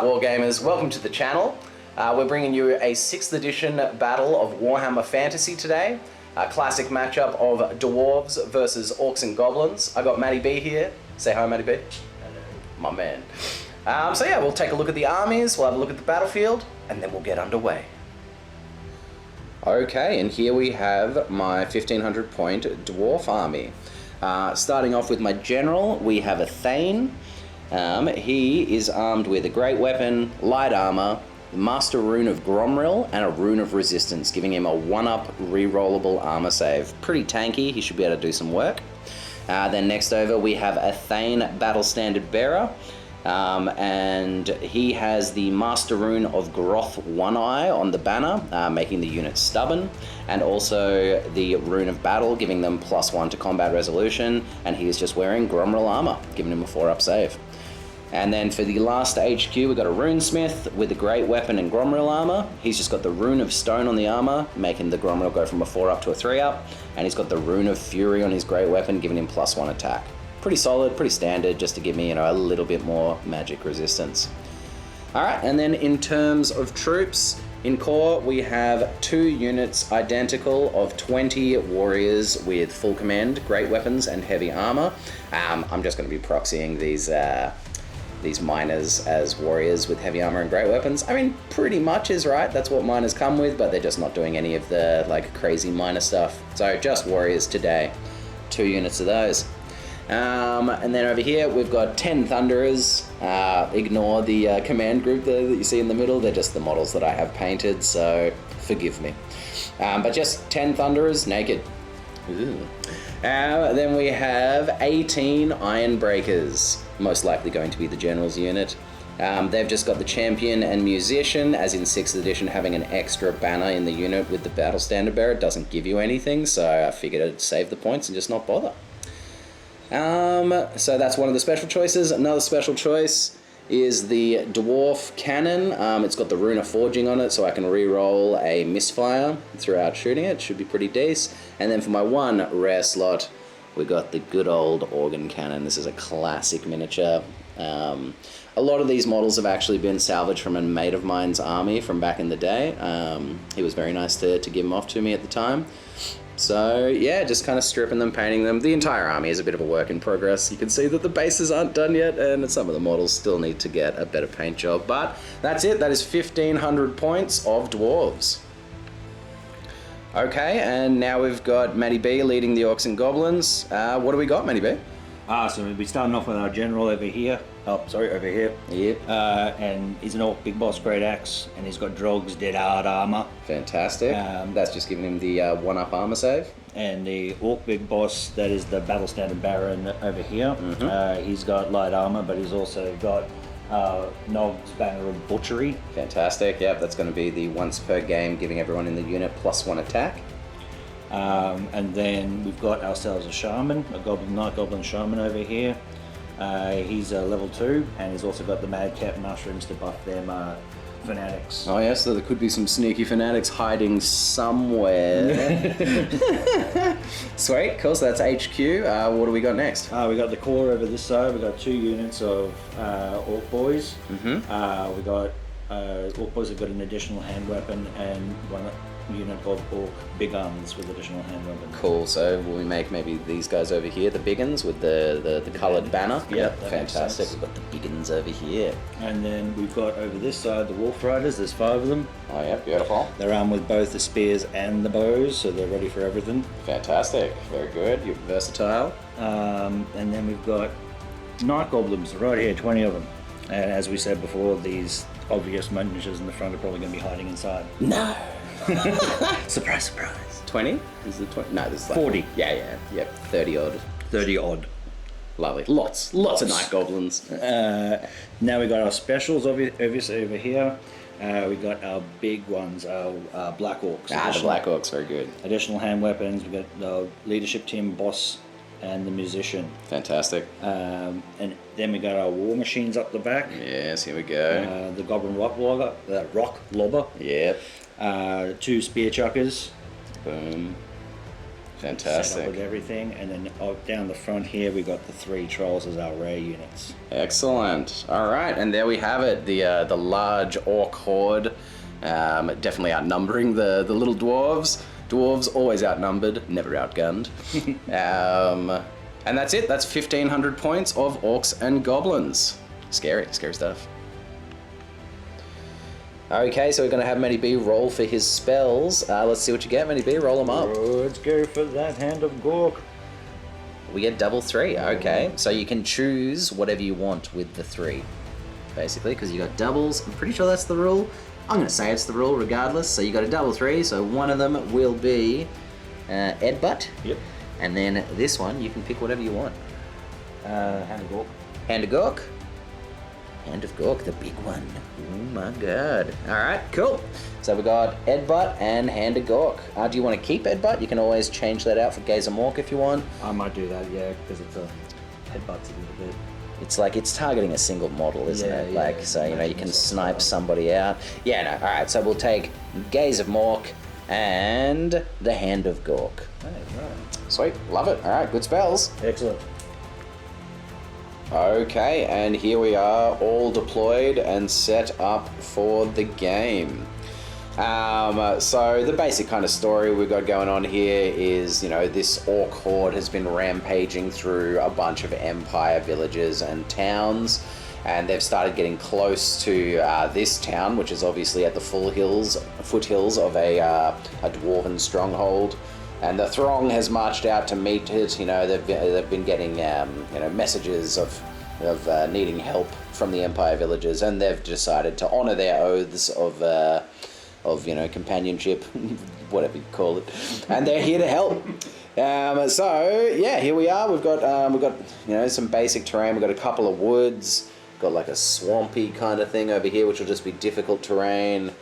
up, Wargamers? Welcome to the channel. We're bringing you a 6th edition battle of Warhammer Fantasy today. A classic matchup of Dwarves versus Orcs and Goblins. I got Matty B here. Say hi, Matty B. Hello. My man. So yeah, we'll take a look at the armies, we'll have a look at the battlefield, and then we'll get underway. Okay, and here we have my 1500 point Dwarf army. Starting off with my general, we have a Thane. He is armed with a great weapon, light armor, Master Rune of Gromril, and a Rune of Resistance, giving him a 1-up re-rollable armor save. Pretty tanky, he should be able to do some work. Then next over we have a Thane Battle Standard Bearer, and he has the Master Rune of Groth One Eye on the banner, making the unit stubborn, and also the Rune of Battle, giving them +1 to combat resolution, and he is just wearing Gromril armor, giving him a 4-up save. And then for the last HQ, we've got a Runesmith with a great weapon and Gromril armor. He's just got the Rune of Stone on the armor, making the Gromril go from a 4-up to a 3-up. And he's got the Rune of Fury on his great weapon, giving him +1 attack. Pretty solid, pretty standard, just to give me, a little bit more magic resistance. All right, and then in terms of troops, in core, we have 2 units identical of 20 warriors with full command, great weapons, and heavy armor. I'm just going to be proxying these miners as warriors with heavy armor and great weapons. I mean, pretty much is right. That's what miners come with, but they're just not doing any of the crazy miner stuff. So just warriors today. 2 units of those. And then over here, we've got 10 Thunderers. Ignore the command group there that you see in the middle. They're just the models that I have painted, so forgive me. But just 10 Thunderers, naked. Ooh. Then we have 18 Iron Breakers, most likely going to be the General's unit. They've just got the Champion and Musician, as in 6th edition, having an extra banner in the unit with the Battle Standard Bearer. It doesn't give you anything, so I figured I'd save the points and just not bother. So that's one of the special choices. Another special choice is the Dwarf Cannon. It's got the Rune of Forging on it, so I can re-roll a misfire throughout shooting it. Should be pretty decent. And then for my 1 rare slot, we got the good old Organ Cannon. This is a classic miniature. A lot of these models have actually been salvaged from a mate of mine's army from back in the day. He was very nice to give them off to me at the time. So yeah, just kind of stripping them, painting them. The entire army is a bit of a work in progress. You can see that the bases aren't done yet, and some of the models still need to get a better paint job. But that's it. That is 1500 points of Dwarves. Okay, and now we've got Matty B leading the Orcs and Goblins. What do we got, Matty B? So we'll be starting off with our general over here. Over here. Yep. And he's an Orc Big Boss Great Axe, and he's got Drog's Dead Hard armor. Fantastic. That's just giving him the 1-up armor save. And the Orc Big Boss, that is the Battle Standard Baron over here. Mm-hmm. He's got light armor, but he's also got Nog's Banner of Butchery. Fantastic. Yep, that's going to be the once per game, giving everyone in the unit +1 attack. And then we've got ourselves a Shaman, a Night Goblin Shaman over here. He's a level 2, and he's also got the Madcap Mushrooms to buff them fanatics. Oh yes, so there could be some sneaky fanatics hiding somewhere. Sweet, cool, so that's HQ. What do we got next? We got the core over this side. We've got 2 units of Orc Boys. Mm-hmm. We got Orc Boys have got an additional hand weapon, and 1 unit of Orc Big Guns with additional hand weapons. Cool, so will we make maybe these guys over here, the big uns with the coloured banner? Yep, fantastic. We've got the big uns over here. And then we've got over this side the Wolf Riders. There's 5 of them. Oh yeah, beautiful. They're armed with both the spears and the bows, so they're ready for everything. Fantastic, very good. You're versatile. And then we've got Night Goblins right here, 20 of them. And as we said before, these obvious miniatures in the front are probably going to be hiding inside. No! Surprise, surprise. 20? Is it 20? No, there's 40. Yeah. Yep, 30 odd. 30 odd. Lovely. Lots of Night Goblins. Now we got our specials obviously over here. We got our big ones, our Black Orcs. The Black Orcs, very good. Additional hand weapons. We got the Leadership Team Boss and the Musician. Fantastic. And then we got our War Machines up the back. Yes, here we go. The Goblin Rock Lobber. Yep. 2 Spear Chuckers. Boom. Fantastic. Set up with everything, and then down the front here we got the 3 trolls as our rare units. Excellent. All right, and there we have it. The large orc horde, definitely outnumbering the little dwarves. Dwarves always outnumbered, never outgunned. And that's it. That's 1,500 points of orcs and goblins. Scary stuff. Okay, so we're going to have Matty B roll for his spells. Let's see what you get, Matty B. Roll them up. Oh, let's go for that Hand of Gork. We get double 3. Okay, so you can choose whatever you want with the 3, basically, because you got doubles. I'm pretty sure that's the rule. I'm going to say it's the rule regardless. So you got a double 3, so one of them will be Edbutt. Yep. And then this one, you can pick whatever you want. Hand of Gork. Hand of Gork. Hand of Gork, the big one. Oh my god. Alright, cool. So we got Edbutt and Hand of Gork. Do you want to keep Edbutt? You can always change that out for Gaze of Mork if you want. I might do that, yeah, because it's a Headbutt's a little bit. It's like it's targeting a single model, isn't it? Like, so you know you can snipe somebody out. Yeah, no. Alright, so we'll take Gaze of Mork and the Hand of Gork. Right. Sweet, love it. Alright, good spells. Excellent. Okay, and here we are, all deployed and set up for the game. So the basic kind of story we've got going on here is, you know, this orc horde has been rampaging through a bunch of empire villages and towns, and they've started getting close to this town, which is obviously at the foothills of a dwarven stronghold. And the throng has marched out to meet it. You know, they've been getting messages of needing help from the Empire villagers, and they've decided to honour their oaths of companionship, whatever you call it, and they're here to help. So yeah, here we are. We've got some basic terrain. We've got a couple of woods. Got like a swampy kind of thing over here, which will just be difficult terrain.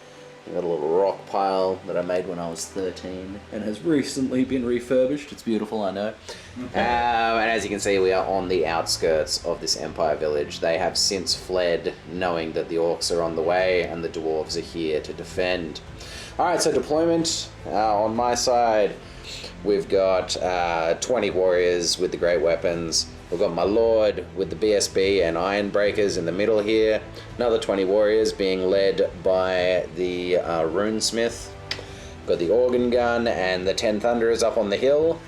I've got a little rock pile that I made when I was 13 and has recently been refurbished. It's beautiful, I know. Okay. And as you can see, we are on the outskirts of this Empire village. They have since fled, knowing that the orcs are on the way and the dwarves are here to defend. Alright, so deployment on my side. We've got 20 warriors with the great weapons. We've got my lord with the BSB and iron breakers in the middle here. Another 20 warriors being led by the runesmith. Got the organ gun and the 10 thunderers up on the hill.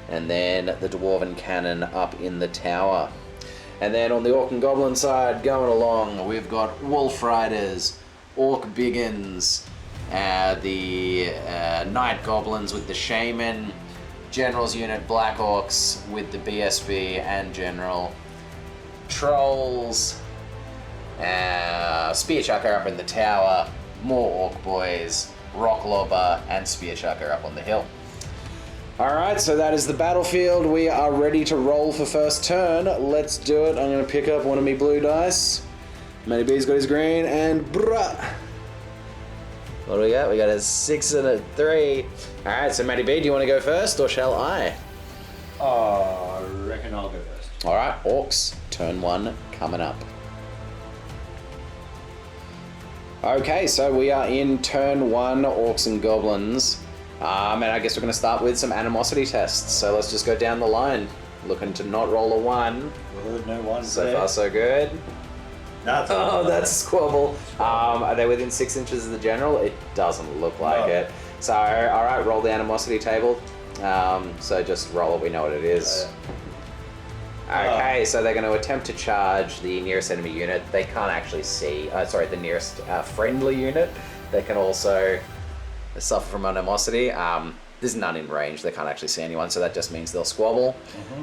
And then the dwarven cannon up in the tower. And then on the orc and goblin side, going along, we've got wolf riders, orc biggins, the night goblins with the shaman, General's unit Black Orcs with the BSB and General, Trolls, Spear Chucker up in the tower, more Orc Boys, Rock Lobber and Spear Chucker up on the hill. Alright, so that is the battlefield. We are ready to roll for first turn. Let's do it. I'm going to pick up one of me blue dice. Matty B's got his green, and bruh! What do we got? We got a 6 and a 3. Alright, so Matty B, do you want to go first, or shall I? I reckon I'll go first. Alright, Orcs, turn 1 coming up. Okay, so we are in turn 1, Orcs and Goblins. And I guess we're going to start with some animosity tests. So let's just go down the line. Looking to not roll a 1. Good, no ones so there. Far, so good. That's that's a squabble. Are they within 6 inches of the general? It doesn't look like it. So, alright, roll the animosity table. So just roll it, we know what it is. Okay, so they're going to attempt to charge the nearest enemy unit. They can't actually see, the nearest friendly unit. They can also suffer from animosity. There's none in range, they can't actually see anyone, so that just means they'll squabble.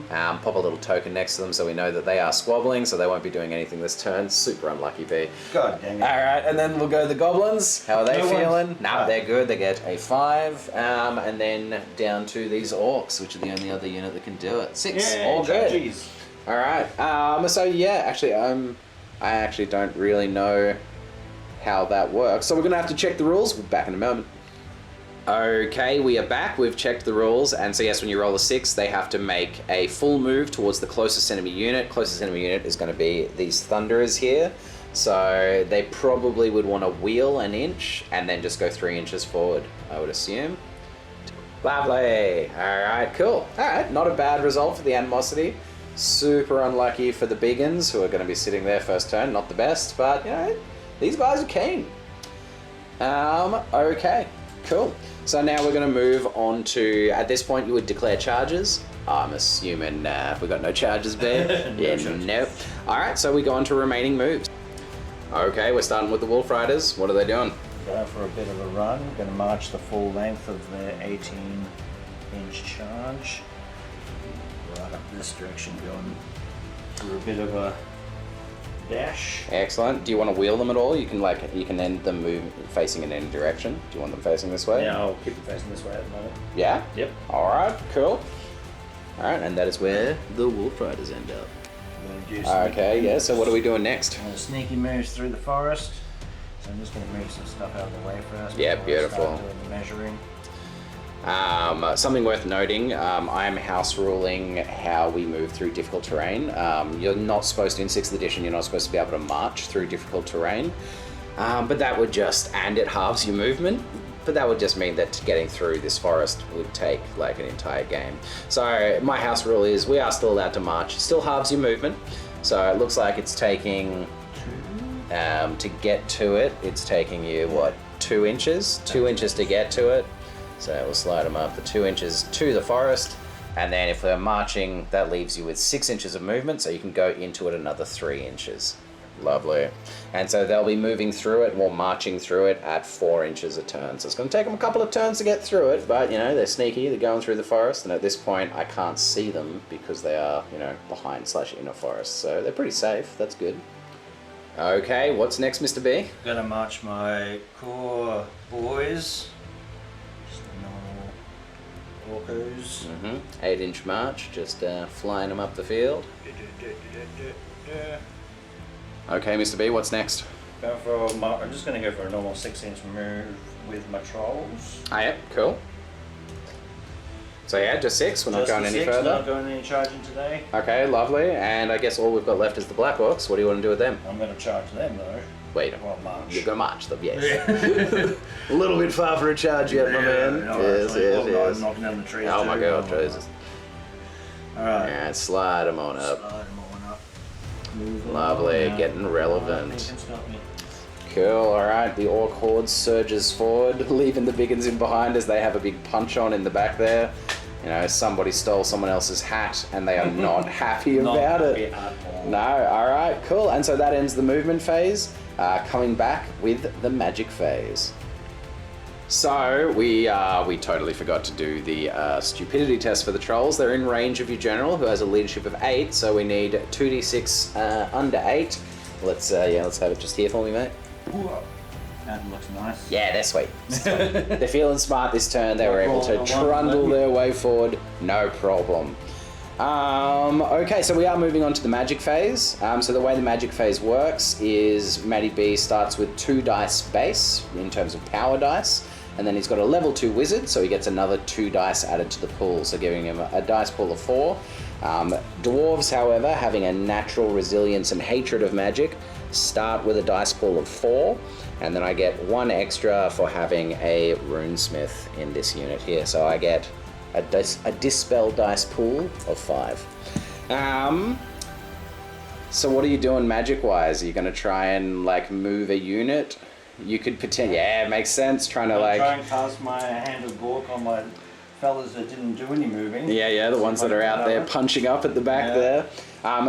Pop a little token next to them so we know that they are squabbling, so they won't be doing anything this turn. Super unlucky, B. God dang it. Alright, and then we'll go the Goblins. How are they feeling? No, they're good. They get a 5. And then down to these Orcs, which are the only other unit that can do it. 6. All good. Geez. Alright, so yeah, actually, I actually don't really know how that works. So we're going to have to check the rules. We're back in a moment. Okay, we are back. We've checked the rules, and so yes, when you roll a 6, they have to make a full move towards the closest enemy unit. Closest enemy unit is going to be these Thunderers here. So they probably would want to wheel an inch and then just go 3 inches forward, I would assume. Lovely. Alright, cool. Alright, not a bad result for the animosity. Super unlucky for the big uns who are going to be sitting there first turn. Not the best, but, you know, these guys are keen. Okay, cool. So now we're going to move on to, at this point you would declare charges. I'm assuming we got no charges there. Yeah, nope. Alright, so we go on to remaining moves. Okay, we're starting with the Wolf Riders. What are they doing? Going for a bit of a run. Going to march the full length of their 18-inch charge. Right up this direction, going through a bit of a dash. Excellent. Do you want to wheel them at all? You can end them move facing in any direction. Do you want them facing this way? Yeah, I'll keep them facing this way at the moment. Yeah? Yep. Alright, cool. Alright, and that is where the Wolf Riders end up. Okay, yeah, so what are we doing next? Sneaky moves through the forest. So I'm just going to move some stuff out of the way first. Yeah, before I beautiful. start doing the measuring. Something worth noting, I am house ruling how we move through difficult terrain. You're not supposed to, in 6th edition, you're not supposed to be able to march through difficult terrain. But that would just, and it halves your movement, but that would just mean that getting through this forest would take like an entire game. So my house rule is we are still allowed to march, still halves your movement. So it looks like it's taking, to get to it, it's taking you, what, 2 inches? 2 inches to get to it. So we'll slide them up the 2 inches to the forest. And then if they're marching, that leaves you with 6 inches of movement, so you can go into it another 3 inches. Lovely. And so they'll be moving through it, or marching through it at 4 inches a turn. So it's going to take them a couple of turns to get through it, but, you know, they're sneaky, they're going through the forest, and at this point I can't see them because they are, you know, behind/inner forest. So they're pretty safe, that's good. Okay, what's next, Mr. B? Gonna march my core boys. Just normal orcos. 8-inch march, just flying them up the field. Okay, Mr. B, what's next? I'm just going to go for a normal 6-inch move with my trolls. Ah, yeah, cool. So yeah, just 6, we're not going any further. Not going any charging today. Okay, lovely. And I guess all we've got left is the Black Orcs. What do you want to do with them? I'm going to charge them though. Wait, well, march. You're going to march them, yes. A little bit far for a charge yet, my man. No, Yes. I'm knocking down the trees. Oh my god, Jesus. Alright. Yeah, slide them on up. Slide them on up. Move Lovely, on. getting relevant. Nothing can stop me. Cool, alright. The Orc Horde surges forward, leaving the big uns in behind as they have a big punch on in the back there. You know, somebody stole someone else's hat and they are not happy about it. No, alright, cool. And so that ends the movement phase. Coming back with the magic phase. So we totally forgot to do the stupidity test for the trolls. They're in range of your general, who has a leadership of 8. So we need 2d6 under 8. Let's have it just here for me, mate. Ooh, that looks nice. Yeah, they're sweet. They're feeling smart this turn. They were able to trundle their way forward, no problem. Okay, so we are moving on to the magic phase. So the way the magic phase works is Matty B starts with 2 dice base in terms of power dice, and then he's got a level 2 wizard, so he gets another 2 dice added to the pool, so giving him a dice pool of 4. Dwarves, however, having a natural resilience and hatred of magic, start with a dice pool of 4, and then I get 1 extra for having a runesmith in this unit here, so I get a dispel dice pool of 5. So what are you doing magic-wise? Are you going to try and like move a unit? You could potentially, yeah, it makes sense. Trying to like try and cast my hand of Gork on my fellas that didn't do any moving. Yeah, the ones that are out there punching up at the back there.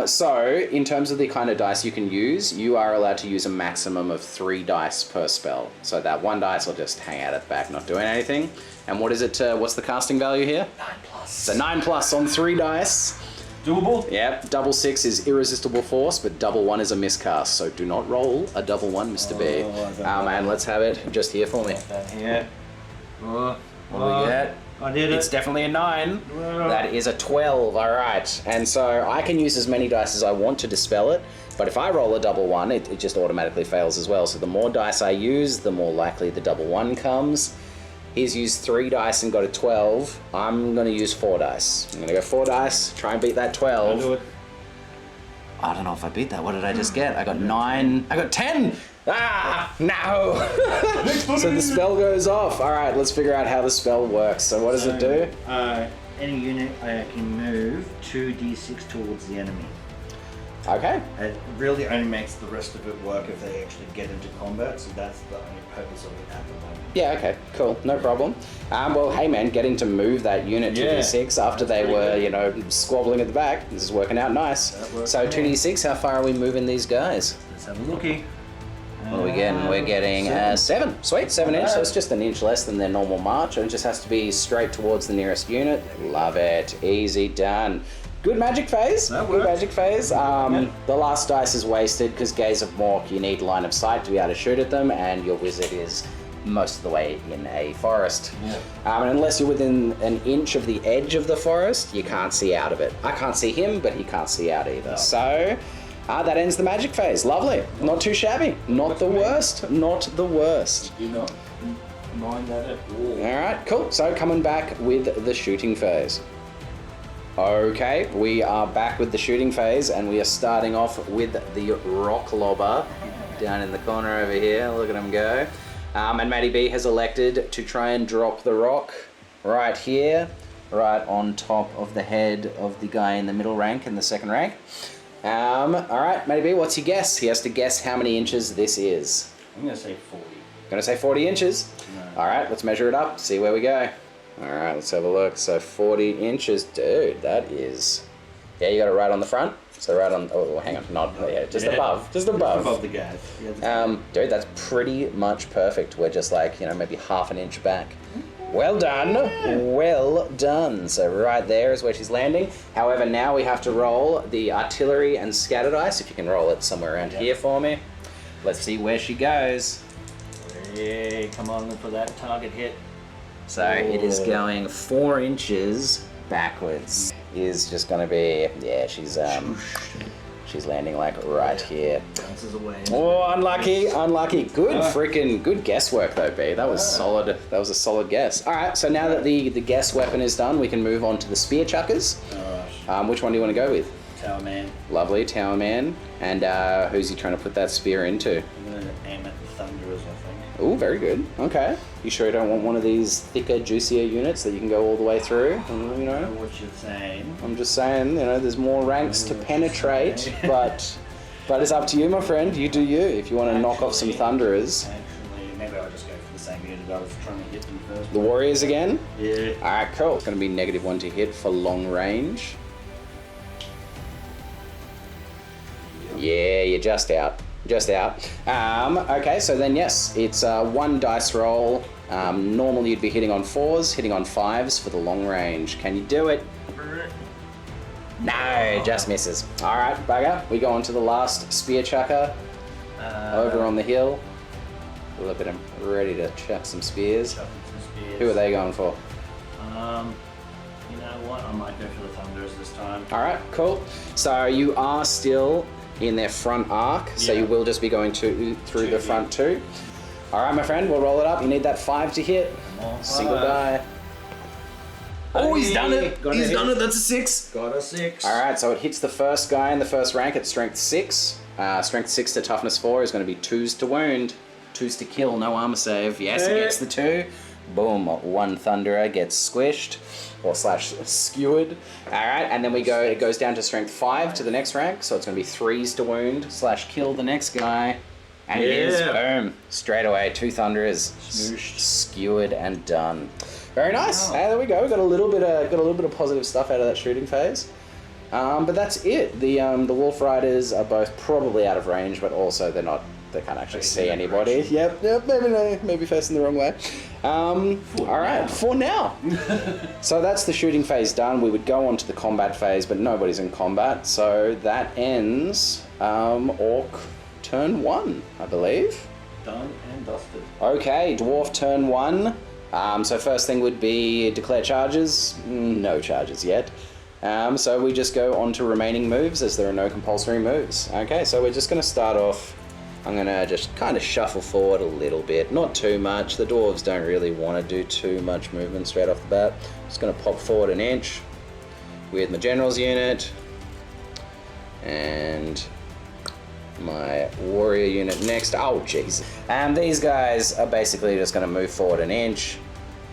So in terms of the kind of dice you can use, you are allowed to use a maximum of 3 dice per spell. So that 1 dice will just hang out at the back, not doing anything. And what is it? What's the casting value here? 9+. So 9+ on 3 dice. Doable? Yep, double 6 is irresistible force, but double 1 is a miscast. So do not roll a double 1, Mr. B. And let's have it just here for me. That here. What do we get? I did it. It's definitely a 9. That is a 12, alright. And so I can use as many dice as I want to dispel it, but if I roll a double 1, it just automatically fails as well. So the more dice I use, the more likely the double 1 comes. He's used 3 dice and got a 12. I'm going to use 4 dice. I'm going to go 4 dice, try and beat that 12. I'll do it. I don't know if I beat that. What did I just get? I got 9. I got 10! Ah, no! So the spell goes off. All right, let's figure out how the spell works. So what does it do? Any unit can move 2d6 towards the enemy. Okay. It really only makes the rest of it work if they actually get into combat, so that's the only purpose of it at the moment. Yeah, okay, cool, no problem. Well, hey man, getting to move that unit to D6 after they were, squabbling at the back, this is working out nice. So 2D6, how far are we moving these guys? Let's have a looky. What are we getting? We're getting 7. Sweet, 7 inch, so it's just an inch less than their normal march, and it just has to be straight towards the nearest unit. Love it, easy done. Good magic phase. Good magic phase. The last dice is wasted because Gaze of Mork, you need line of sight to be able to shoot at them, and your wizard is most of the way in a forest. And unless you're within an inch of the edge of the forest, you can't see out of it. I can't see him, but he can't see out either. So that ends the magic phase. Lovely. Not too shabby. Not the worst. Not the worst. Do not mind that at all. All right, cool. So coming back with the shooting phase. Okay, we are back with the shooting phase, and we are starting off with the rock lobber down in the corner over here. Look at him go. And Matty B has elected to try and drop the rock right here, right on top of the head of the guy in the middle rank and the second rank. All right, Matty B, what's your guess? He has to guess how many inches this is. I'm going to say 40. Gonna say 40 inches? No. All right, let's measure it up, see where we go. All right, let's have a look. So 40 inches, dude, that is... Yeah, you got it right on the front. So right on... Oh, hang on, not... Yeah, just above. Just above. Above the gap. Dude, that's pretty much perfect. We're just like, maybe half an inch back. Well done. Well done. So right there is where she's landing. However, now we have to roll the artillery and scatter dice. If you can roll it somewhere around here for me. Let's see where she goes. Yeah, come on for that target hit. So it is going 4 inches backwards. Is just going to be, yeah, she's landing like right here. Bounces away. Oh, unlucky. Good guesswork though, B. That was solid. That was a solid guess. All right, so now that the guess weapon is done, we can move on to the spear chuckers. All right. Which one do you want to go with? Tower Man. Lovely, Tower Man. And who's he trying to put that spear into? I'm going to aim at the Thunderers, I think. Oh, very good. Okay. You sure you don't want one of these thicker, juicier units that you can go all the way through? I know what you're saying. I'm just saying, there's more ranks to penetrate, but it's up to you, my friend. You do you. If you want to knock off some Thunderers. Actually, maybe I'll just go for the same unit I was trying to hit them first. The Warriors again? Yeah. All right, cool. It's going to be -1 to hit for long range. Yeah, you're just out. Okay, so then yes, it's 1 dice roll. Normally you'd be hitting on 4s, hitting on 5s for the long range. Can you do it? No, just misses. All right, bugger. We go on to the last spear chucker over on the hill. Look at him, ready to chuck some spears. Who are they going for? You know what? I might go for the Thunderers this time. All right, cool. So you are still in their front arc, so you will just be going through the front two. All right, my friend, we'll roll it up. You need that 5 to hit. Single die. Oh, he's done it. He's done it. That's a 6. Got a 6. All right, so it hits the first guy in the first rank at strength 6. Strength 6 to toughness 4 is going to be 2s to wound, 2s to kill, no armor save. Yes, it gets the 2. Boom, 1 Thunderer gets squished or /skewered. All right, and then it goes down to strength 5 to the next rank, so it's going to be 3s to wound /kill the next guy. And it is, boom, straight away, 2 Thunderers, skewered and done. Very nice. Hey, there we go. Got a little bit of positive stuff out of that shooting phase. But that's it. The Wolf Riders are both probably out of range, but also they can't actually see anybody. Yep, maybe facing the wrong way. All right, for now. So that's the shooting phase done. We would go on to the combat phase, but nobody's in combat. So that ends Orc turn 1, I believe. Done and dusted. Okay, Dwarf turn 1. So first thing would be declare charges. No charges yet. So we just go on to remaining moves as there are no compulsory moves. Okay, so we're just going to start off. I'm going to just kind of shuffle forward a little bit, not too much. The dwarves don't really want to do too much movement straight off the bat. Just going to pop forward an inch with my general's unit and my warrior unit next. Oh, jeez. And these guys are basically just going to move forward an inch,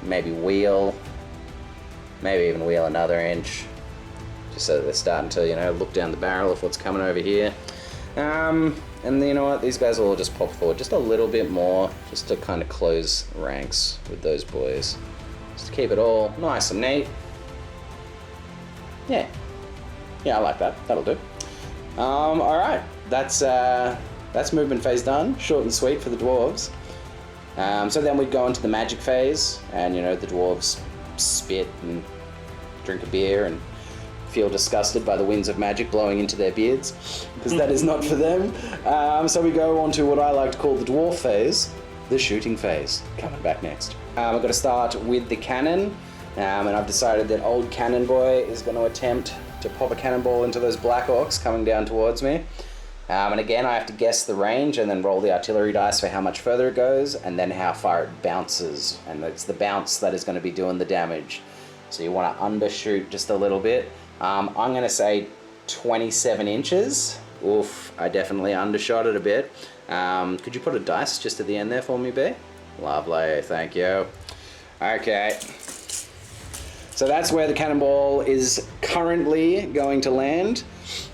maybe wheel, maybe even wheel another inch, just so that they're starting to, you know, look down the barrel of what's coming over here. And you know what, these guys will all just pop forward just a little bit more, just to kind of close ranks with those boys. Just to keep it all nice and neat. Yeah, I like that. That'll do. All right, that's movement phase done. Short and sweet for the dwarves. So then we'd go into the magic phase, and you know, the dwarves spit and drink a beer and feel disgusted by the winds of magic blowing into their beards, because that is not for them. So we go on to what I like to call the dwarf phase, the shooting phase. Coming back next. We've got to start with the cannon, and I've decided that old cannon boy is going to attempt to pop a cannonball into those black orcs coming down towards me. And again, I have to guess the range and then roll the artillery dice for how much further it goes and then how far it bounces. And it's the bounce that is going to be doing the damage. So you want to undershoot just a little bit. I'm going to say 27 inches. Oof, I definitely undershot it a bit. Could you put a dice just at the end there for me, B? Lovely, thank you. Okay. So that's where the cannonball is currently going to land.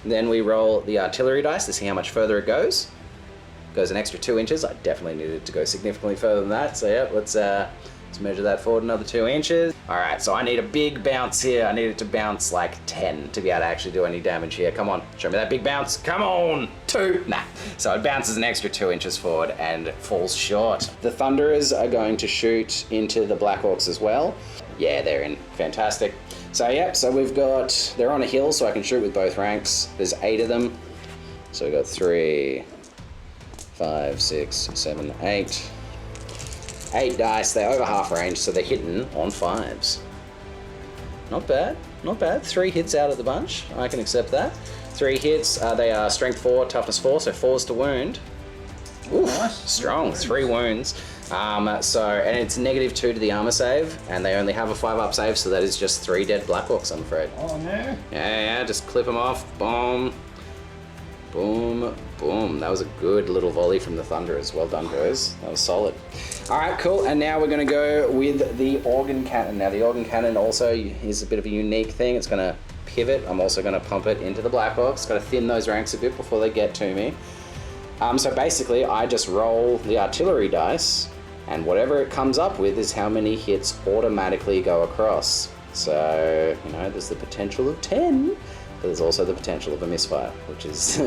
Then we roll the artillery dice to see how much further it goes. Goes an extra 2 inches. I definitely needed to go significantly further than that. So yeah, let's measure that forward another 2 inches. All right, so I need a big bounce here. I need it to bounce like 10 to be able to actually do any damage here. Come on, show me that big bounce. Come on, 2. Nah. So it bounces an extra 2 inches forward and falls short. The Thunderers are going to shoot into the Black Orcs as well. Yeah, they're in. Fantastic. So yep, so we've got, they're on a hill, so I can shoot with both ranks. There's 8 of them. So we've got 3, 5, 6, 7, 8. 8 dice, they're over half range, so they're hitting on 5s. Not bad, not bad. 3 hits out of the bunch, I can accept that. 3 hits, they are strength 4, toughness 4, so 4s to wound. Oof, nice. Strong, 3 wounds. And it's -2 to the armor save, and they only have a 5-up save, so that is just 3 dead Black Orcs, I'm afraid. Oh no. Yeah, just clip them off, boom. Boom, boom. That was a good little volley from the Thunderers. Well done, guys. That was solid. All right, cool. And now we're going to go with the Organ Cannon. Now, the Organ Cannon also is a bit of a unique thing. It's going to pivot. I'm also going to pump it into the Black Orcs. Got to thin those ranks a bit before they get to me. So basically, I just roll the artillery dice, and whatever it comes up with is how many hits automatically go across. So, you know, there's the potential of 10. But there's also the potential of a misfire, which is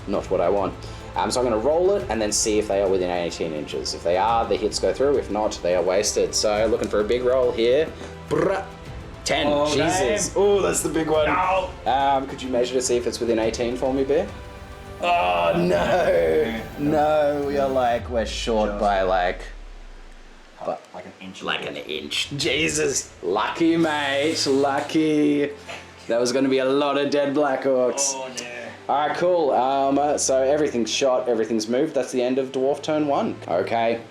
not what I want. So I'm going to roll it and then see if they are within 18 inches. If they are, the hits go through. If not, they are wasted. So looking for a big roll here. 10. Oh, Jesus. Oh, that's the big one. No. Could you measure to see if it's within 18 for me, Bear? Oh, no. No, we're short by like an inch. Like an inch. Jesus. Lucky, mate. Lucky. That was going to be a lot of dead Black Orcs. Oh, no. All right, cool. So everything's shot, everything's moved. That's the end of Dwarf turn 1. Okay,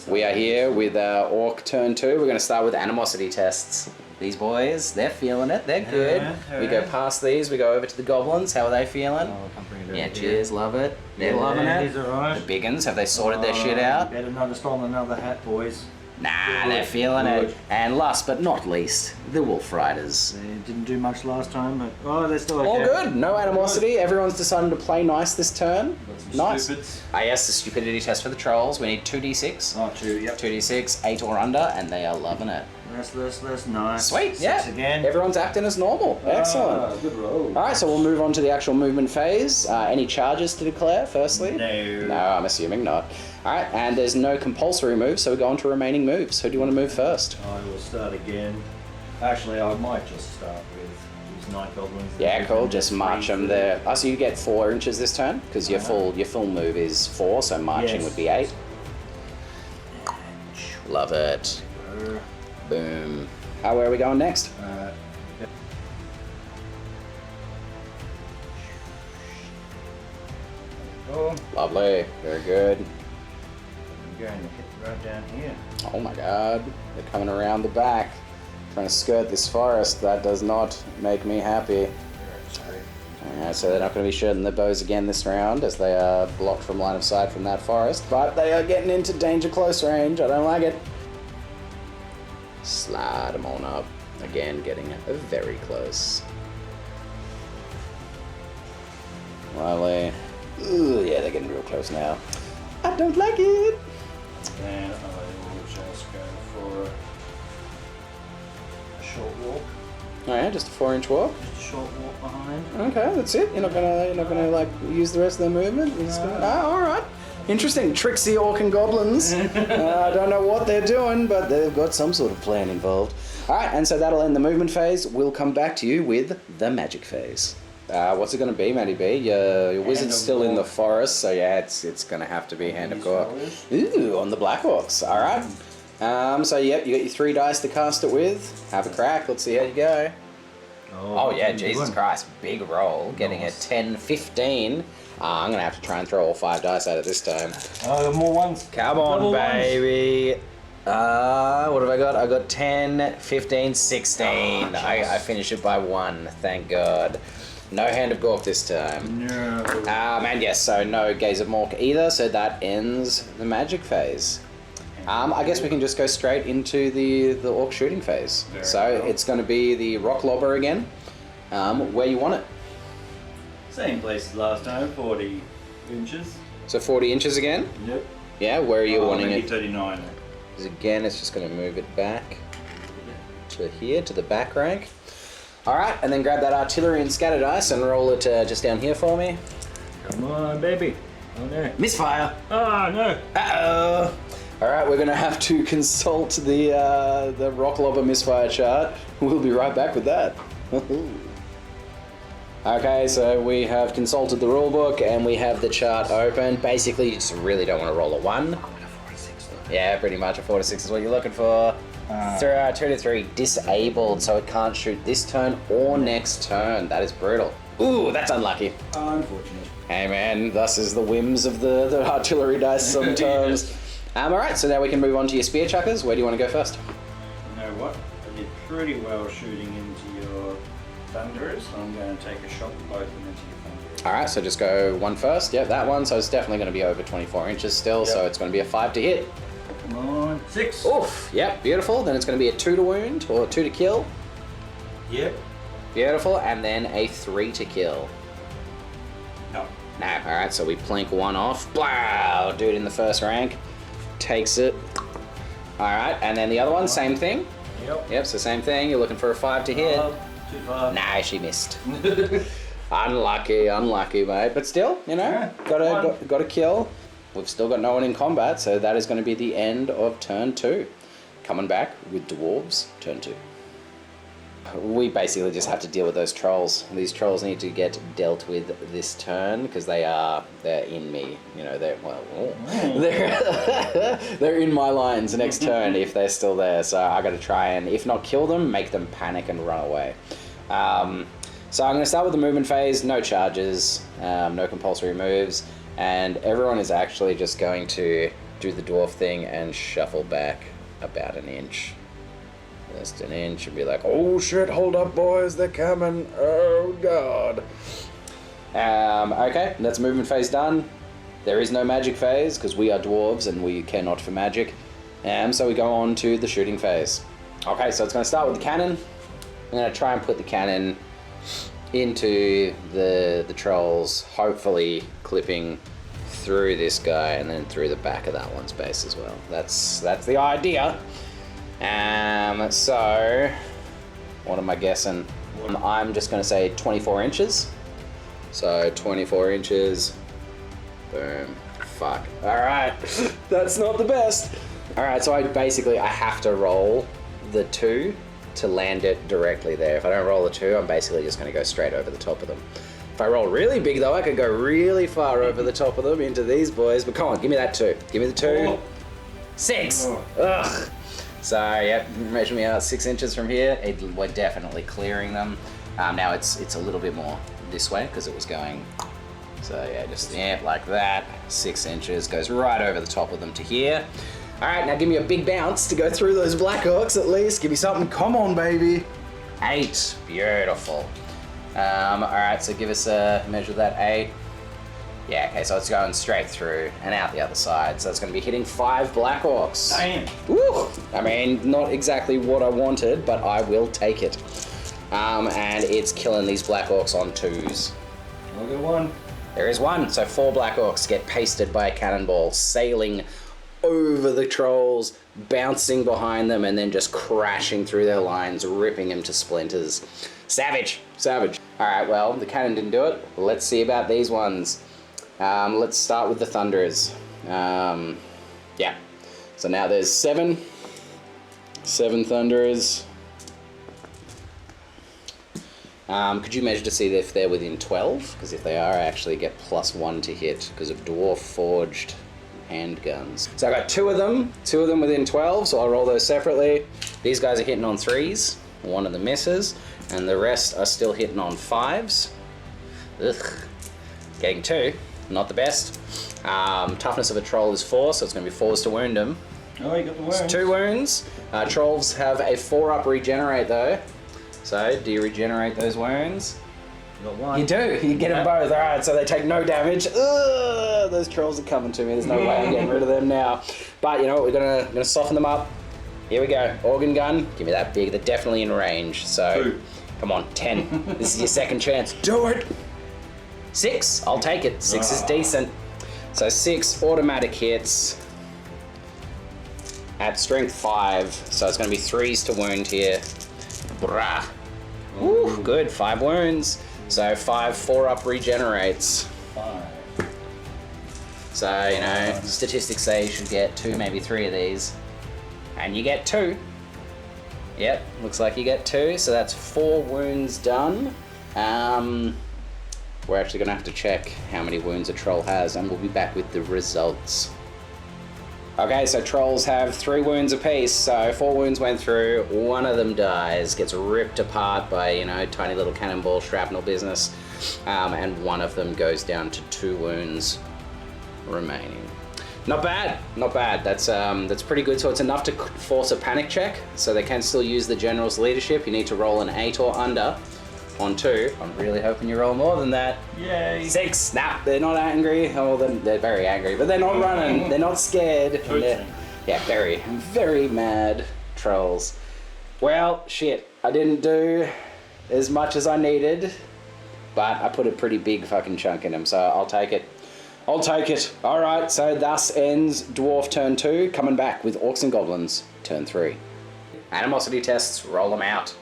we are here with Orc turn 2. We're going to start with animosity tests. These boys, they're feeling it. They're good. We go past these. We go over to the Goblins. How are they feeling? Oh, I'm pretty good. Yeah, cheers. Love it. They're loving it. These are right. The big uns, have they sorted their shit out? Better not have stolen another hat, boys. Nah, they're feeling it. And last but not least, the Wolf Riders. They didn't do much last time, but they're still okay. All good. No animosity. Everyone's decided to play nice this turn. Nice. Stupids. Yes, the stupidity test for the trolls. We need 2d6. Oh, 2, yep. 2d6, 8 or under, and they are loving it. That's nice. Sweet, 6 yeah. again. Everyone's acting as normal. Excellent. Good roll. All right, so we'll move on to the actual movement phase. Any charges to declare, firstly? No. No, I'm assuming not. All right, and there's no compulsory moves, so we go on to remaining moves. Who do you want to move first? I will start again. Actually, I might just start with these Night Goblins. Yeah, cool. Just march them there. Oh, so you get 4 inches this turn because your full move is 4, so marching would be 8. Love it. Boom. Where are we going next? Lovely. Very good. I'm going to hit right down here. Oh my god. They're coming around the back. Trying to skirt this forest. That does not make me happy. Sorry. So they're not going to be shooting their bows again this round as they are blocked from line of sight from that forest. But they are getting into danger close range. I don't like it. Slide them on up. Again, getting very close. Lovely. Ooh, yeah, they're getting real close now. I don't like it. Then I will just go for a short walk. Oh yeah, just a 4-inch walk. Just a short walk behind. Okay, that's it. You're not gonna like use the rest of the movement. You're just gonna, all right. Interesting. Tricksy Orc and Goblins. I don't know what they're doing, but they've got some sort of plan involved. All right, and so that'll end the movement phase. We'll come back to you with the magic phase. What's it going to be, Matty B? Your wizard's still in the forest, so yeah, it's going to have to be Hand of Gork. Ooh, on the Black Orcs. All right. So yep, you got your 3 dice to cast it with. Have a crack. Let's see how you go. Oh yeah, Jesus Christ, big roll, getting a 10, 15. I'm going to have to try and throw all 5 dice at it this time. Oh, more ones. Come on, baby. What have I got? I got 10, 15, 16. I finish it by 1, thank God. No Hand of Gork this time. No. And yes, so no Gaze of Mork either, so that ends the magic phase. I guess we can just go straight into the Orc Shooting phase. So it's going to be the Rock Lobber again. Where you want it? Same place as last time, 40 inches. So 40 inches again? Yep. Yeah, where are you wanting maybe it? 39. Because again, it's just going to move it back to here, to the back rank. Alright, and then grab that artillery and scatter dice and roll it just down here for me. Come on, baby. Oh no. Misfire! Oh no. Uh-oh! Alright, we're going to have to consult the Rock Lobber misfire chart. We'll be right back with that. Okay, so we have consulted the rulebook and we have the chart open. Basically, you just really don't want to roll a 1. Yeah, pretty much a 4 to 6 is what you're looking for. 2 to 3 disabled, so it can't shoot this turn or next turn. That is brutal. Ooh, that's unlucky. Unfortunate. Hey man, thus is the whims of the artillery dice sometimes. Alright, so now we can move on to your spear chuckers. Where do you want to go first? You know what? I did pretty well shooting into your thunderers. I'm going to take a shot with both of them into your thunderers. Alright, so just go 1 first. Yep, that one. So it's definitely going to be over 24 inches still, so it's going to be a 5 to hit. Come on. 6. Oof, yep, beautiful. Then it's going to be a 2 to wound, or 2 to kill. Yep. Beautiful, and then a 3 to kill. No. No, alright, so we plink 1 off. Wow, dude in the first rank takes it. Alright, and then the other one, same thing. Yep, so same thing. You're looking for a 5 to hit. Too far. Nah, she missed. Unlucky, mate. But still, you know, got a kill. We've still got no one in combat, so that is going to be the end of turn 2. Coming back with Dwarves, turn 2. We basically just have to deal with those trolls. These trolls need to get dealt with this turn because they're in me. You know, they're in my lines next turn if they're still there. So I got to try and, if not kill them, make them panic and run away. So I'm going to start with the movement phase. No charges, no compulsory moves. And everyone is actually just going to do the dwarf thing and shuffle back about an inch. Just an inch and be like, oh shit, hold up boys, they're coming, oh god. Okay, that's movement phase done. There is no magic phase because we are dwarves and we care not for magic. So we go on to the shooting phase. Okay, so it's going to start with the cannon. I'm going to try and put the cannon into the trolls, hopefully clipping through this guy and then through the back of that one's base as well. That's the idea. So what am I guessing? I'm just going to say 24 inches. So 24 inches. Boom. Fuck. All right. That's not the best. All right. So I have to roll the 2 to land it directly there. If I don't roll the 2, I'm basically just going to go straight over the top of them. If I roll really big though, I could go really far over the top of them into these boys. But come on, give me that 2. Give me the 2. Oh. 6. Oh. Ugh. So yeah, measure me out 6 inches from here. We're definitely clearing them. Now it's a little bit more this way because it was going. So yeah, just like that. 6 inches goes right over the top of them to here. All right, now give me a big bounce to go through those Black Orcs at least. Give me something. Come on, baby. 8. Beautiful. Alright, so give us a measure of that 8. Yeah, okay, so it's going straight through and out the other side. So it's going to be hitting 5 Black Orcs. Damn. Woo! I mean, not exactly what I wanted, but I will take it. And it's killing these Black Orcs on 2s. I'll get 1. There is 1, so 4 Black Orcs get pasted by a cannonball, sailing over the trolls, bouncing behind them, and then just crashing through their lines, ripping them to splinters. Savage! Savage. Alright, well, the cannon didn't do it. Let's see about these ones. Let's start with the Thunderers. Yeah. So now there's 7 Thunderers. Could you measure to see if they're within 12? Because if they are, I actually get +1 to hit because of Dwarf Forged handguns. So I got 2 of them within 12, so I'll roll those separately. These guys are hitting on 3s, 1 of them misses, and the rest are still hitting on 5s. Ugh. Getting 2, not the best. Toughness of a troll is 4, so it's going to be 4s to wound them. Oh, you got the wounds. It's 2 wounds. Trolls have a 4-up regenerate though. So, do you regenerate those wounds? You got 1. You do. You get them both. Alright, so they take no damage. Ugh, those trolls are coming to me. There's no way I'm getting rid of them now. But you know what? We're gonna soften them up. Here we go. Organ gun. Give me that big. They're definitely in range. So, 2. Come on, 10. This is your second chance. Do it. 6. I'll take it. 6 is decent. So 6 automatic hits at strength 5. So it's going to be 3s to wound here. Brah. Ooh, good. 5 wounds. So 5 4-up regenerates. 5. So, you know, statistics say you should get 2, maybe 3 of these. And you get 2. Yep, looks like you get 2. So that's 4 wounds done. We're actually going to have to check how many wounds a troll has, and we'll be back with the results. Okay, so trolls have 3 wounds apiece, so 4 wounds went through, 1 of them dies, gets ripped apart by, you know, tiny little cannonball shrapnel business, and 1 of them goes down to 2 wounds remaining. Not bad, not bad. That's pretty good. So it's enough to force a panic check, so they can still use the general's leadership. You need to roll an 8 or under on 2. I'm really hoping you roll more than that. Yay! 6. Nah, they're not angry. Oh, they're very angry, but they're not running. They're not scared. Yeah, very, very mad trolls. Well, shit. I didn't do as much as I needed, but I put a pretty big fucking chunk in them, so I'll take it. I'll take it. Alright, so thus ends Dwarf turn 2, coming back with Orcs and Goblins turn 3. Animosity tests, roll them out.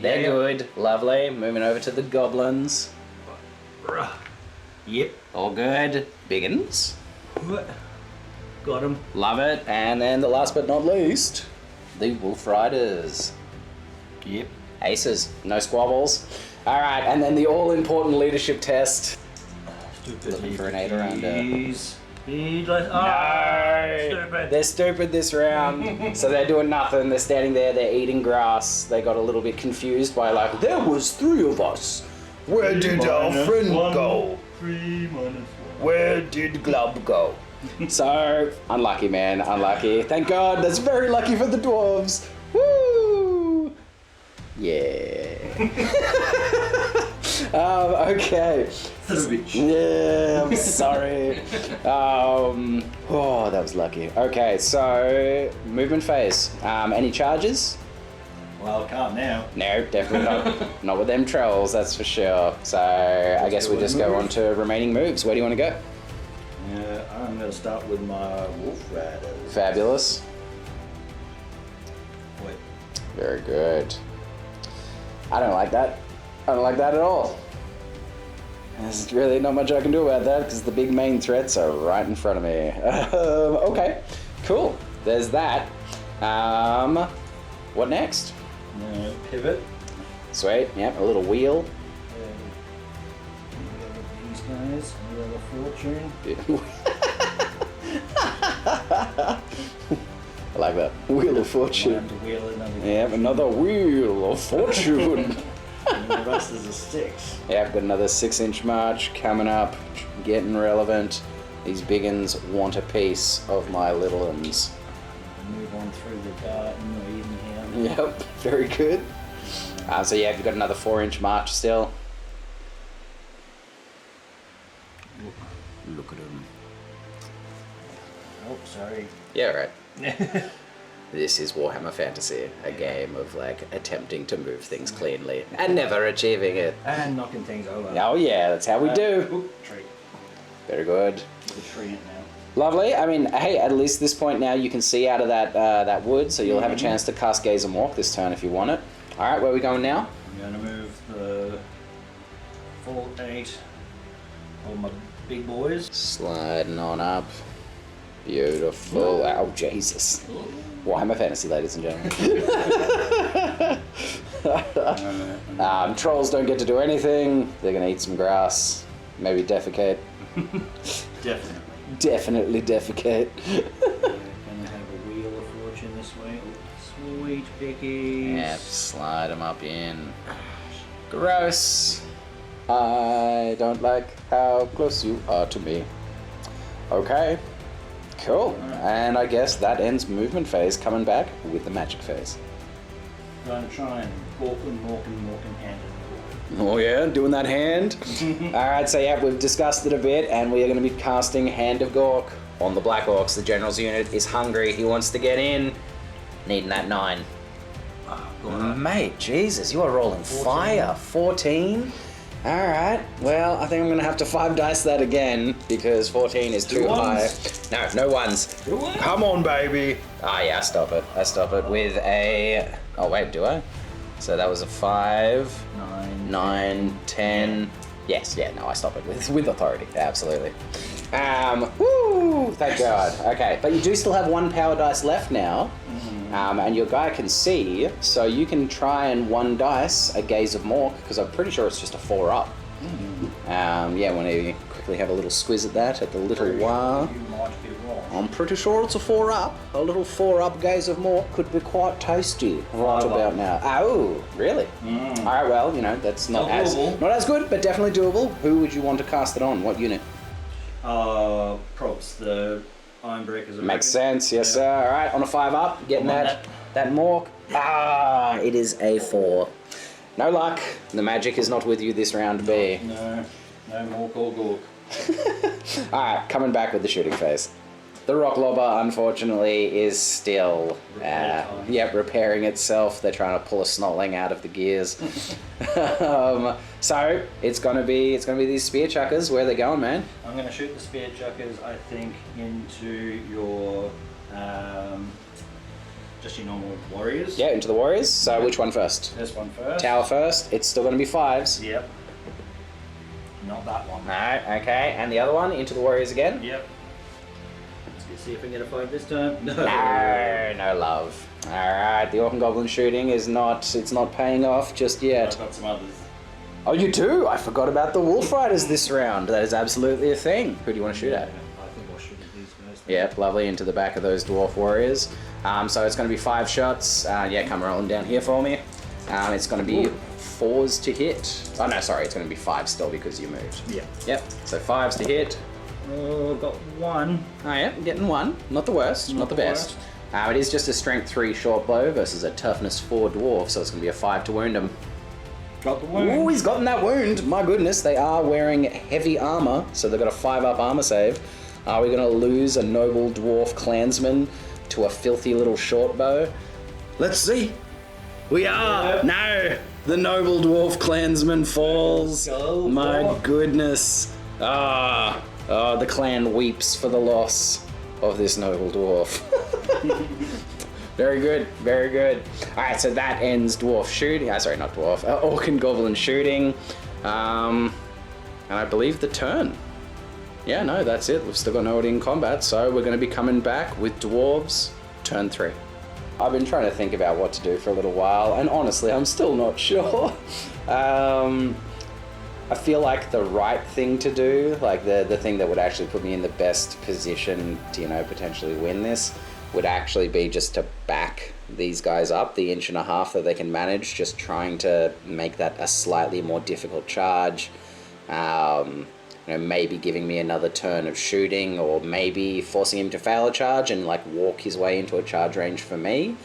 They're good, lovely. Moving over to the Goblins. Yep. All good. Biggins. Got him. Love it. And then the last but not least, the Wolf Riders. Yep. Aces, no squabbles. Alright, and then the all-important leadership test. Looking for an 8 or under. No! Stupid. They're stupid this round. So they're doing nothing. They're standing there. They're eating grass. They got a little bit confused by like, there was 3 of us. Where did our friend go? 3 minus 1. Where did Glub go? So, unlucky, man. Unlucky. Thank God. That's very lucky for the dwarves. Woo! Yeah. Okay. Yeah, I'm sorry. Oh, that was lucky. Okay, so movement phase. Any charges? Well, can't now. No, definitely not. Not with them trolls, that's for sure. So I guess we just go on to remaining moves. Where do you want to go? I'm going to start with my Wolf Riders. Fabulous. Wait. Very good. I don't like that. I don't like that at all. There's really not much I can do about that because the big main threats are right in front of me. Okay, cool. There's that. What next? Pivot. Sweet. Yep, a little wheel. These guys, another fortune. I like that. Wheel of Fortune. Yep, another Wheel of Fortune. And the rest is a 6. Yeah, I've got another 6-inch march coming up, getting relevant. These biggins want a piece of my little uns. Move on through the garden or even here. Yep, very good. So yeah, you've got another 4-inch march still. sorry. Yeah, right. This is Warhammer Fantasy, a game of like attempting to move things cleanly and never achieving it. And knocking things over. Oh yeah, that's how we do. Oop, tree. Very good. The tree now. Lovely. I mean, hey, at least this point now you can see out of that wood, so you'll have a chance to cast Gaze and Walk this turn if you want it. All right, where are we going now? I'm going to move the full 8 of my big boys. Sliding on up. Beautiful. Oh, Jesus. Warhammer Fantasy, ladies and gentlemen. Trolls don't get to do anything. They're going to eat some grass. Maybe defecate. Definitely. Definitely defecate. Gonna have a wheel of fortune this way. Oh, sweet pickies. Yep, slide them up in. Gross. I don't like how close you are to me. Okay. Cool. And I guess that ends movement phase, coming back with the magic phase. Gonna try and walk and hand it. Oh yeah, doing that hand. Alright, so yeah, we've discussed it a bit, and we are going to be casting Hand of Gork on the Black Orcs. The General's unit is hungry, he wants to get in. Needing that 9. Mate, Jesus, you are rolling 14. Fire. 14? Alright, well, I think I'm going to have to 5 dice that again, because 14 is too high. No ones. Come on, baby. Ah, yeah, I stop it with a... Oh, wait, do I? So that was a 5, 9, 10. Yes, yeah, no, I stop it with authority. Absolutely. Woo! Thank God. Okay, but you do still have 1 power dice left now, and your guy can see, so you can try and 1 dice a Gaze of Mork, because I'm pretty sure it's just a 4 up. Yeah, want to quickly have a little squiz at that at the little while. You might be wrong. I'm pretty sure it's a 4 up. A little 4 up Gaze of Mork could be quite tasty right about now. Oh, really? All right, well, you know, that's not as good, but definitely doable. Who would you want to cast it on? What unit? Props, the Ironbreakers. Makes sense, yes sir. All right, on a 5 up, getting that Mork. Ah, it is a 4. No luck. The magic is not with you this round, B. No Mork or Gork. Alright, coming back with the shooting phase. The rock lobber, unfortunately, is still repairing itself. They're trying to pull a snotling out of the gears. So it's gonna be these spear chuckers. Where are they going, man? I'm gonna shoot the spear chuckers, I think, into your just your normal warriors. Yeah, into the warriors. So which one first? This one first. Tower first. It's still gonna be 5s. Yep. Not that one. Alright, okay. And the other one into the warriors again? Yep. Let's see if we can get a 5 this time. No love. Alright, the Orc and Goblin shooting it's not paying off just yet. I've got some others. Oh, you do? I forgot about the Wolf Riders this round. That is absolutely a thing. Who do you want to shoot at? I think I'll shoot at these guys. Yep, lovely, into the back of those Dwarf Warriors. So it's going to be 5 shots. Yeah, come rolling down here for me. It's going to be 4s to hit. Oh no, sorry, it's going to be 5 still because you moved. Yeah. Yep, so 5s to hit. Oh, I've got 1. Oh yeah, getting 1. Not the worst, not the best. It is just a strength 3 short bow versus a toughness 4 dwarf, so it's going to be a 5 to wound him. Got the wound. Ooh, he's gotten that wound. My goodness, they are wearing heavy armor, so they've got a 5 up armor save. Are we going to lose a noble dwarf clansman to a filthy little short bow? Let's see. We are. Yeah. No, the noble dwarf clansman falls. Go My for it. goodness. The clan weeps for the loss of this noble dwarf. Very good, very good. Alright, so that ends dwarf shooting. Sorry, not dwarf. Orc and Goblin shooting. And I believe the turn. Yeah, no, that's it. We've still got nobody in combat, so we're going to be coming back with dwarves turn 3. I've been trying to think about what to do for a little while, and honestly, I'm still not sure. I feel like the right thing to do, like the thing that would actually put me in the best position to, potentially win this, would actually be just to back these guys up the 1.5 inches that they can manage, just trying to make that a slightly more difficult charge. Maybe giving me another turn of shooting, or maybe forcing him to fail a charge and like walk his way into a charge range for me.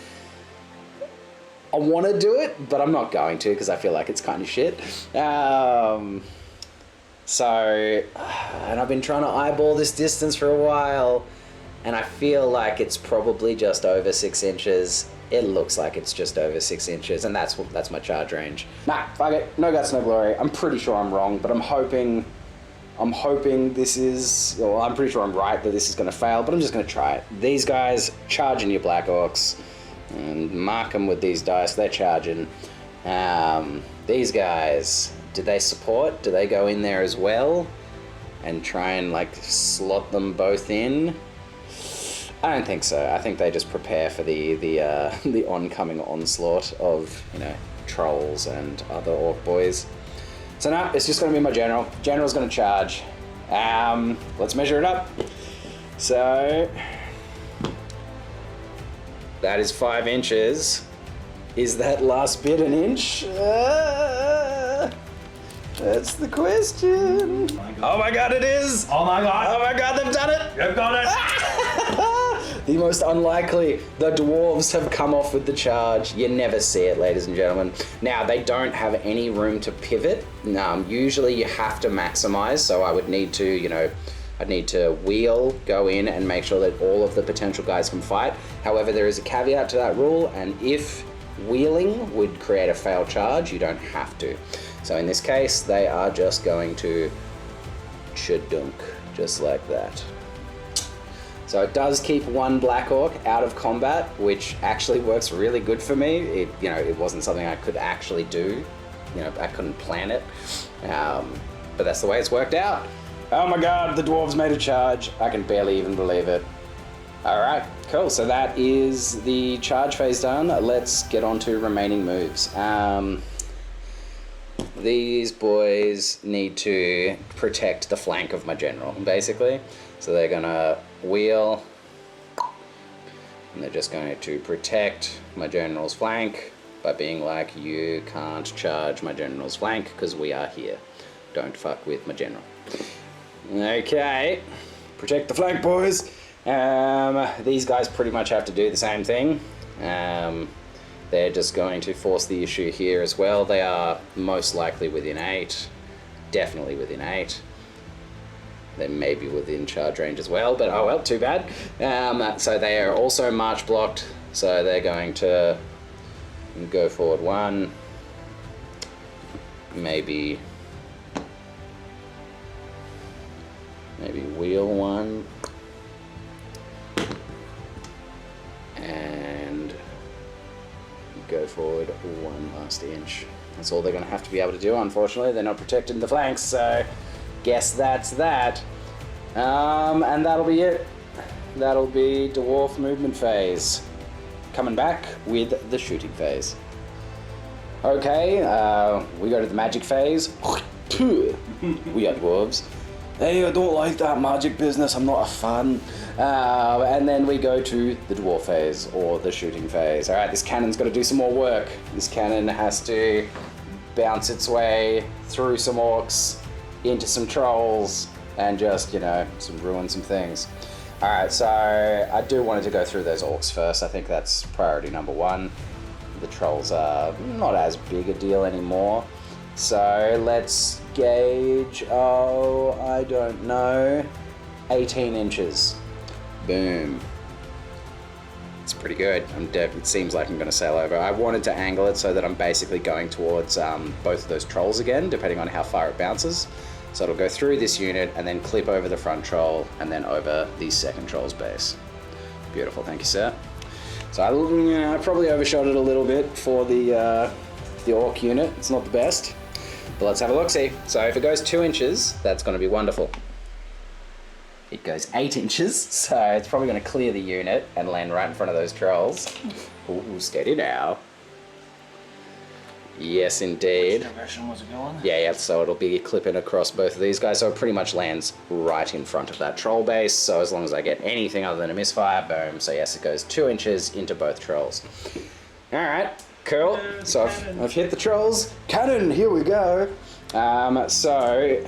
I want to do it, but I'm not going to because I feel like it's kind of shit. And I've been trying to eyeball this distance for a while. and I feel like it's probably just over 6 inches. It looks like it's just over 6 inches, and that's my charge range. Nah, fuck it. No guts, no glory. I'm pretty sure I'm wrong, but I'm hoping this is... Well, I'm pretty sure I'm right that this is going to fail, but I'm just going to try it. These guys charging your Black Orcs, and mark them with these dice. They're charging. These guys, do they support? Do they go in there as well and try and like slot them both in? I don't think so. I think they just prepare for the oncoming onslaught of, you know, trolls and other orc boys. So now it's just going to be my general. General's going to charge. Let's measure it up. So that is 5 inches. Is that last bit an inch? That's the question. Oh my god, it is! Oh my god! Oh my god, they've done it! You've got it! The most unlikely. The dwarves have come off with the charge. You never see it, ladies and gentlemen. Now, they don't have any room to pivot. Usually you have to maximize, so I would need to, you know, I'd need to wheel, go in, and make sure that all of the potential guys can fight. However, there is a caveat to that rule, and if wheeling would create a failed charge, you don't have to. So in this case, they are just going to chadunk, just like that. So it does keep one Black Orc out of combat, which actually works really good for me. It wasn't something I could actually do. You know, I couldn't plan it. But that's the way it's worked out. Oh my god, the dwarves made a charge. I can barely even believe it. Alright, cool. So that is the charge phase done. Let's get on to remaining moves. These boys need to protect the flank of my general, basically. So they're gonna wheel, and they're just going to protect my general's flank by being like, you can't charge my general's flank because we are here. Don't fuck with my general. Okay, protect the flank, boys. These guys pretty much have to do the same thing. They're just going to force the issue here as well. They are most likely within 8, definitely within 8. They may be within charge range as well, but oh well, too bad. So they are also march blocked, so they're going to go forward 1, maybe wheel 1, and go forward 1 last inch. That's all they're going to have to be able to do, unfortunately. They're not protecting the flanks, so guess that's that. And that'll be it. That'll be dwarf movement phase. Coming back with the shooting phase. Okay, we go to the magic phase. We are dwarves. Hey, I don't like that magic business, I'm not a fan. And then we go to the dwarf phase, or the shooting phase. Alright, this cannon's got to do some more work. This cannon has to bounce its way through some orcs, into some trolls, and just, you know, ruin some things. Alright, so I do want to go through those orcs first. I think that's priority number 1. The trolls are not as big a deal anymore. So let's gauge, I don't know, 18 inches. Boom. It's pretty good. It seems like I'm going to sail over. I wanted to angle it so that I'm basically going towards both of those trolls again, depending on how far it bounces. So it'll go through this unit and then clip over the front troll and then over the second troll's base. Beautiful, thank you, sir. So I probably overshot it a little bit for the orc unit. It's not the best. But let's have a look-see. So if it goes 2 inches, that's going to be wonderful. It goes 8 inches, so it's probably going to clear the unit and land right in front of those trolls. Ooh, steady now. Yes, indeed. Which direction was it going? Yeah, so it'll be clipping across both of these guys, so it pretty much lands right in front of that troll base, so as long as I get anything other than a misfire, boom. So yes, it goes 2 inches into both trolls. Alright. Cool. So I've hit the trolls. Cannon, here we go. So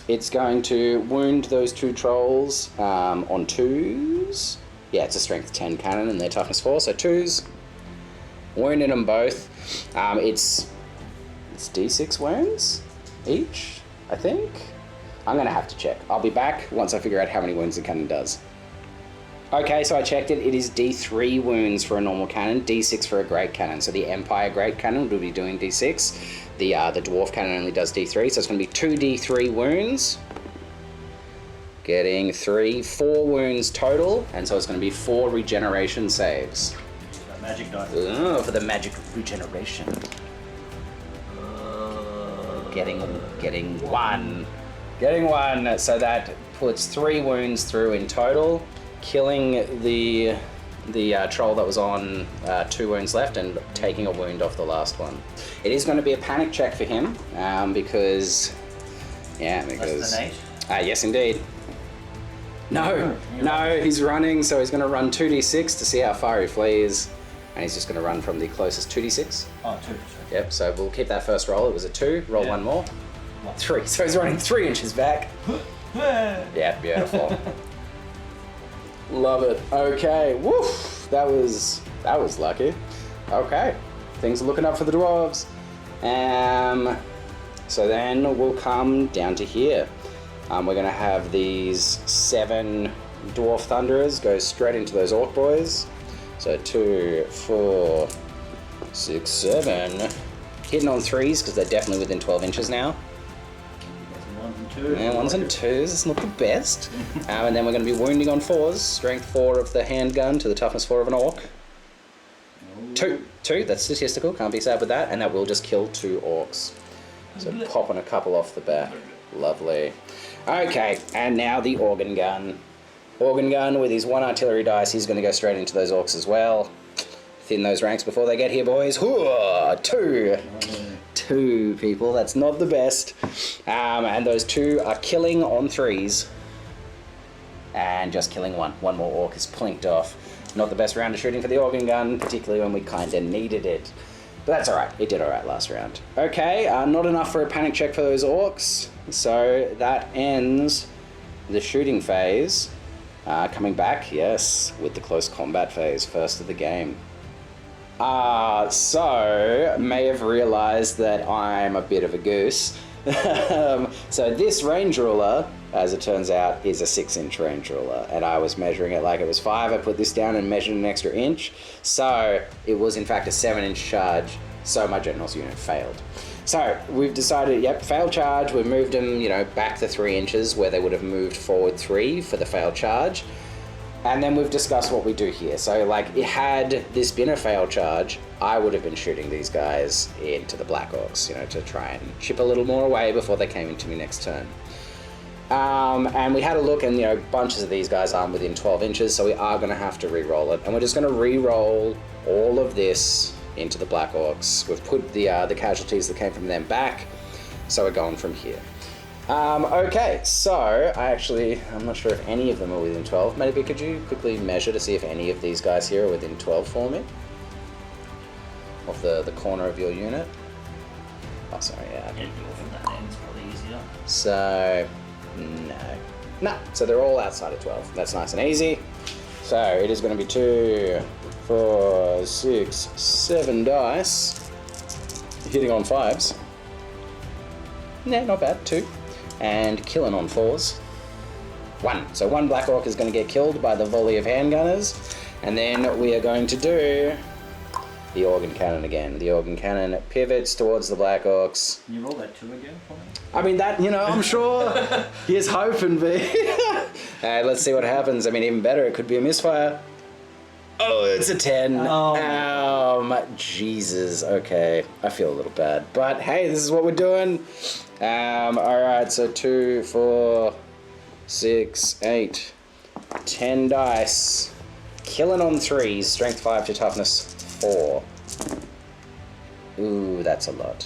it's going to wound those 2 trolls on 2s. Yeah, it's a strength 10 cannon and they're toughness 4, so 2s. Wounded them both. It's D6 wounds each, I think. I'm going to have to check. I'll be back once I figure out how many wounds the cannon does. Okay, so I checked it. It is D3 wounds for a normal cannon, D6 for a great cannon. So the Empire Great Cannon will be doing D6. The Dwarf Cannon only does D3, so it's going to be 2 D3 wounds. Getting 4 wounds total, and so it's going to be 4 regeneration saves. That magic die. Oh, for the magic regeneration. Getting 1. Getting 1, so that puts 3 wounds through in total, killing the troll that was on 2 wounds left and taking a wound off the last one. It is going to be a panic check for him because... Less than 8? Yes, indeed. No, he's running, so he's going to run 2d6 to see how far he flees. And he's just going to run from the closest 2d6. Oh, 2. Yep, so we'll keep that first roll. It was a 2. Roll 1 more. 3. So he's running 3 inches back. Yeah, beautiful. Love it. Okay, woof. That was lucky. Okay, things are looking up for the dwarves. So then we'll come down to here. We're going to have these 7 Dwarf Thunderers go straight into those Orc boys. So 2, 4, 6, 7. Hitting on 3s because they're definitely within 12 inches now. 1s and 2s. Yeah, 1s and 2s. It's not the best. And then we're going to be wounding on 4s. Strength 4 of the handgun to the toughness 4 of an Orc. 2. That's statistical. Can't be sad with that. And that will just kill 2 Orcs. So popping a couple off the back. Lovely. Okay, and now the Organ Gun. Organ Gun with his 1 artillery dice, he's going to go straight into those Orcs as well. Thin those ranks before they get here, boys. 2. 2 people, that's not the best. And those 2 are killing on 3s. And just killing 1. 1 more Orc is plinked off. Not the best round of shooting for the Organ Gun, particularly when we kind of needed it. But that's alright, it did alright last round. Okay, not enough for a panic check for those Orcs. So that ends the shooting phase. Coming back, yes, with the close combat phase, first of the game. So, may have realized that I'm a bit of a goose. So this range ruler, as it turns out, is a 6-inch range ruler, and I was measuring it like it was 5. I put this down and measured an extra inch, so it was in fact a 7-inch charge, so my general's unit failed. So we've decided, yep, failed charge. We've moved them, back to 3 inches where they would have moved forward 3 for the failed charge. And then we've discussed what we do here. So, had this been a failed charge, I would have been shooting these guys into the Black Orcs, to try and chip a little more away before they came into me next turn. And we had a look, and, bunches of these guys aren't within 12 inches, so we are going to have to re-roll it. And we're just going to re-roll all of this into the Black Orcs. We've put the casualties that came from them back, so we're going from here. Okay, so I'm not sure if any of them are within 12. Maybe could you quickly measure to see if any of these guys here are within 12 for me? Of the corner of your unit? Oh, sorry, yeah. Yeah, from that end is probably easier. So, no. So they're all outside of 12. That's nice and easy. So it is going to be 2, 4, 6, 7 dice. Hitting on 5s. Yeah, not bad. 2. And killing on 4s. 1. So 1 Black Orc is going to get killed by the volley of handgunners. And then we are going to do the Organ Cannon again. The Organ Cannon pivots towards the Black Orcs. Can you roll that 2 again for me? I mean, that, I'm sure. Here's hoping, B. Let's see what happens. I mean, even better, it could be a misfire. Oh, it's a 10. Jesus. Okay, I feel a little bad. But hey, this is what we're doing. Alright, so 2, 4, 6, 8, 10 dice. Killing on 3s, strength 5 to toughness 4. Ooh, that's a lot.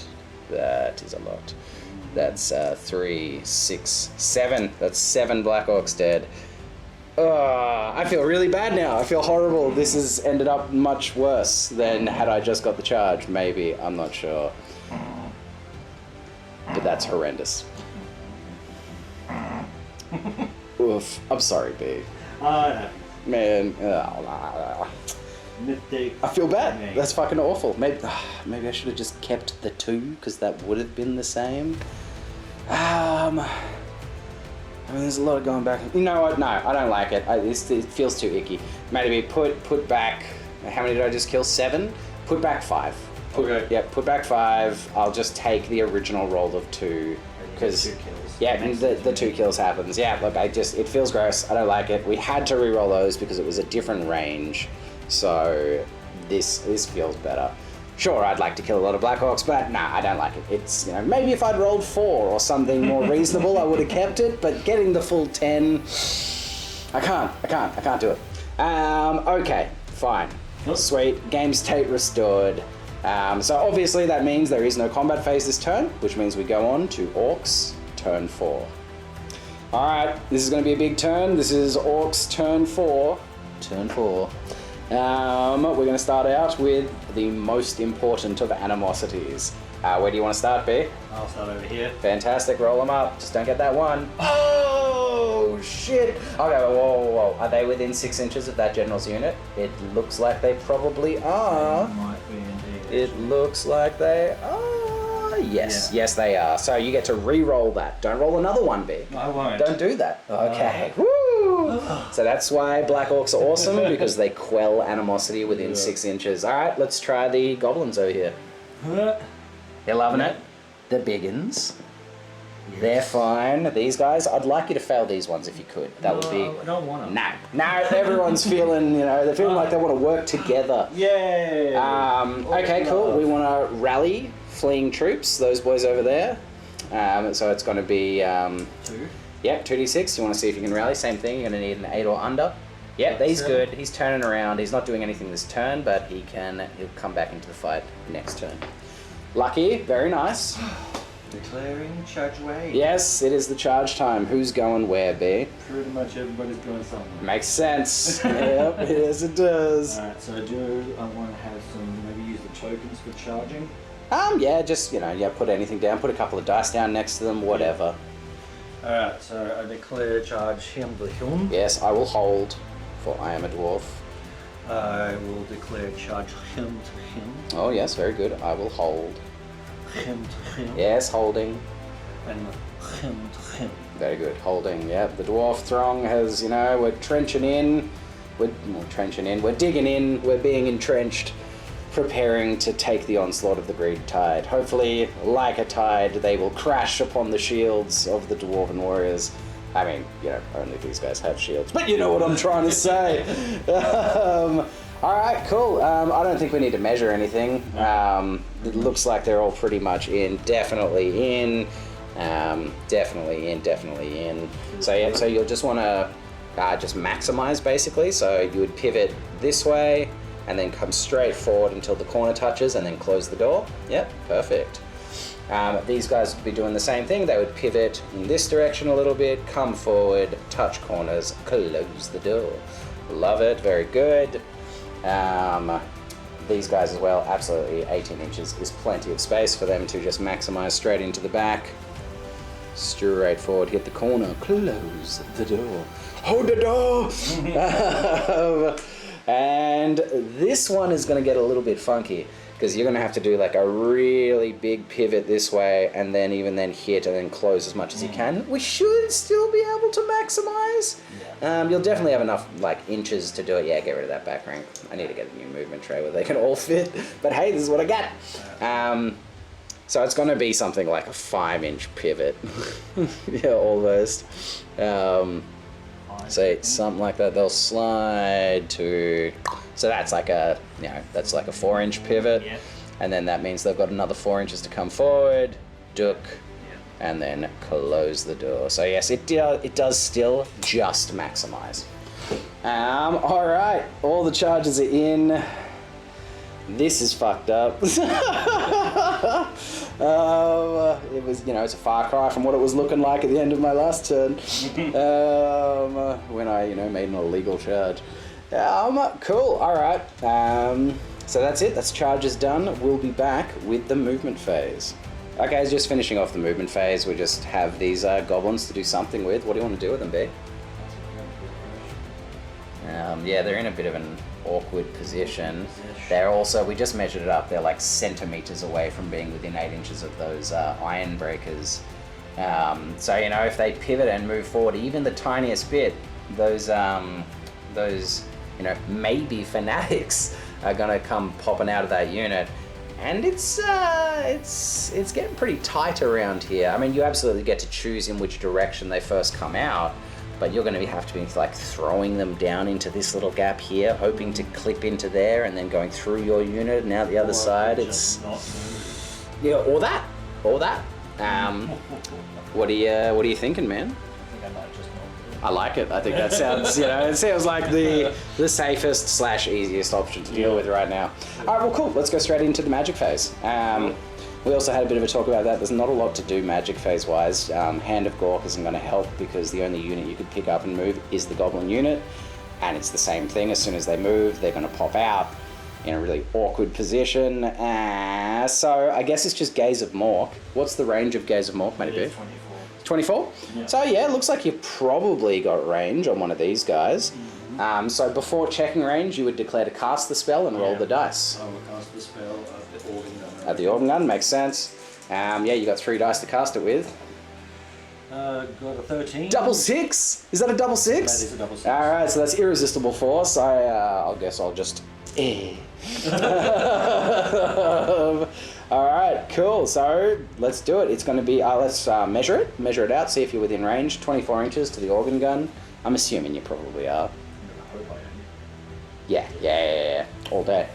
That is a lot. That's 3, 6, 7. That's 7 Black Orcs dead. I feel really bad now. I feel horrible. This has ended up much worse than had I just got the charge. Maybe. I'm not sure. But that's horrendous. Oof. I'm sorry, B. Man. I feel bad. That's fucking awful. Maybe I should have just kept the 2, because that would have been the same. I mean, there's a lot of going back. You know what? No, I don't like it. It feels too icky. Maybe put back. How many did I just kill? 7. Put back 5. Okay. Yeah, put back 5. I'll just take the original roll of 2 because the 2 kills happens. Yeah, look, it feels gross. I don't like it. We had to re-roll those because it was a different range. So this feels better. Sure, I'd like to kill a lot of Black Orcs, but nah, I don't like it. It's, maybe if I'd rolled 4 or something more reasonable, I would have kept it, but getting the full 10, I can't do it. Okay, fine. Sweet, game state restored. So obviously that means there is no combat phase this turn, which means we go on to Orcs, turn 4. Alright, this is going to be a big turn. This is Orcs, turn 4. Turn 4. We're going to start out with the most important of animosities. Where do you want to start, B? I'll start over here. Fantastic, roll them up. Just don't get that one. Oh, shit. Okay, whoa. Are they within 6 inches of that general's unit? It looks like they probably are. They might be indeed. It looks like they are. Yes, yes they are. So you get to re-roll that. Don't roll another one, B. I won't. Don't do that. Okay. Woo! So that's why Black Orcs are awesome, because they quell animosity within 6 inches. Alright, let's try the Goblins over here. They're loving it. The biggins. Yes. They're fine. These guys, I'd like you to fail these ones if you could. That would be... I don't want them. No, everyone's feeling, they're feeling like they want to work together. Yeah. Okay, cool. We want to rally fleeing troops, those boys over there. So it's going to be... 2. Yep, 2d6. You want to see if you can rally. Same thing. You're going to need an 8 or under. Yep, he's good. He's turning around. He's not doing anything this turn, but he'll come back into the fight next turn. Lucky. Very nice. Declaring charge wave. Yes, it is the charge time. Who's going where, B? Pretty much everybody's going somewhere. Makes sense. Yep, yes it does. Alright, so I want to have maybe use the tokens for charging? Yeah, just, put anything down. Put a couple of dice down next to them, whatever. Alright, so I declare charge him to him. Yes, I will hold, for I am a dwarf. I will declare charge him to him. Oh yes, very good. I will hold. Him to him. Yes, holding. And him to him. Very good, holding. Yeah, the dwarf throng has, we're trenching in. We're digging in. We're being entrenched, preparing to take the onslaught of the greed tide. Hopefully, like a tide, they will crash upon the shields of the dwarven warriors. I mean, only these guys have shields, but you know what I'm trying to say. Alright, cool. I don't think we need to measure anything. It looks like they're all pretty much in. Definitely in. Definitely in. So yeah, so you'll just want to just maximize, basically. So you would pivot this way, and then come straight forward until the corner touches, and then close the door. Yep, perfect. These guys would be doing the same thing. They would pivot in this direction a little bit, come forward, touch corners, close the door. Love it, very good. These guys as well, absolutely 18 inches is plenty of space for them to just maximize straight into the back. Straight forward, hit the corner, close the door. Hold the door! And this one is going to get a little bit funky, because you're going to have to do like a really big pivot this way, and then hit and then close as much as you can. We should still be able to maximize. Yeah. You'll definitely have enough inches to do it. Yeah, get rid of that back rank. I need to get a new movement tray where they can all fit. But hey, this is what I got. So it's going to be something like a 5-inch pivot. Yeah, almost. So something like that. They'll slide to. So that's like a 4-inch pivot, and then that means they've got another 4 inches to come forward, duck, and then close the door. So yes, it does still just maximize. All right, all the charges are in. This is fucked up. It was, it's a far cry from what it was looking like at the end of my last turn, when I, made an illegal charge. Cool. All right. So that's it. That's charges done. We'll be back with the movement phase. Okay, so just finishing off the movement phase. We just have these goblins to do something with. What do you want to do with them, B? Yeah, they're in a bit of an awkward position. They're also, we just measured it up, they're like centimeters away from being within 8 inches of those iron breakers. So if they pivot and move forward even the tiniest bit, those maybe fanatics are gonna come popping out of that unit, and it's getting pretty tight around here. I mean, you absolutely get to choose in which direction they first come out, but you're going to have to be like throwing them down into this little gap here, hoping to clip into there, and then going through your unit and out the other side. It's or that. What are you thinking, man? I like it. I think that sounds, it sounds like the safest / easiest option to deal with right now. All right, well, cool. Let's go straight into the magic phase. We also had a bit of a talk about that. There's not a lot to do magic phase-wise. Hand of Gork isn't going to help because the only unit you could pick up and move is the Goblin unit, and it's the same thing. As soon as they move, they're going to pop out in a really awkward position. So I guess it's just Gaze of Mork. What's the range of Gaze of Mork, maybe? 24? Yeah. So yeah, it looks like you've probably got range on one of these guys. Mm-hmm. So before checking range, you would declare to cast the spell and roll the dice. I will cast the spell at the organ gun. At the organ gun, makes sense. You got 3 dice to cast it with. Got a 13. Double 6? Is that a double 6? That is a double 6. Alright, so that's irresistible force. I guess I'll just... Alright, cool. So let's do it. It's going to be, let's measure it out, see if you're within range. 24 inches to the organ gun. I'm assuming you probably are. Yeah, all day.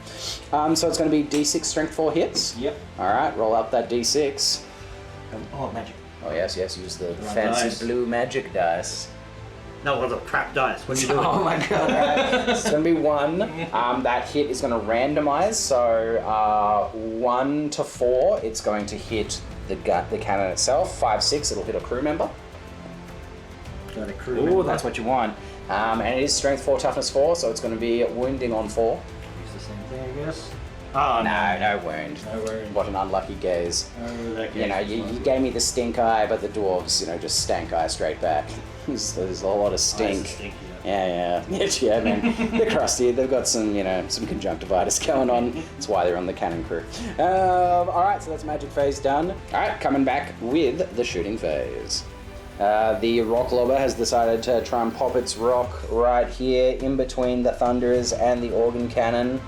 So it's going to be D6 strength 4 hits. Yep. Alright, roll up that D6. Magic. Oh yes, use the fancy dice. Blue magic dice. No, what are the crap dice? What are you doing? Oh my god. Right. It's going to be 1. That hit is going to randomize, so 1 to 4, it's going to hit the cannon itself. 5, 6, it'll hit a crew member. Got a crew member. Ooh, that's what you want. And it is strength 4, toughness 4, so it's going to be wounding on 4. Use the same thing, I guess. Oh, no wound. No wound. What an unlucky gaze. Oh, that gaze. You gave me the stink eye, but the dwarves, just stank eye straight back. There's a lot of stink. Yeah, man. They're crusty. They've got some conjunctivitis going on. That's why they're on the cannon crew. All right, so that's magic phase done. All right, coming back with the shooting phase. The rock lobber has decided to try and pop its rock right here in between the thunderers and the organ cannon.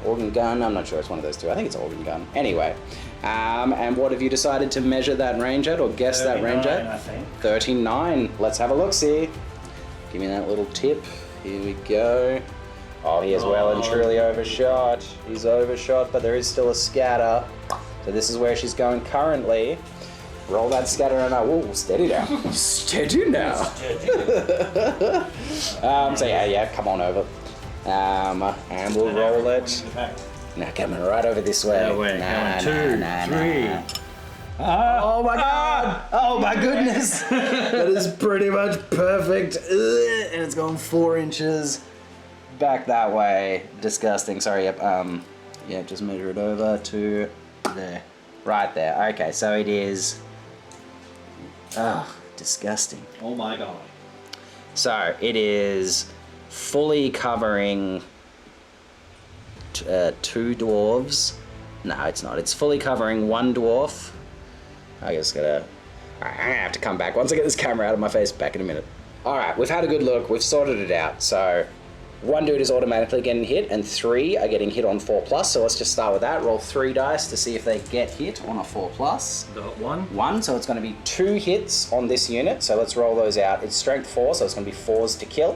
Organ gun, I'm not sure it's one of those two. I think it's organ gun. Anyway, and what have you decided to measure that range at, or guess that range at? I think. 39. Let's have a look-see. Give me that little tip. Here we go. Oh, he is well and truly overshot. He's overshot, but there is still a scatter. So this is where she's going currently. Roll that scatter and oh, steady now. Steady now. So yeah, come on over. And we'll roll it. Now coming right over this way. No way. 1, 2, 3. Oh my god! Oh my goodness! That is pretty much perfect. And it's going 4 inches back that way. Disgusting. Sorry, yep. Just measure it over to there. Right there. Okay, so it is... disgusting. Oh my god. So it is fully covering 2 dwarves. No, it's not. It's fully covering 1 dwarf. I'm gonna have to come back. Once I get this camera out of my face, back in a minute. Alright, we've had a good look. We've sorted it out. So 1 dude is automatically getting hit, and 3 are getting hit on 4+. So let's just start with that. Roll 3 dice to see if they get hit on a 4+. Got 1. 1, so it's going to be 2 hits on this unit. So let's roll those out. It's strength 4, so it's going to be 4s to kill.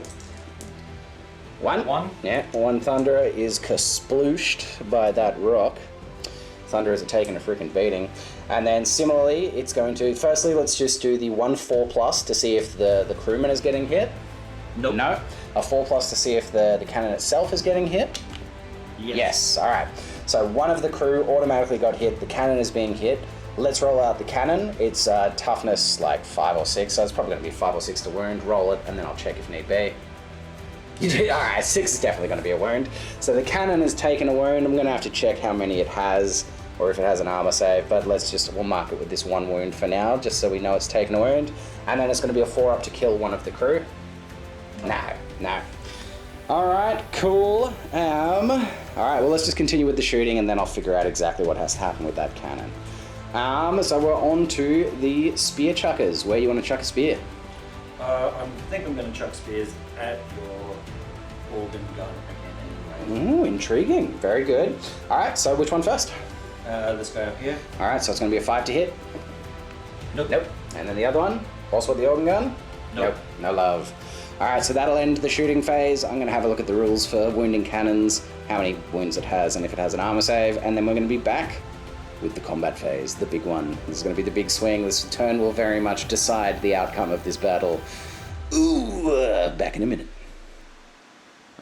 1. Yeah, 1 Thunderer is kasplooshed by that rock. Thunderers are taking a freaking beating. And then similarly, it's going to... Firstly, let's just do the 1 4+ to see if the crewman is getting hit. Nope. No. A 4+ to see if the cannon itself is getting hit. Yes. All right. So 1 of the crew automatically got hit. The cannon is being hit. Let's roll out the cannon. It's toughness like 5 or 6, so it's probably going to be 5 or 6 to wound. Roll it, and then I'll check if need be. Alright, 6 is definitely going to be a wound. So the cannon has taken a wound. I'm going to have to check how many it has, or if it has an armor save, but we'll mark it with this 1 wound for now, just so we know it's taken a wound. And then it's going to be a 4 up to kill 1 of the crew. No. Alright, cool. Alright, well let's just continue with the shooting, and then I'll figure out exactly what has to happen with that cannon. So we're on to the spear chuckers. Where you want to chuck a spear? I think I'm going to chuck spears at your organ gun again anyway. Ooh, intriguing. Very good. All right, so which one first? Let's go up here. All right, so it's going to be a 5 to hit. Nope. Nope. And then the other one? Also with the organ gun? Nope. No love. All right, so that'll end the shooting phase. I'm going to have a look at the rules for wounding cannons, how many wounds it has, and if it has an armor save, and then we're going to be back with the combat phase, the big one. This is going to be the big swing. This turn will very much decide the outcome of this battle. Ooh, back in a minute.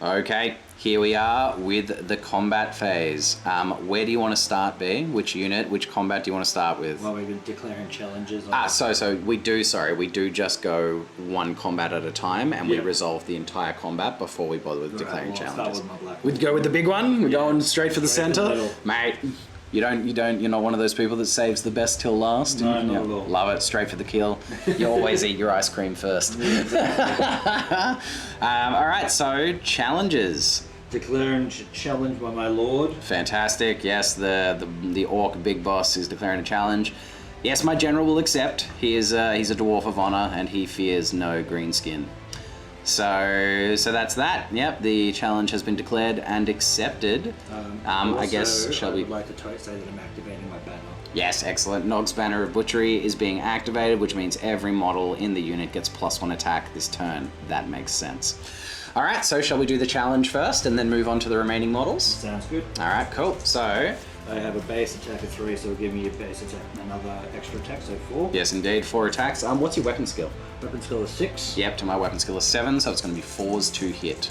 Okay, here we are with the combat phase. Where do you want to start, B? Which unit, which combat do you want to start with? Well, we've been declaring challenges. So we do just go one combat at a time, and we resolve the entire combat before we bother with declaring challenges. Start with my black We'd go with the big one? We're going straight for the center? middle. Mate, you're not one of those people that saves the best till last? No, not at all. Love it, straight for the kill. You always eat your ice cream first. Alright, so challenges. Declaring challenge by my lord. Fantastic, yes, the orc big boss is declaring a challenge. Yes, my general will accept. He's a dwarf of honor, and he fears no green skin. So that's that. Yep, the challenge has been declared and accepted. I guess, shall we... I would like to say that I'm activating my banner. Yes, excellent. Nog's Banner of Butchery is being activated, which means every model in the unit gets +1 attack this turn. That makes sense. All right, so shall we do the challenge first and then move on to the remaining models? Sounds good. All right, cool. So... I have a base attack of 3, so it'll give me a base attack and another extra attack, so 4. Yes, indeed, 4 attacks. What's your weapon skill? Weapon skill is 6. Yep, to my weapon skill is 7, so it's going to be 4s to hit.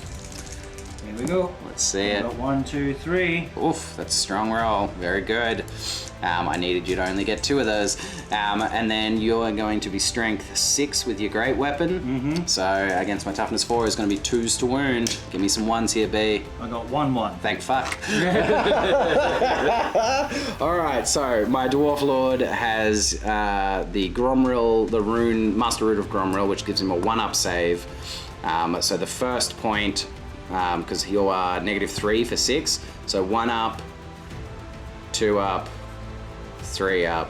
Here we go. Let's see it. Got 1, 2, 3. Oof, that's a strong roll. Very good. I needed you to only get 2 of those. And then you're going to be strength 6 with your great weapon. Mm-hmm. So against my toughness 4 is going to be 2s to wound. Give me some 1s here, B. I got 1-1. Thank fuck. Alright, so my Dwarf Lord has the Gromril, the rune, Master Root of Gromril, which gives him a 1-up save. So the first point, because you are -3 for 6, so 1 up, 2 up, 3 up,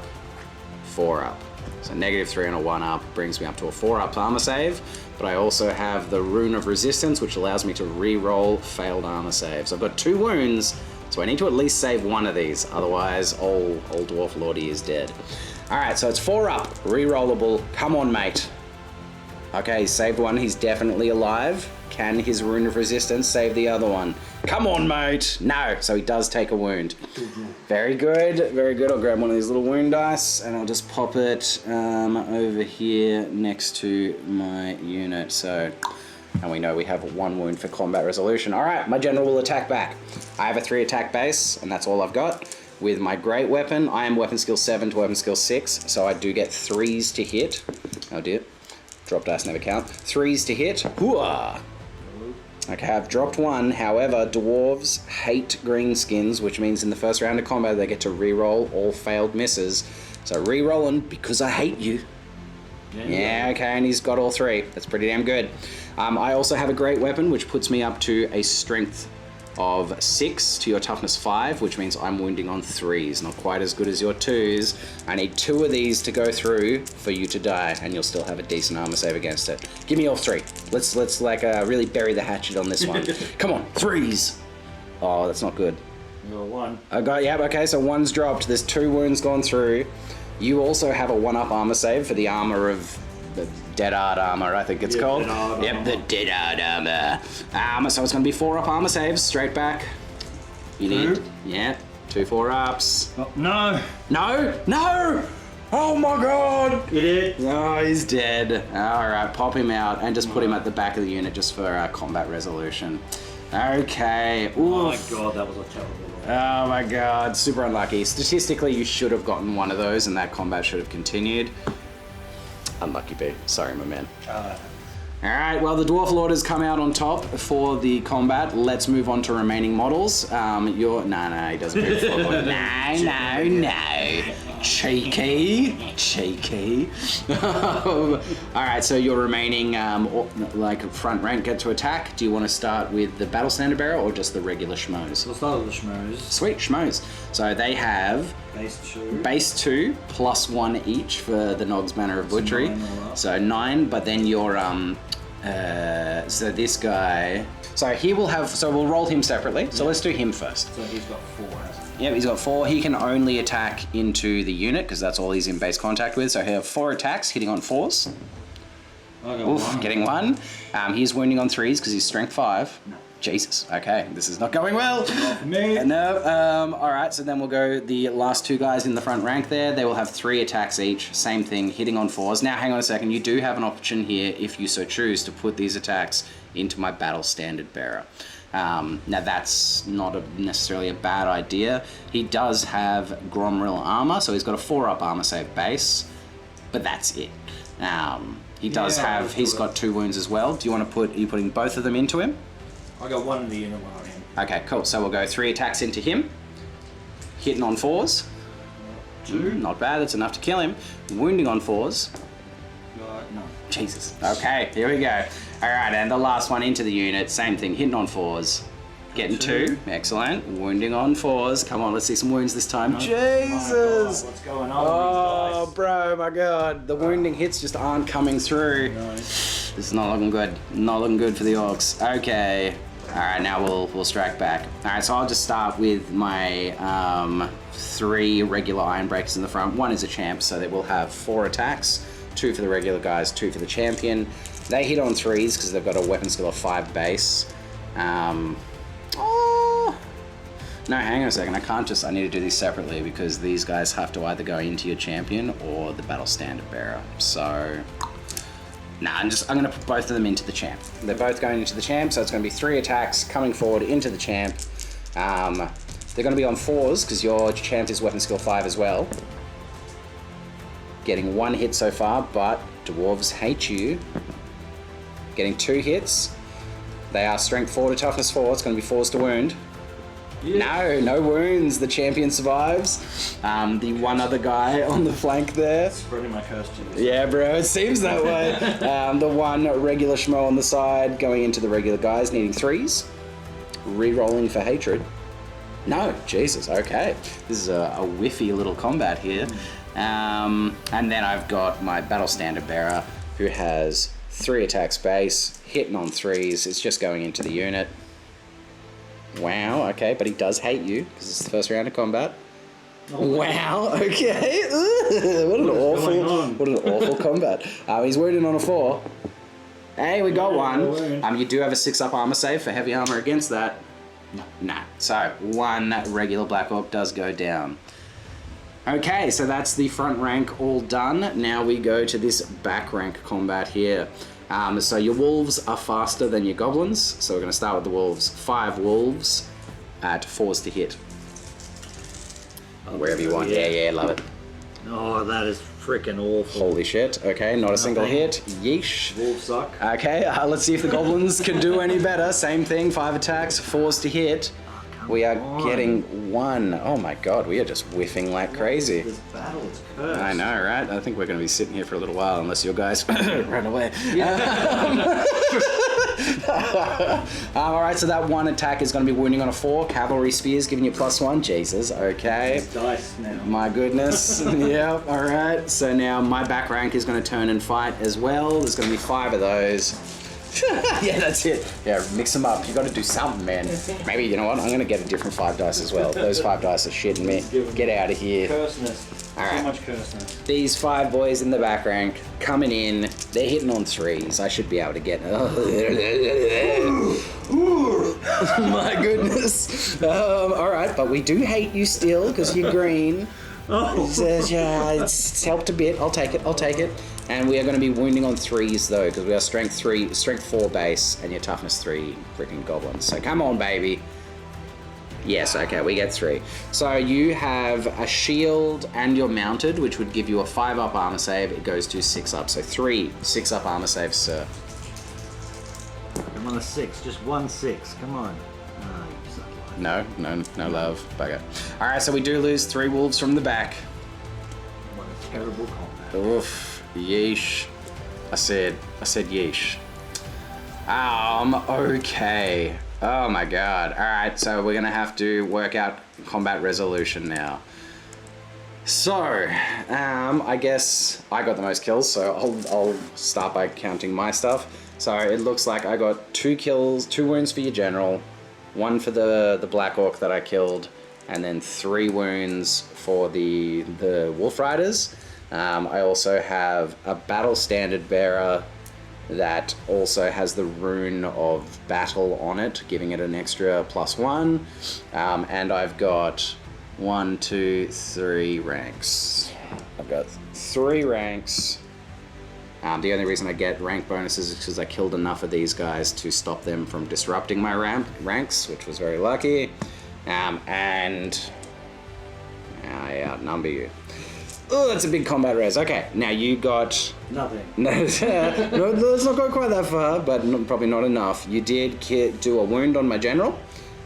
4 up. So -3 and a 1 up brings me up to a 4-up armor save, but I also have the Rune of Resistance, which allows me to re-roll failed armor saves. I've got 2 wounds, so I need to at least save 1 of these, otherwise old Dwarf Lordy is dead. Alright, so it's 4 up, re-rollable. Come on, mate. Okay, he's saved 1, he's definitely alive. Can his Rune of Resistance save the other one? Come on, mate! No, so he does take a wound. Very good, very good. I'll grab one of these little wound dice and I'll just pop it over here next to my unit. So, and we know we have 1 wound for combat resolution. All right, my general will attack back. I have a 3 attack base and that's all I've got. With my great weapon, I am weapon skill 7 to weapon skill 6, so I do get 3s to hit. Oh dear, drop dice never count. 3s to hit. Hooah! Okay, I've dropped 1, however, dwarves hate green skins, which means in the first round of combat they get to re-roll all failed misses. So re-rolling because I hate you. Yeah, okay, and he's got all 3. That's pretty damn good. I also have a great weapon, which puts me up to a strength of 6 to your toughness 5, which means I'm wounding on 3s, not quite as good as your 2s. I need 2 of these to go through for you to die, and you'll still have a decent armor save against it. Give me all 3. Let's like really bury the hatchet on this one. Come on, 3s. Oh, that's not good. You got 1. I got, yep, okay, so 1's dropped. There's 2 wounds gone through. You also have a 1-up armor save for the armor of the Dead Art armor, I think it's called. Yep, the Dead Art armor. So it's going to be 4-up armor saves, straight back. You need, yeah, 2 4-ups. Oh, no! No! No! Oh my god! You did? No, he's dead. Alright, pop him out and just put him at the back of the unit just for combat resolution. Okay. Oof. Oh my god, that was a terrible roll. Oh my god, super unlucky. Statistically, you should have gotten 1 of those and that combat should have continued. Unlucky B. Sorry, my man. Alright, well, the Dwarf Lord has come out on top for the combat. Let's move on to remaining models. No, he doesn't move forward. No. Cheeky. Alright, so your remaining front rank get to attack. Do you want to start with the battle standard bearer or just the regular schmoes? We'll start with the schmoes. Sweet, schmoes. So they have base 2 plus 1 each for the Nog's Manner of Butchery. So 9, but then your so this guy, so he will have, so we'll roll him separately. So let's do him first. So he's got 4, hasn't he? Yeah, he's got 4. He can only attack into the unit because that's all he's in base contact with. So he'll have 4 attacks, hitting on 4s. Getting 1. He's wounding on 3s because he's strength 5. No. Jesus. Okay, this is not going well. Not for me. No. All right. So then we'll go the last 2 guys in the front rank there. They will have 3 attacks each. Same thing, hitting on 4s. Now, hang on a second. You do have an option here, if you so choose, to put these attacks into my battle standard bearer. Now that's not necessarily a bad idea. He does have Gromril armor, so he's got a 4-up armor save base, but that's it. He does have, he's got 2 wounds as well. Do you want to put, are you putting both of them into him? I got 1 in the unit, 1 on him. Okay, cool. So we'll go 3 attacks into him. Hitting on 4s. 2. Not bad, that's enough to kill him. Wounding on 4s. No. Jesus. Okay, here we go. Alright, and the last one into the unit, same thing, hitting on 4s. Getting 2. Excellent. Wounding on 4s. Come on, let's see some wounds this time. Jesus! What's going on Oh, with these dice? bro, my god. The wounding hits just aren't coming through. Nice. This is not looking good. Not looking good for the Orcs. Okay. Alright, now we'll strike back. Alright, so I'll just start with my 3 regular Iron Breakers in the front. 1 is a champ, so they will have 4 attacks. 2 for the regular guys, 2 for the champion. They hit on 3s because they've got a weapon skill of 5 base. No, hang on a second. I can't just, I need to do these separately because these guys have to either go into your champion or the battle standard bearer. So, nah, I'm going to put both of them into the champ. They're both going into the champ, so it's going to be 3 attacks coming forward into the champ. They're going to be on 4s because your champ is weapon skill 5 as well. Getting 1 hit so far, but dwarves hate you. Getting 2 hits. They are strength 4 to toughness 4. It's going to be 4s to wound. Yeah. No wounds. The champion survives. The one other guy on the flank there. Spreading my curse to this. Yeah, bro. It seems that way. The one regular schmo on the side going into the regular guys, needing 3s. Re-rolling for hatred. No, Jesus. Okay. This is a whiffy little combat here. And then I've got my battle standard bearer who has 3 attacks base, hitting on 3s. It's just going into the unit. Wow, okay, but he does hate you because it's the first round of combat. Oh, wow, okay. What an awful combat. He's wounded on a 4. Hey, we got 1. You do have a 6-up armor save for heavy armor against that. Nah. So 1 regular Black Orc does go down. Okay, so that's the front rank all done. Now we go to this back rank combat here. So your wolves are faster than your goblins. So we're going to start with the wolves. 5 wolves at 4s to hit. Wherever you want. Yeah, love it. Oh, that is freaking awful. Holy shit. Okay, not a single hit. Yeesh. Wolves suck. Okay, let's see if the goblins can do any better. Same thing, 5 attacks, 4s to hit. We are getting 1. Oh my god, we are just whiffing like crazy. This battle is cursed. I know, right? I think we're going to be sitting here for a little while unless your guys run away. Alright, so that 1 attack is going to be wounding on a 4. Cavalry spears giving you +1. Jesus, okay. It's dice now. My goodness. Yeah, alright. So now my back rank is going to turn and fight as well. There's going to be 5 of those. Yeah, that's it. Yeah, mix them up. You got to do something, man. Maybe, you know what? I'm going to get a different 5 dice as well. Those 5 dice are shitting me. Get out of here. Curseness. All right. Too much curseness. These 5 boys in the back rank coming in. They're hitting on 3s. I should be able to get. My goodness. All right, but we do hate you still because you're green. Says, yeah, it's helped a bit. I'll take it. And we are going to be wounding on 3s though, because we are strength 4 base, and your toughness 3 freaking goblins. So come on, baby. Yes, okay, we get 3. So you have a shield and you're mounted, which would give you a 5-up armor save. It goes to 6-up, so 3 6-up armor saves, sir. I'm on a 6, just 1 6. Come on. Oh, you suck. No love. Bugger. All right, so we do lose 3 wolves from the back. Terrible combat. Oof. Yeesh. I said yeesh. Okay. Oh my god. Alright, so we're gonna have to work out combat resolution now. So, I guess I got the most kills, so I'll start by counting my stuff. So it looks like I got 2 kills, 2 wounds for your general, 1 for the Black Orc that I killed, and then 3 wounds for the Wolf Riders. I also have a Battle Standard Bearer that also has the rune of battle on it, giving it an extra +1. And I've got 1, 2, 3 ranks. I've got 3 ranks. The only reason I get rank bonuses is because I killed enough of these guys to stop them from disrupting my ranks, which was very lucky. And I outnumber you. Oh, that's a big combat res. Okay, now you got... Nothing. No, let's not go quite that far, but probably not enough. You did do a wound on my general.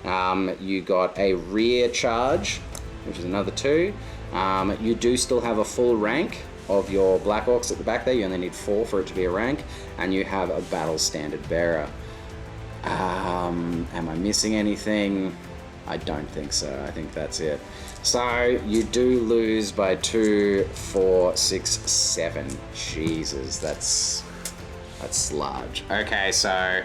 You got a rear charge, which is another 2. You do still have a full rank of your Black Orcs at the back there. You only need 4 for it to be a rank. And you have a Battle Standard Bearer. Am I missing anything? I don't think so. I think that's it. So you do lose by 2, 4, 6, 7. Jesus, that's large. Okay, so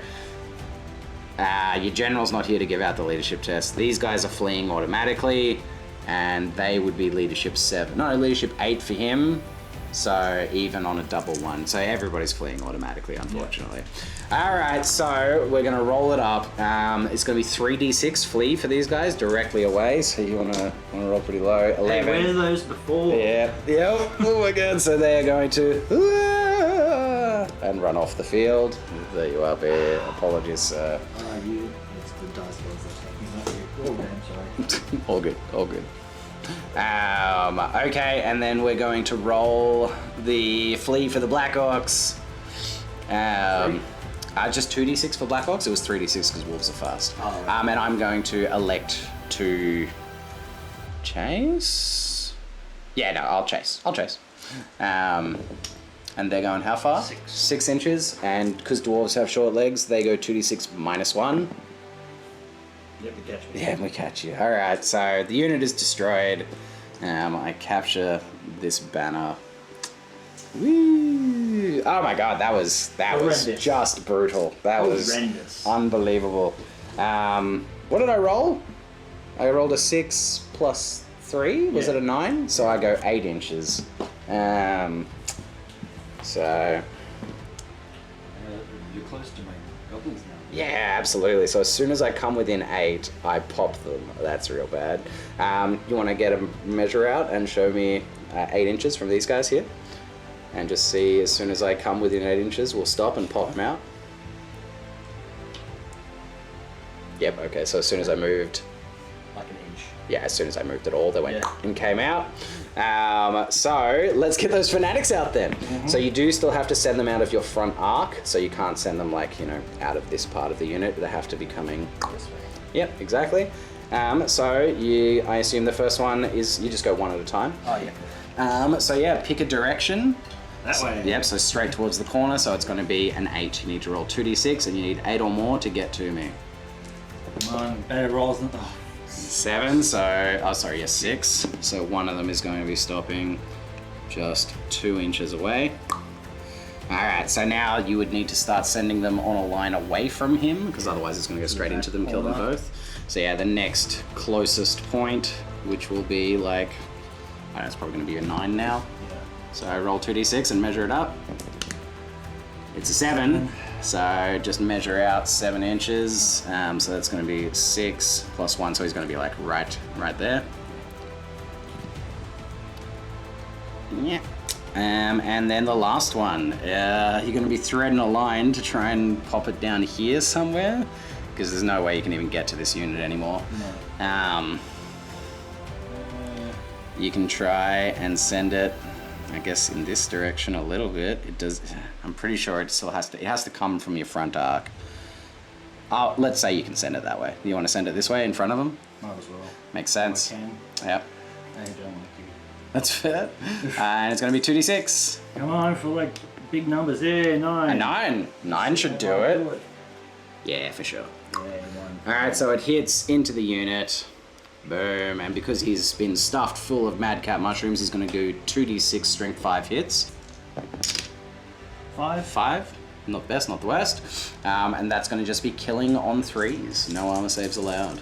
your general's not here to give out the leadership test. These guys are fleeing automatically, and they would be leadership 7. No, leadership 8 for him. So even on a double 1. So everybody's fleeing automatically, unfortunately. All right, so we're gonna roll it up. It's gonna be 3d6 flee for these guys directly away. So you wanna roll pretty low. 11. Hey, where are those before? Yeah. Yep. Oh my god. So they're going to and run off the field. There you are, Bear. Apologies, sir. It's the dice rolls that's taking not you. Oh, I'm sorry. All good. All good. Okay, and then we're going to roll the flee for the Black Orcs. Just 2d6 for Black Orcs. It was 3d6 because wolves are fast. Oh, right. And I'm going to elect to chase. Yeah, no, I'll chase. And they're going how far? 6. 6 inches. And because dwarves have short legs, they go 2d6 -1. Yep, we catch you. Yeah, we catch you. All right, so the unit is destroyed. I capture this banner. Woo! Oh my god, that was just brutal. That was horrendous. Unbelievable. What did I roll? I rolled a 6 + 3. Was it a 9? So I go 8 inches. So You're close to my goblins now. yeah, absolutely. So as soon as I come within 8, I pop them. That's real bad. You want to get a measure out and show me 8 inches from these guys here? And just see as soon as I come within 8 inches, we'll stop and pop them out. Yep, okay, so as soon as I moved... Like an inch. Yeah, as soon as I moved at all, they went and came out. So let's get those fanatics out then. So you do still have to send them out of your front arc, so you can't send them like, out of this part of the unit. They have to be coming This way. Yep, exactly. I assume the first one is, you just go one at a time. Oh, yeah. So yeah, pick a direction. That way. Yep, so straight towards the corner, so it's going to be an 8. You need to roll 2d6 and you need 8 or more to get to me. Come on, better rolls than... Oh. 7, so, 6. So one of them is going to be stopping just 2 inches away. Alright, so now you would need to start sending them on a line away from him, because otherwise it's going to go straight into them, kill them both. So yeah, the next closest point, which will be like, I don't know, it's probably going to be a 9 now. Yeah. So I roll 2d6 and measure it up. It's a 7, so just measure out 7 inches. So that's going to be 6 + 1, so he's going to be like right there. Yeah. And then the last one, you're going to be threading a line to try and pop it down here somewhere, because there's no way you can even get to this unit anymore. No. You can try and send it, I guess, in this direction a little bit. It does. I'm pretty sure it still has to come from your front arc. Oh, let's say you can send it that way. You want to send it this way in front of them? Might as well. Makes sense. I can. Yep. I don't like you. That's fair. And it's going to be 2d6. Come on, for like big numbers. Yeah, 9. A 9. 9 should do it. Yeah, for sure. Yeah, 1. Alright, so it hits into the unit. Boom. And because he's been stuffed full of madcap mushrooms, he's going to do 2d6 strength 5 hits. 5. 5. Not the best, not the worst. And that's going to just be killing on 3s. No armor saves allowed.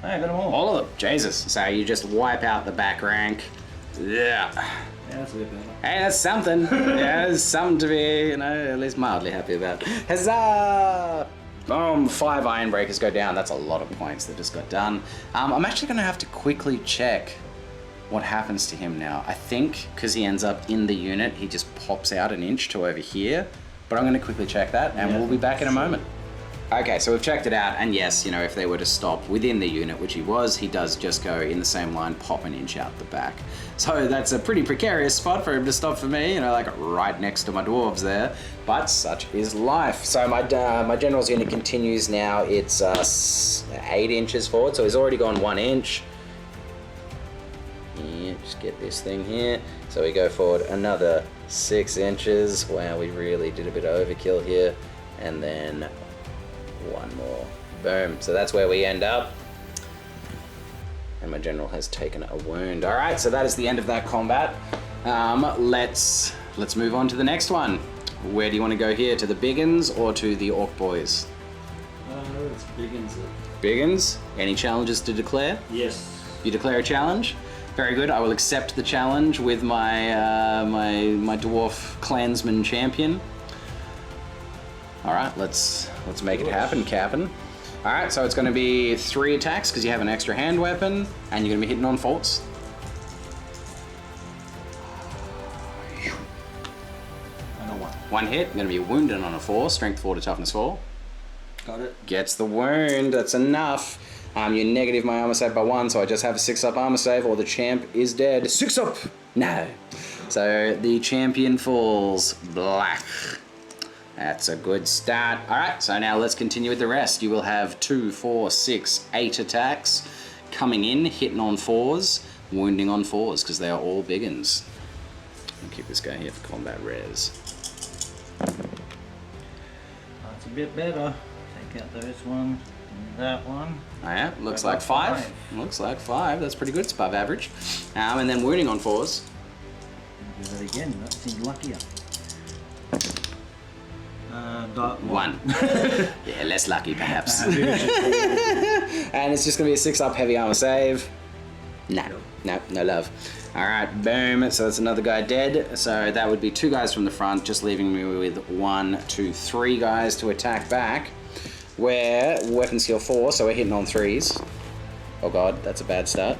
Hey, I got them all. All of them. Jesus. So you just wipe out the back rank. Yeah. Yeah, that's a bit better. Hey, that's something. Yeah, that's something to be, at least mildly happy about. Huzzah! Boom, 5 iron breakers go down. That's a lot of points that just got done. I'm actually going to have to quickly check what happens to him now. I think because he ends up in the unit, he just pops out an inch to over here. But I'm going to quickly check that, and we'll be back in a moment. Okay, so we've checked it out, and yes, if they were to stop within the unit, which he does just go in the same line, pop an inch out the back. So that's a pretty precarious spot for him to stop for me, like right next to my dwarves there. But such is life. So my general's unit continues now. It's 8 inches forward, so he's already gone 1 inch. Yeah, just get this thing here. So we go forward another 6 inches. Wow, we really did a bit of overkill here. And then 1 more. Boom. So that's where we end up. And my general has taken a wound. All right, so that is the end of that combat. Let's move on to the next one. Where do you want to go here? To the Biggins or to the Orc boys? It's Biggins. Biggins? Any challenges to declare? Yes. You declare a challenge? Very good. I will accept the challenge with my my dwarf clansman champion. All right, let's make it happen, Captain. All right, so it's going to be 3 attacks because you have an extra hand weapon, and you're going to be hitting on 4s. I know 1. 1 hit. Going to be wounded on a 4, strength 4 to toughness 4. Got it. Gets the wound. That's enough. You negative my armor save by 1, so I just have a 6-up armor save, or the champ is dead. 6-up. No. So the champion falls black. That's a good start. All right, so now let's continue with the rest. You will have 2, 4, 6, 8 attacks coming in, hitting on 4s, wounding on 4s, because they are all Biggins. I'll keep this guy here for combat res. That's a bit better. Take out those one and that one. Oh yeah, looks like 5. Looks like 5. That's pretty good. It's above average. And then wounding on 4s. Do that again. That seems luckier. Got 1. Yeah, less lucky perhaps. And it's just going to be a 6-up heavy armor save. No love. All right, boom. So that's another guy dead. So that would be 2 guys from the front, just leaving me with 1, 2, 3 guys to attack back. Where weapon skill 4, so we're hitting on 3s. Oh god, that's a bad start.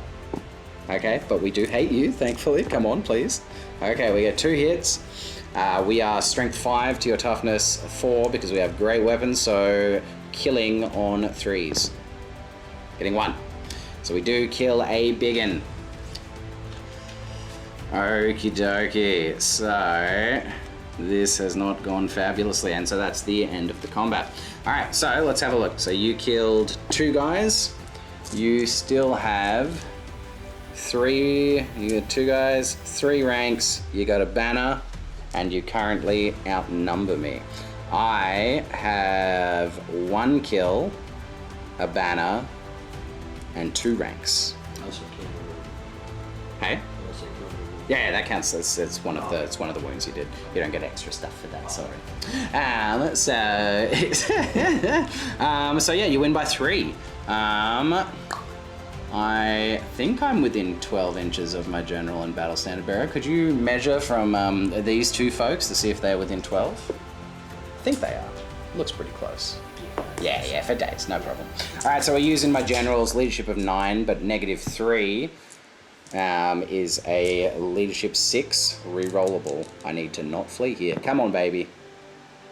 Okay, but we do hate you, thankfully. Come on, please. Okay, we get 2 hits. We are strength 5 to your toughness 4 because we have great weapons, so killing on 3s. Getting 1. So we do kill a biggin. Okie dokie. So this has not gone fabulously, and so that's the end of the combat. Alright, so let's have a look. So you killed 2 guys. You still have 3, you got 2 guys, 3 ranks, you got a banner, and you currently outnumber me. I have 1 kill, a banner, and 2 ranks. Hey? Yeah, that counts. It's one of the wounds you did. You don't get extra stuff for that. Sorry. So yeah, you win by 3. I think I'm within 12 inches of my general and battle standard bearer. Could you measure from these 2 folks to see if they're within 12? I think they are. Looks pretty close. Yeah, for days, no problem. All right, so we're using my general's leadership of 9, but negative 3 is a leadership 6, re-rollable. I need to not flee here. Come on, baby.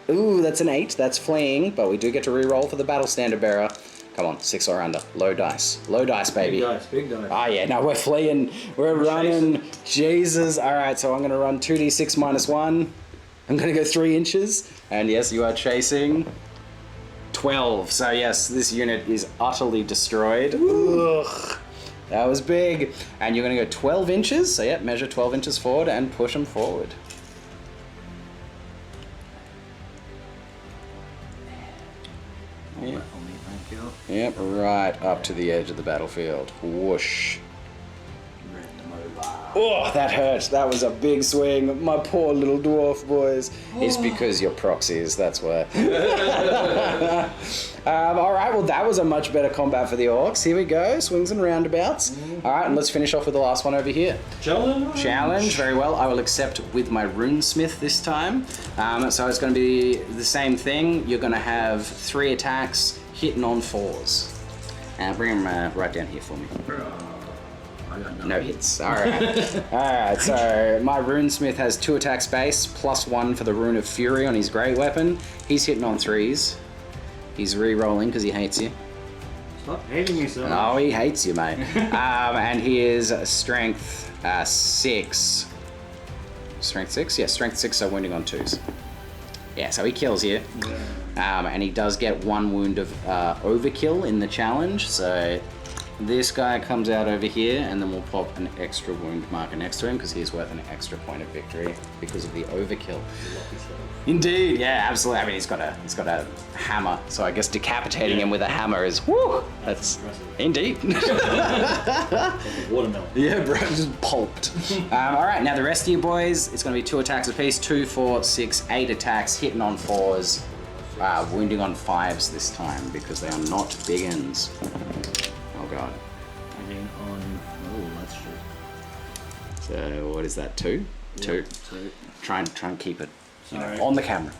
Ooh, that's an 8. That's fleeing, but we do get to re-roll for the battle standard bearer. Come on, 6 or under. Low dice. Low dice, baby. Big dice. Oh yeah, no, we're fleeing. We're running. Jesus. All right, so I'm going to run 2d6 minus 1. I'm going to go 3 inches. And yes, you are chasing 12. So yes, this unit is utterly destroyed. Ugh. That was big. And you're going to go 12 inches. So, yeah, measure 12 inches forward and push them forward. Yep. Yep, right up to the edge of the battlefield. Whoosh. Oh, that hurt. That was a big swing. My poor little dwarf boys. It's because you're proxies, that's why. Alright, well that was a much better combat for the orcs. Here we go, swings and roundabouts. Alright, and let's finish off with the last one over here. Challenge, very well. I will accept with my runesmith this time. So it's going to be the same thing. You're going to have 3 attacks hitting on 4s. Bring them right down here for me. No hits. Alright. Alright, so my runesmith has 2 attacks base, +1 for the Rune of Fury on his great weapon. He's hitting on 3s. He's re-rolling because he hates you. Stop hating me, sir. No, he hates you, mate. And he is strength 6. Strength 6? Yeah, strength 6, so wounding on 2s. Yeah, so he kills you. Yeah. And he does get 1 wound of overkill in the challenge, so this guy comes out over here, and then we'll pop an extra wound marker next to him because he's worth an extra point of victory because of the overkill. Indeed, yeah, absolutely. I mean, he's got a hammer, so I guess decapitating him with a hammer is whoo. That's indeed. Watermelon. Yeah, bro, just pulped. All right, now the rest of you boys, it's going to be 2 attacks apiece, 2, 4, 6, 8 attacks, hitting on 4s, wounding on 5s this time because they are not big ends. Oh god. I mean oh, that's true. So what is that? 2? Yeah, 2. 2. Try and keep it on the camera.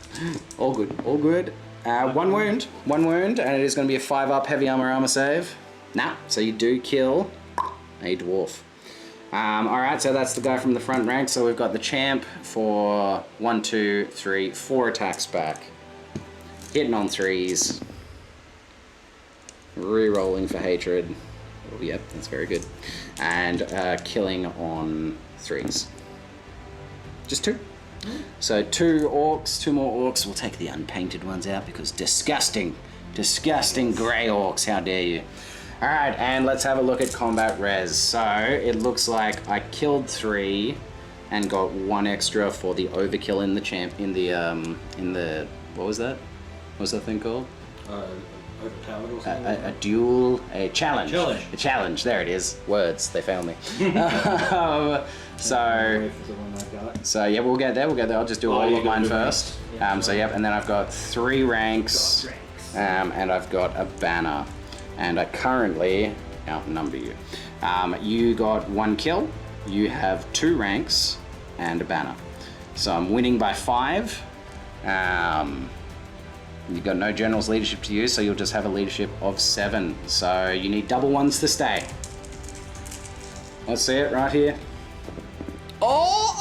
All good. All good. 1 wound, and it is going to be a 5-up heavy armor save. Nah, so you do kill a dwarf. All right, so that's the guy from the front rank. So we've got the champ for 1, 2, 3, 4 attacks back, hitting on 3s. Re-rolling for hatred. Oh, yep, that's very good. And killing on 3s. Just 2. So 2 orcs, 2 more orcs. We'll take the unpainted ones out because disgusting grey orcs, how dare you. Alright, and let's have a look at combat res. So it looks like I killed 3 and got 1 extra for the overkill in the what was that? What was that thing called? Overpowered or something? A duel, a challenge. A challenge, there it is. Words, they fail me. So yeah, we'll get there. I'll just do all of mine first. So yep, and then I've got 3 ranks, and I've got a banner, and I currently outnumber you. You got 1 kill, you have 2 ranks, and a banner. So I'm winning by 5. You've got no general's leadership to use, so you'll just have a leadership of 7. So you need double 1s to stay. Let's see it right here. Oh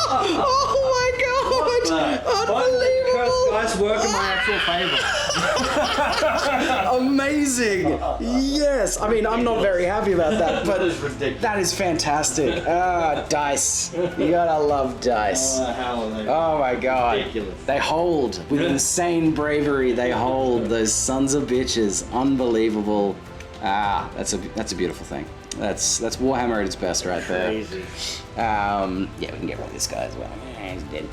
my god! Unbelievable! Guys, work in my actual favour. Amazing! Yes! I mean, I'm not very happy about that, but that is ridiculous. That is fantastic. Dice. You gotta love dice. How are they? Oh my god. Ridiculous. They hold. With insane bravery, they hold. Those sons of bitches. Unbelievable. That's a beautiful thing. That's Warhammer at its best right there. Crazy. Yeah, we can get rid of this guy as well. He's dead.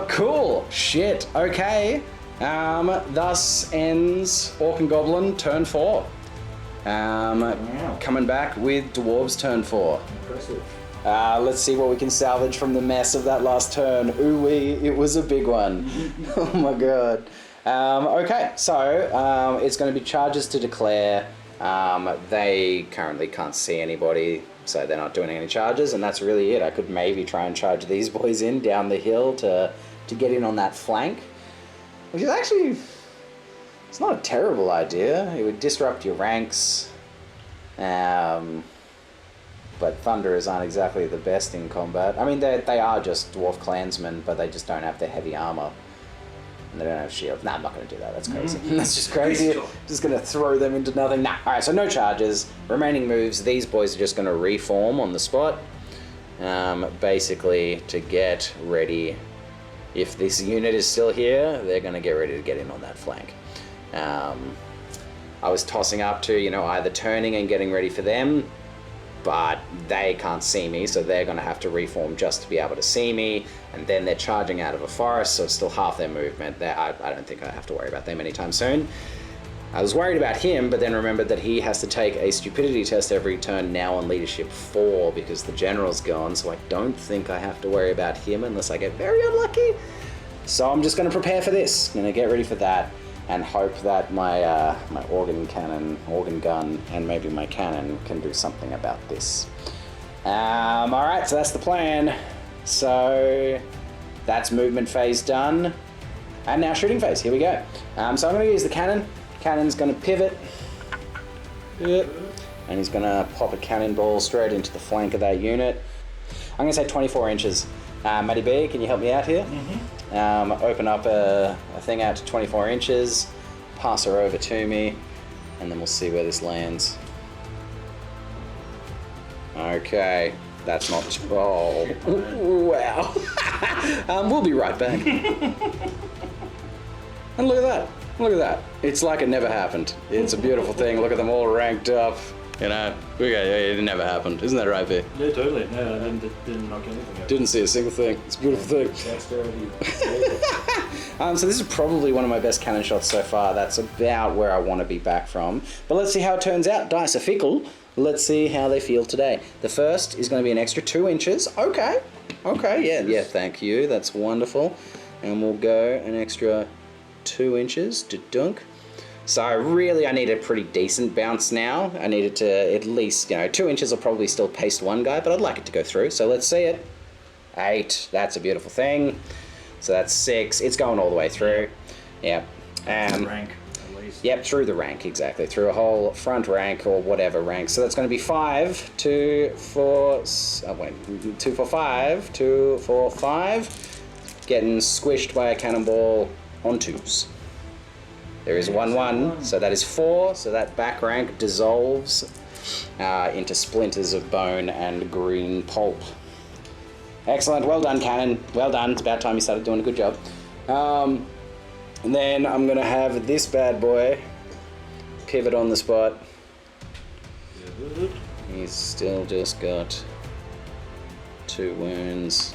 Cool. Shit. Okay. Thus ends Orc and Goblin turn 4. Wow. Coming back with Dwarves turn 4. Impressive. Let's see what we can salvage from the mess of that last turn. Ooh-wee, it was a big one. Oh my god. Okay, so it's going to be charges to declare. They currently can't see anybody, so they're not doing any charges, and that's really it. I could maybe try and charge these boys in down the hill to get in on that flank, which is actually, it's not a terrible idea. It would disrupt your ranks, but Thunderers aren't exactly the best in combat. I mean, they are just Dwarf clansmen, but they just don't have the heavy armor. And they don't have shields. Nah, I'm not going to do that. That's crazy. That's just crazy. Just going to throw them into nothing. Nah. All right, so no charges. Remaining moves, these boys are just going to reform on the spot. Basically, to get ready. If this unit is still here, they're going to get ready to get in on that flank. I was tossing up to, you know, either turning and getting ready for them, but they can't see me, so they're going to have to reform just to be able to see me, and then they're charging out of a forest, so it's still half their movement. I don't think I have to worry about them anytime soon. I was worried about him, but then remembered that he has to take a stupidity test every turn now on leadership 4 because the general's gone, so I don't think I have to worry about him unless I get very unlucky. So I'm just going to prepare for this. I'm going to get ready for that and hope that my my organ gun, and maybe my cannon can do something about this. All right, so that's the plan. So that's movement phase done. And now shooting phase, here we go. So I'm going to use the cannon. Cannon's going to pivot. Yep. And he's going to pop a cannonball straight into the flank of that unit. I'm going to say 24 inches. Matty B, can you help me out here? Open up a thing out to 24 inches, pass her over to me, and then we'll see where this lands. Okay, that's not... Oh, wow. We'll be right back. And look at that. Look at that. It's like it never happened. It's a beautiful thing. Look at them all ranked up. You know, it never happened. Isn't that right, Vic? Yeah, totally. No, I didn't knock anything out. Didn't see a single thing. It's a beautiful thing. So this is probably one of my best cannon shots so far. That's about where I want to be back from. But let's see how it turns out. Dice are fickle. Let's see how they feel today. The first is going to be an extra 2 inches. Okay. Okay, yeah, thank you. That's wonderful. And we'll go an extra 2 inches to dunk. So I need a pretty decent bounce now. I need it to at least, 2 inches will probably still paste one guy, but I'd like it to go through. So let's see it. 8, that's a beautiful thing. So that's 6, it's going all the way through. Yep. Rank, at least. Yep, through the rank, exactly. Through a whole front rank or whatever rank. So that's going to be 5, 2, 4, 2, 4, 5, 2, 4, 5. Getting squished by a cannonball on 2s. There is 1, 1, so that is 4, so that back rank dissolves into splinters of bone and green pulp. Excellent, well done, cannon. Well done, it's about time you started doing a good job. And then I'm gonna have this bad boy pivot on the spot. He's still just got 2 wounds.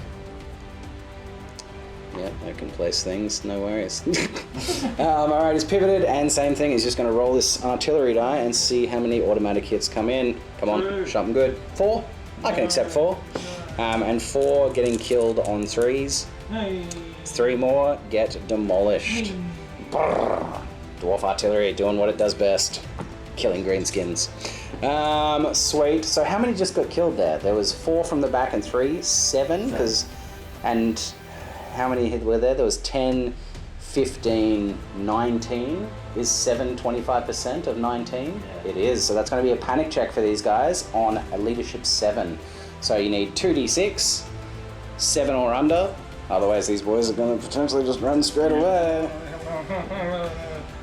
Yep, I can place things, no worries. Alright, he's pivoted, and same thing, he's just going to roll this artillery die and see how many automatic hits come in. Come on, shot them good. 4? I can accept 4. And 4 getting killed on 3s. 3 more get demolished. Dwarf artillery doing what it does best. Killing greenskins. Sweet. So how many just got killed there? There was 4 from the back and 3, 7, and how many were there? There was 10, 15, 19. Is 7 25% of 19? Yeah. It is. So that's going to be a panic check for these guys on a leadership 7. So you need 2d6, 7 or under. Otherwise these boys are going to potentially just run straight away.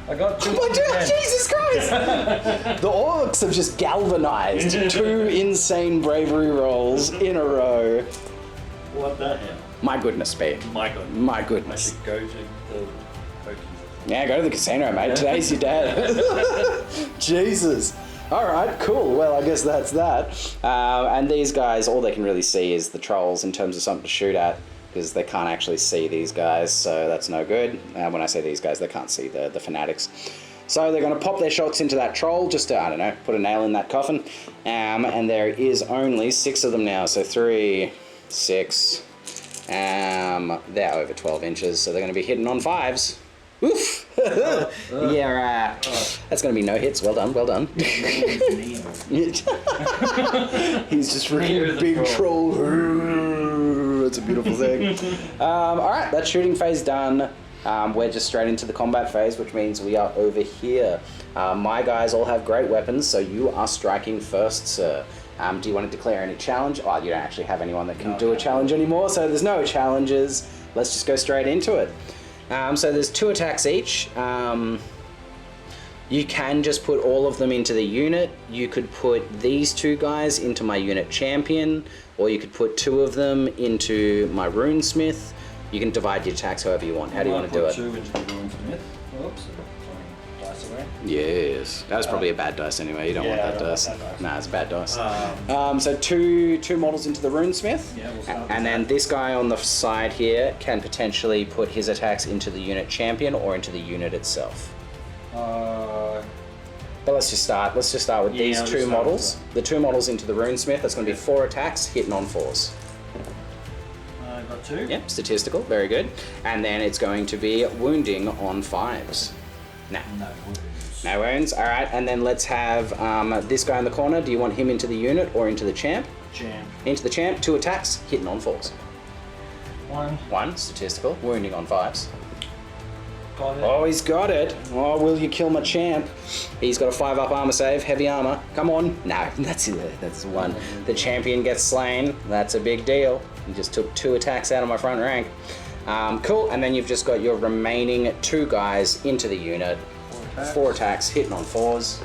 I got 2. Oh, Jesus Christ! The Orcs have just galvanized 2 insane bravery rolls in a row. What the hell? My goodness, babe. My goodness. I should go to the pokies. Yeah, go to the casino, mate. Today's your day. Jesus. Alright, cool. Well, I guess that's that. And these guys, all they can really see is the trolls in terms of something to shoot at, because they can't actually see these guys, so that's no good. When I say these guys, they can't see the fanatics. So they're going to pop their shots into that troll, just to, I don't know, put a nail in that coffin. And there is only 6 of them now, so 3, 6... they're over 12 inches, so they're going to be hitting on 5s. Oof! Yeah, that's going to be no hits. Well done, well done. He's just freaking a big troll. It's a beautiful thing. Alright, that's shooting phase done. We're just straight into the combat phase, which means we are over here. My guys all have great weapons, so you are striking first, sir. Do you want to declare any challenge? Oh, you don't actually have anyone that can do a challenge anymore, so there's no challenges. Let's just go straight into it. So there's 2 attacks each. You can just put all of them into the unit. You could put these 2 guys into my unit champion, or you could put 2 of them into my runesmith. You can divide your attacks however you want. How do you want to do it? 2 into the runesmith. Oops, dice away. Yes. That was probably a bad dice anyway. You don't want that dice. Nah, it's a bad dice. So two models into the runesmith. Yeah, we'll start and then this guy on the side here can potentially put his attacks into the unit champion or into the unit itself. But let's just start with these two models. The two models into the runesmith. That's going to be 4 attacks, hitting on 4s. Got 2. Yep, statistical, very good. And then it's going to be wounding on 5s. Nah. No wounds. No wounds. All right, and then let's have this guy in the corner. Do you want him into the unit or into the champ? Champ. Into the champ. 2 attacks, hitting on 4s. 1. Statistical, wounding on 5s. Got it. Oh, he's got it. Oh, will you kill my champ? He's got a 5-up armor save, heavy armor. Come on. No, that's 1. The champion gets slain. That's a big deal. He just took 2 attacks out of my front rank. Cool, and then you've just got your remaining 2 guys into the unit. 4 attacks, hitting on 4s.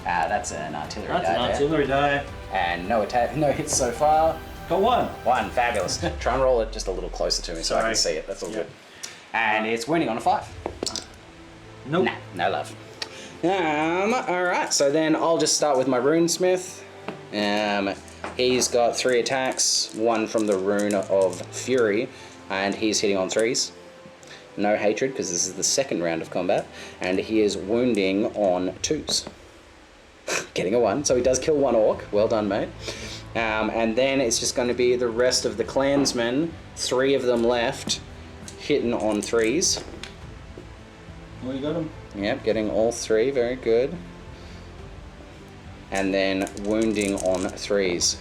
That's an artillery die. That's an artillery die. And no hits so far. Got 1. 1, fabulous. Try and roll it just a little closer to me so I can see it. That's all good. And it's wounding on a 5. Nope. Nah, no love. Alright, so then I'll just start with my runesmith. He's got 3 attacks, 1 from the rune of Fury, and he's hitting on 3s. No hatred, because this is the second round of combat, and he is wounding on 2s. Getting a 1, so he does kill 1 orc. Well done, mate. And then it's just going to be the rest of the clansmen, 3 of them left, hitting on 3s. Well, you got him. Yep, getting all 3, very good. And then wounding on 3s.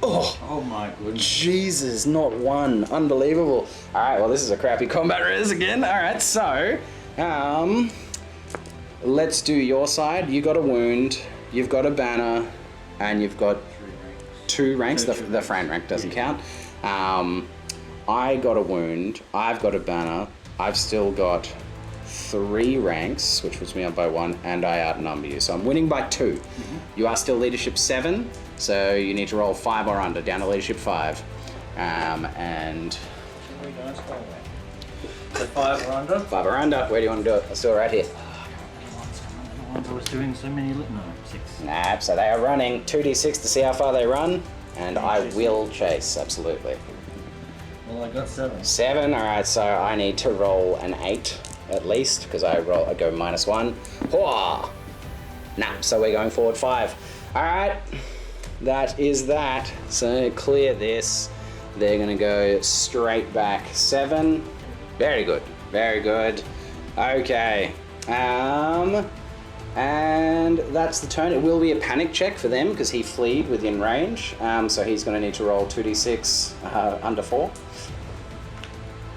Oh my goodness. Jesus, not 1. Unbelievable. Alright, well this is a crappy combat res again. Alright, so let's do your side. You got a wound, you've got a banner, and you've got 2 ranks. The Fran rank doesn't count. I got a wound, I've got a banner, I've still got 3 ranks, which puts me up by 1, and I outnumber you. So I'm winning by 2. You are still leadership 7, so you need to roll 5 or under, down to leadership 5. And... So 5 or under? 5 or under, where do you want to do it? Let's do it right here. I was doing so many... No, 6. Nah, so they are running 2d6 to see how far they run, and I will chase, absolutely. Well, I got 7. 7, alright, so I need to roll an 8 at least, because I go -1. Hwah! Nah, so we're going forward 5. Alright, that is that. So clear this. They're going to go straight back 7. Very good, very good. Okay, and that's the turn. It will be a panic check for them because he fleed within range. So he's going to need to roll 2d6 under 4.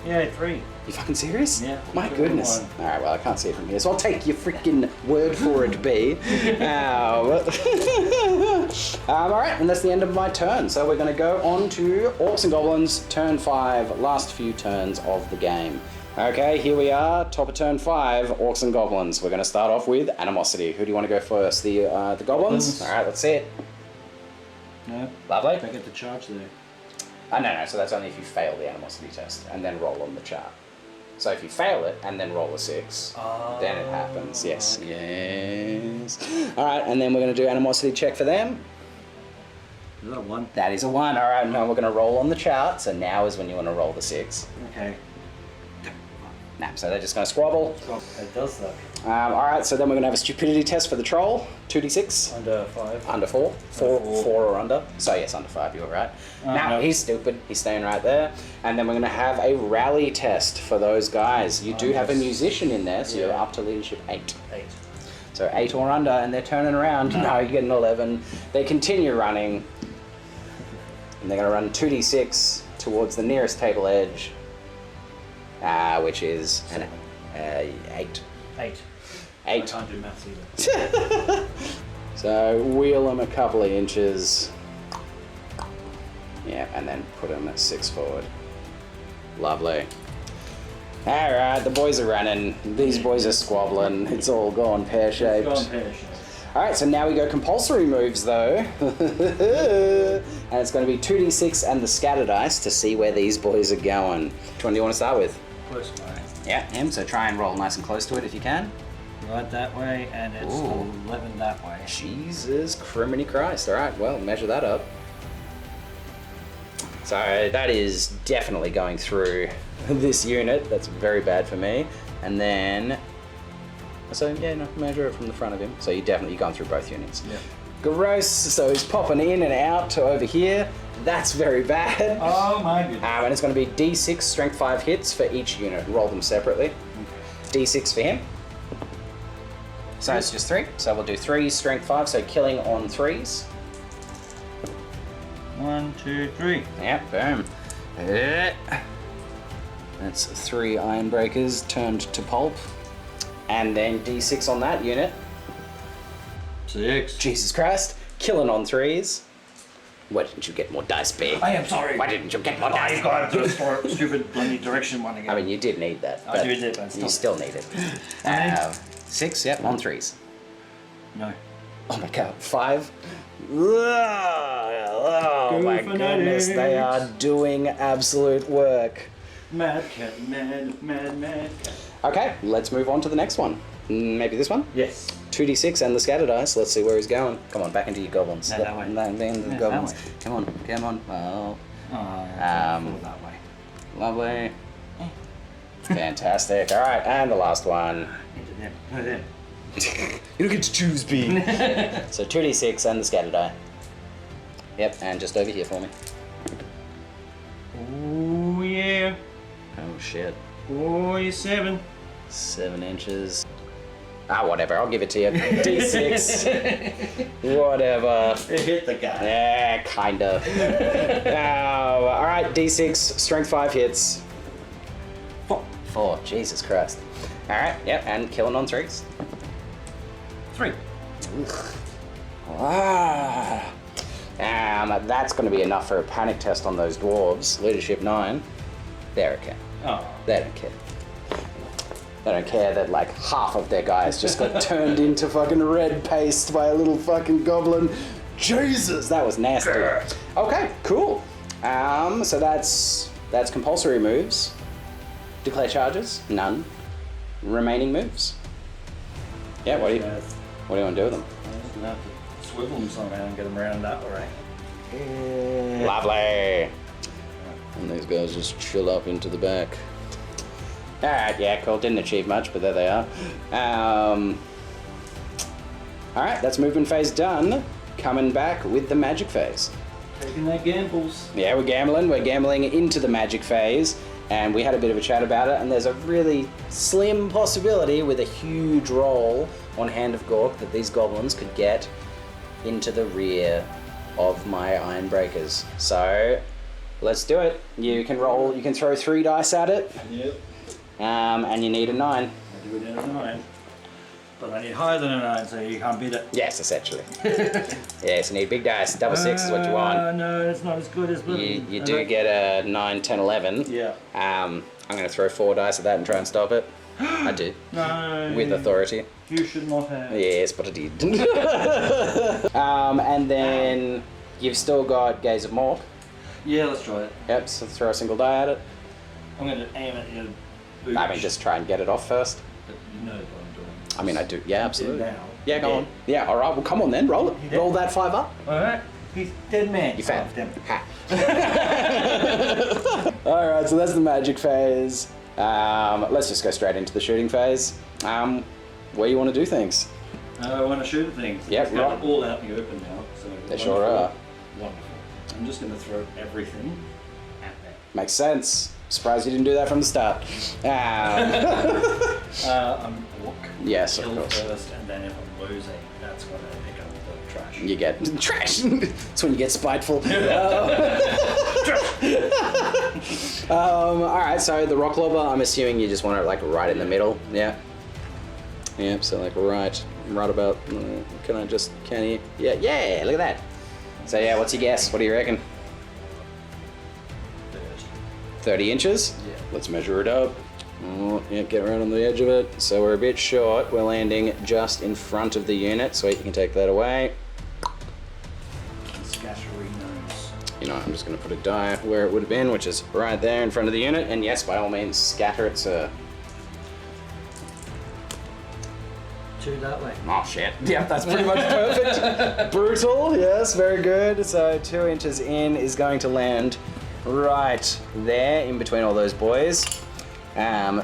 Yeah, 3. You fucking serious? Yeah. My goodness. Alright, well I can't see it from here, so I'll take your freaking word for it, B. Alright, and that's the end of my turn. So we're going to go on to Orcs and Goblins, turn 5, last few turns of the game. Okay, here we are, top of turn 5, Orcs and Goblins. We're going to start off with Animosity. Who do you want to go first? The Goblins? Alright, let's see it. No. Lovely. Don't get the charge there. No, so that's only if you fail the Animosity test and then roll on the chart. So if you fail it and then roll a 6, then it happens. Yes, okay. yes. Alright, and then we're going to do Animosity check for them. Is that a 1? That is a 1. Alright, now we're going to roll on the chart, so now is when you want to roll the 6. Okay. Nah, so they're just going to squabble. It does suck. Alright, so then we're going to have a Stupidity Test for the Troll. 2d6. Under 5. Under 4. 4 or under. So yes, under 5, you were right. Now, no. he's stupid. He's staying right there. And then we're going to have a Rally Test for those guys. You do have a musician in there, so you're up to leadership 8. 8. So 8 or under, and they're turning around. No, you get an 11. They continue running. And they're going to run 2d6 towards the nearest table edge. Which is an 8. 8. 8. I can't do maths either. So wheel them a couple of inches. Yeah, and then put them at 6 forward. Lovely. Alright, the boys are running. These boys are squabbling. It's all gone pear-shaped. It's gone pear-shaped. Alright, so now we go compulsory moves though. And it's going to be 2d6 and the scatter dice to see where these boys are going. Which one do you want to start with? Close by. Yeah, him, so try and roll nice and close to it if you can. Right that way, and it's Ooh. 11 that way. Jesus criminy Christ. Alright, well, measure that up. So that is definitely going through this unit. That's very bad for me. And then, so yeah, no, measure it from the front of him. So you've gone through both units. Yeah. Gross. So he's popping in and out to over here. That's very bad. Oh my goodness. And it's going to be D6 strength 5 hits for each unit. Roll them separately. Okay. D6 for him. So it's just 3. So we'll do 3 strength 5. So killing on 3s. 1, 2, 3. Yep, boom. That's 3 iron breakers turned to pulp. And then D6 on that unit. 6. Jesus Christ. Killing on 3s. Why didn't you get more dice, B? I am sorry. Why didn't you get more dice? I got to the stupid bloody direction one again. I mean, you did need that. I do need that. You still need it. 6, yep, on 3s. No. Oh my god, 5. Oh my goodness, they are doing absolute work. Mad cat, mad cat. Okay, let's move on to the next one. Maybe this one? Yes. 2d6 and the scatter dice. Let's see where he's going. Come on, back into your goblins. No, that way. The goblins. Come on, come on. Oh. That way. Lovely. Fantastic. All right, and the last one. Into them. You don't get to choose, B. So 2d6 and the scatter die. Yep, and just over here for me. Oh yeah. Oh shit. Oh, you're 7. 7 inches. Ah, whatever. I'll give it to you. D6. Whatever. It hit the guy. Yeah, kinda. All right, D6. Strength 5 hits. 4. Jesus Christ. All right. Yep, and killing on 3s. 3. That's going to be enough for a panic test on those dwarves. Leadership 9. They're okay. Oh. They don't care. They don't care that like half of their guys just got turned into fucking red paste by a little fucking goblin. Jesus, that was nasty. Okay, cool. So that's compulsory moves. Declare charges? None. Remaining moves? Yeah, what do you want to do with them? I'm just gonna have to swivel them somehow and get them around that way. Lovely. And these guys just chill up into the back. Alright, yeah, cool. Didn't achieve much, but there they are. Alright, that's movement phase done. Coming back with the magic phase. Taking their gambles. Yeah, we're gambling. We're gambling into the magic phase. And we had a bit of a chat about it, and there's a really slim possibility with a huge roll on Hand of Gork that these goblins could get into the rear of my iron breakers. So let's do it. You can roll, you can throw 3 dice at it. Yep. And you need a 9. I do it at a 9. But I need higher than a 9, so you can't beat it. Yes, essentially. Yes, you need big dice. Double 6 is what you want. No, it's not as good as You do get a 9, 10, 11. Yeah. I'm going to throw 4 dice at that and try and stop it. I do. No. With authority. You should not have. Yes, but I did. And then you've still got Gaze of Mork. Yeah, let's try it. Yep, so throw a single die at it. I'm going to aim at your boots. I mean, just try and get it off first. But you know what I'm doing. I mean, I do. Yeah, absolutely. Now. Yeah, go on. Yeah, all right. Well, come on then. Roll it. Dead. Roll that 5 up. All right. He's dead man. You fat. Oh, damn. Ha. All right, so that's the magic phase. Let's just go straight into the shooting phase. Where you want to do things? I want to shoot at things. Yep, It's got right. it all out in the open now. So They sure are. Wonderful. I'm just going to throw everything at that. Makes sense. Surprised you didn't do that from the start. I'm orc. Yes, of Kill course. first, and then if I'm losing, that's when I pick up the trash. You get trash. That's when you get spiteful. All right, so the rock lobber, I'm assuming you just want it like right in the middle. Yeah. Yep. So like right about. Can you? Yeah. Look at that. So yeah, what's your guess? What do you reckon? 30 inches? Yeah. Let's measure it up. Oh, yeah, get right on the edge of it. So we're a bit short. We're landing just in front of the unit, so you can take that away. Scatterinos. You know, I'm just going to put a die where it would have been, which is right there in front of the unit. And yes, by all means, scatter it, sir. 2 that way. Oh shit. Yep, that's pretty much perfect. Brutal, yes, very good. So 2 inches in is going to land right there in between all those boys.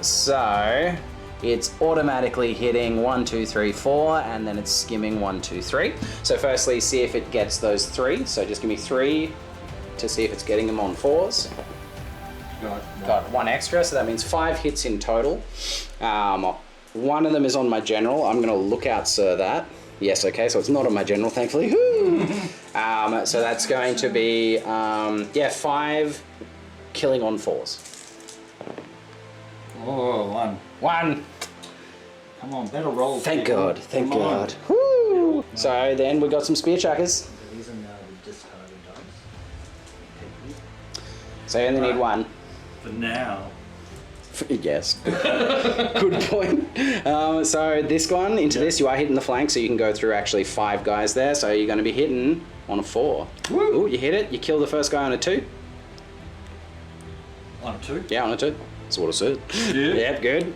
So it's automatically hitting 1, 2, 3, 4, and then it's skimming 1, 2, 3. So firstly, see if it gets those 3. So just give me 3 to see if it's getting them on 4s. Got 1 extra, so that means 5 hits in total. 1 of them is on my general. I'm going to look out, sir, that. Yes, okay, so it's not on my general, thankfully. So that's going to be, 5 killing on 4s. Oh, 1. 1. Come on, better roll. Thank God, thank God. Woo! So then we got some spear chuckers. These are now the discarded dice. So you only need 1. For now. Yes, good point. So this one, into this, you are hitting the flank, so you can go through actually 5 guys there. So you're going to be hitting on a 4. Woo! Ooh, you hit it, you kill the first guy on a 2. On a 2? Yeah, on a 2. That's what I said. Yeah. Yep, good.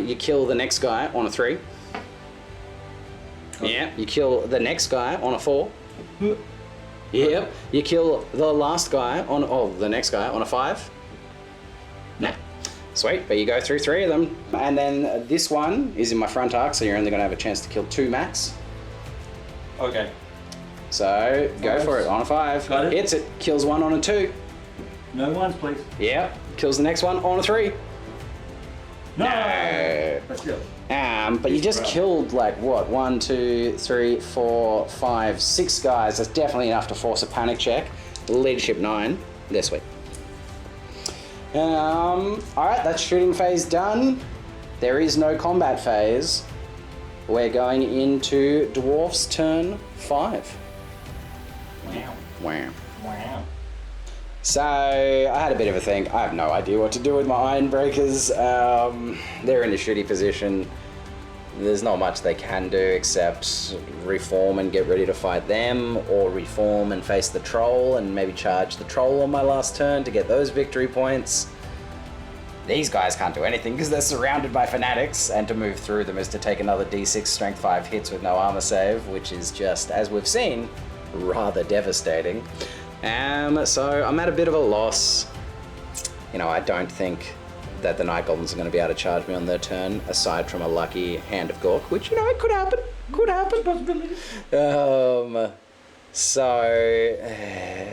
You kill the next guy on a 3. Okay. Yeah, you kill the next guy on a 4. Yep, you kill the last guy on, the next guy on a 5. Nah. Sweet, but you go through 3 of them. And then this one is in my front arc, so you're only going to have a chance to kill 2 max. Okay. So, go for it on a 5. Got it. Hits it, kills 1 on a 2. No 1s, please. Yep, kills the next one on a 3. No! Let's go. But you just killed like what? 1, 2, 3, 4, 5, 6 guys. That's definitely enough to force a panic check. Leadership 9. This week. Alright, that's shooting phase done. There is no combat phase. We're going into Dwarfs turn 5. Wow. Wow. Wow. So, I had a bit of a think. I have no idea what to do with my Iron Breakers. They're in a shitty position. There's not much they can do except reform and get ready to fight them, or reform and face the troll and maybe charge the troll on my last turn to get those victory points. These guys can't do anything because they're surrounded by fanatics, and to move through them is to take another d6 strength 5 hits with no armor save, which is just, as we've seen, rather devastating. So I'm at a bit of a loss. You know, I don't think that the Night Goblins are going to be able to charge me on their turn, aside from a lucky Hand of Gork, which, you know, it could happen. Could happen. Possibility.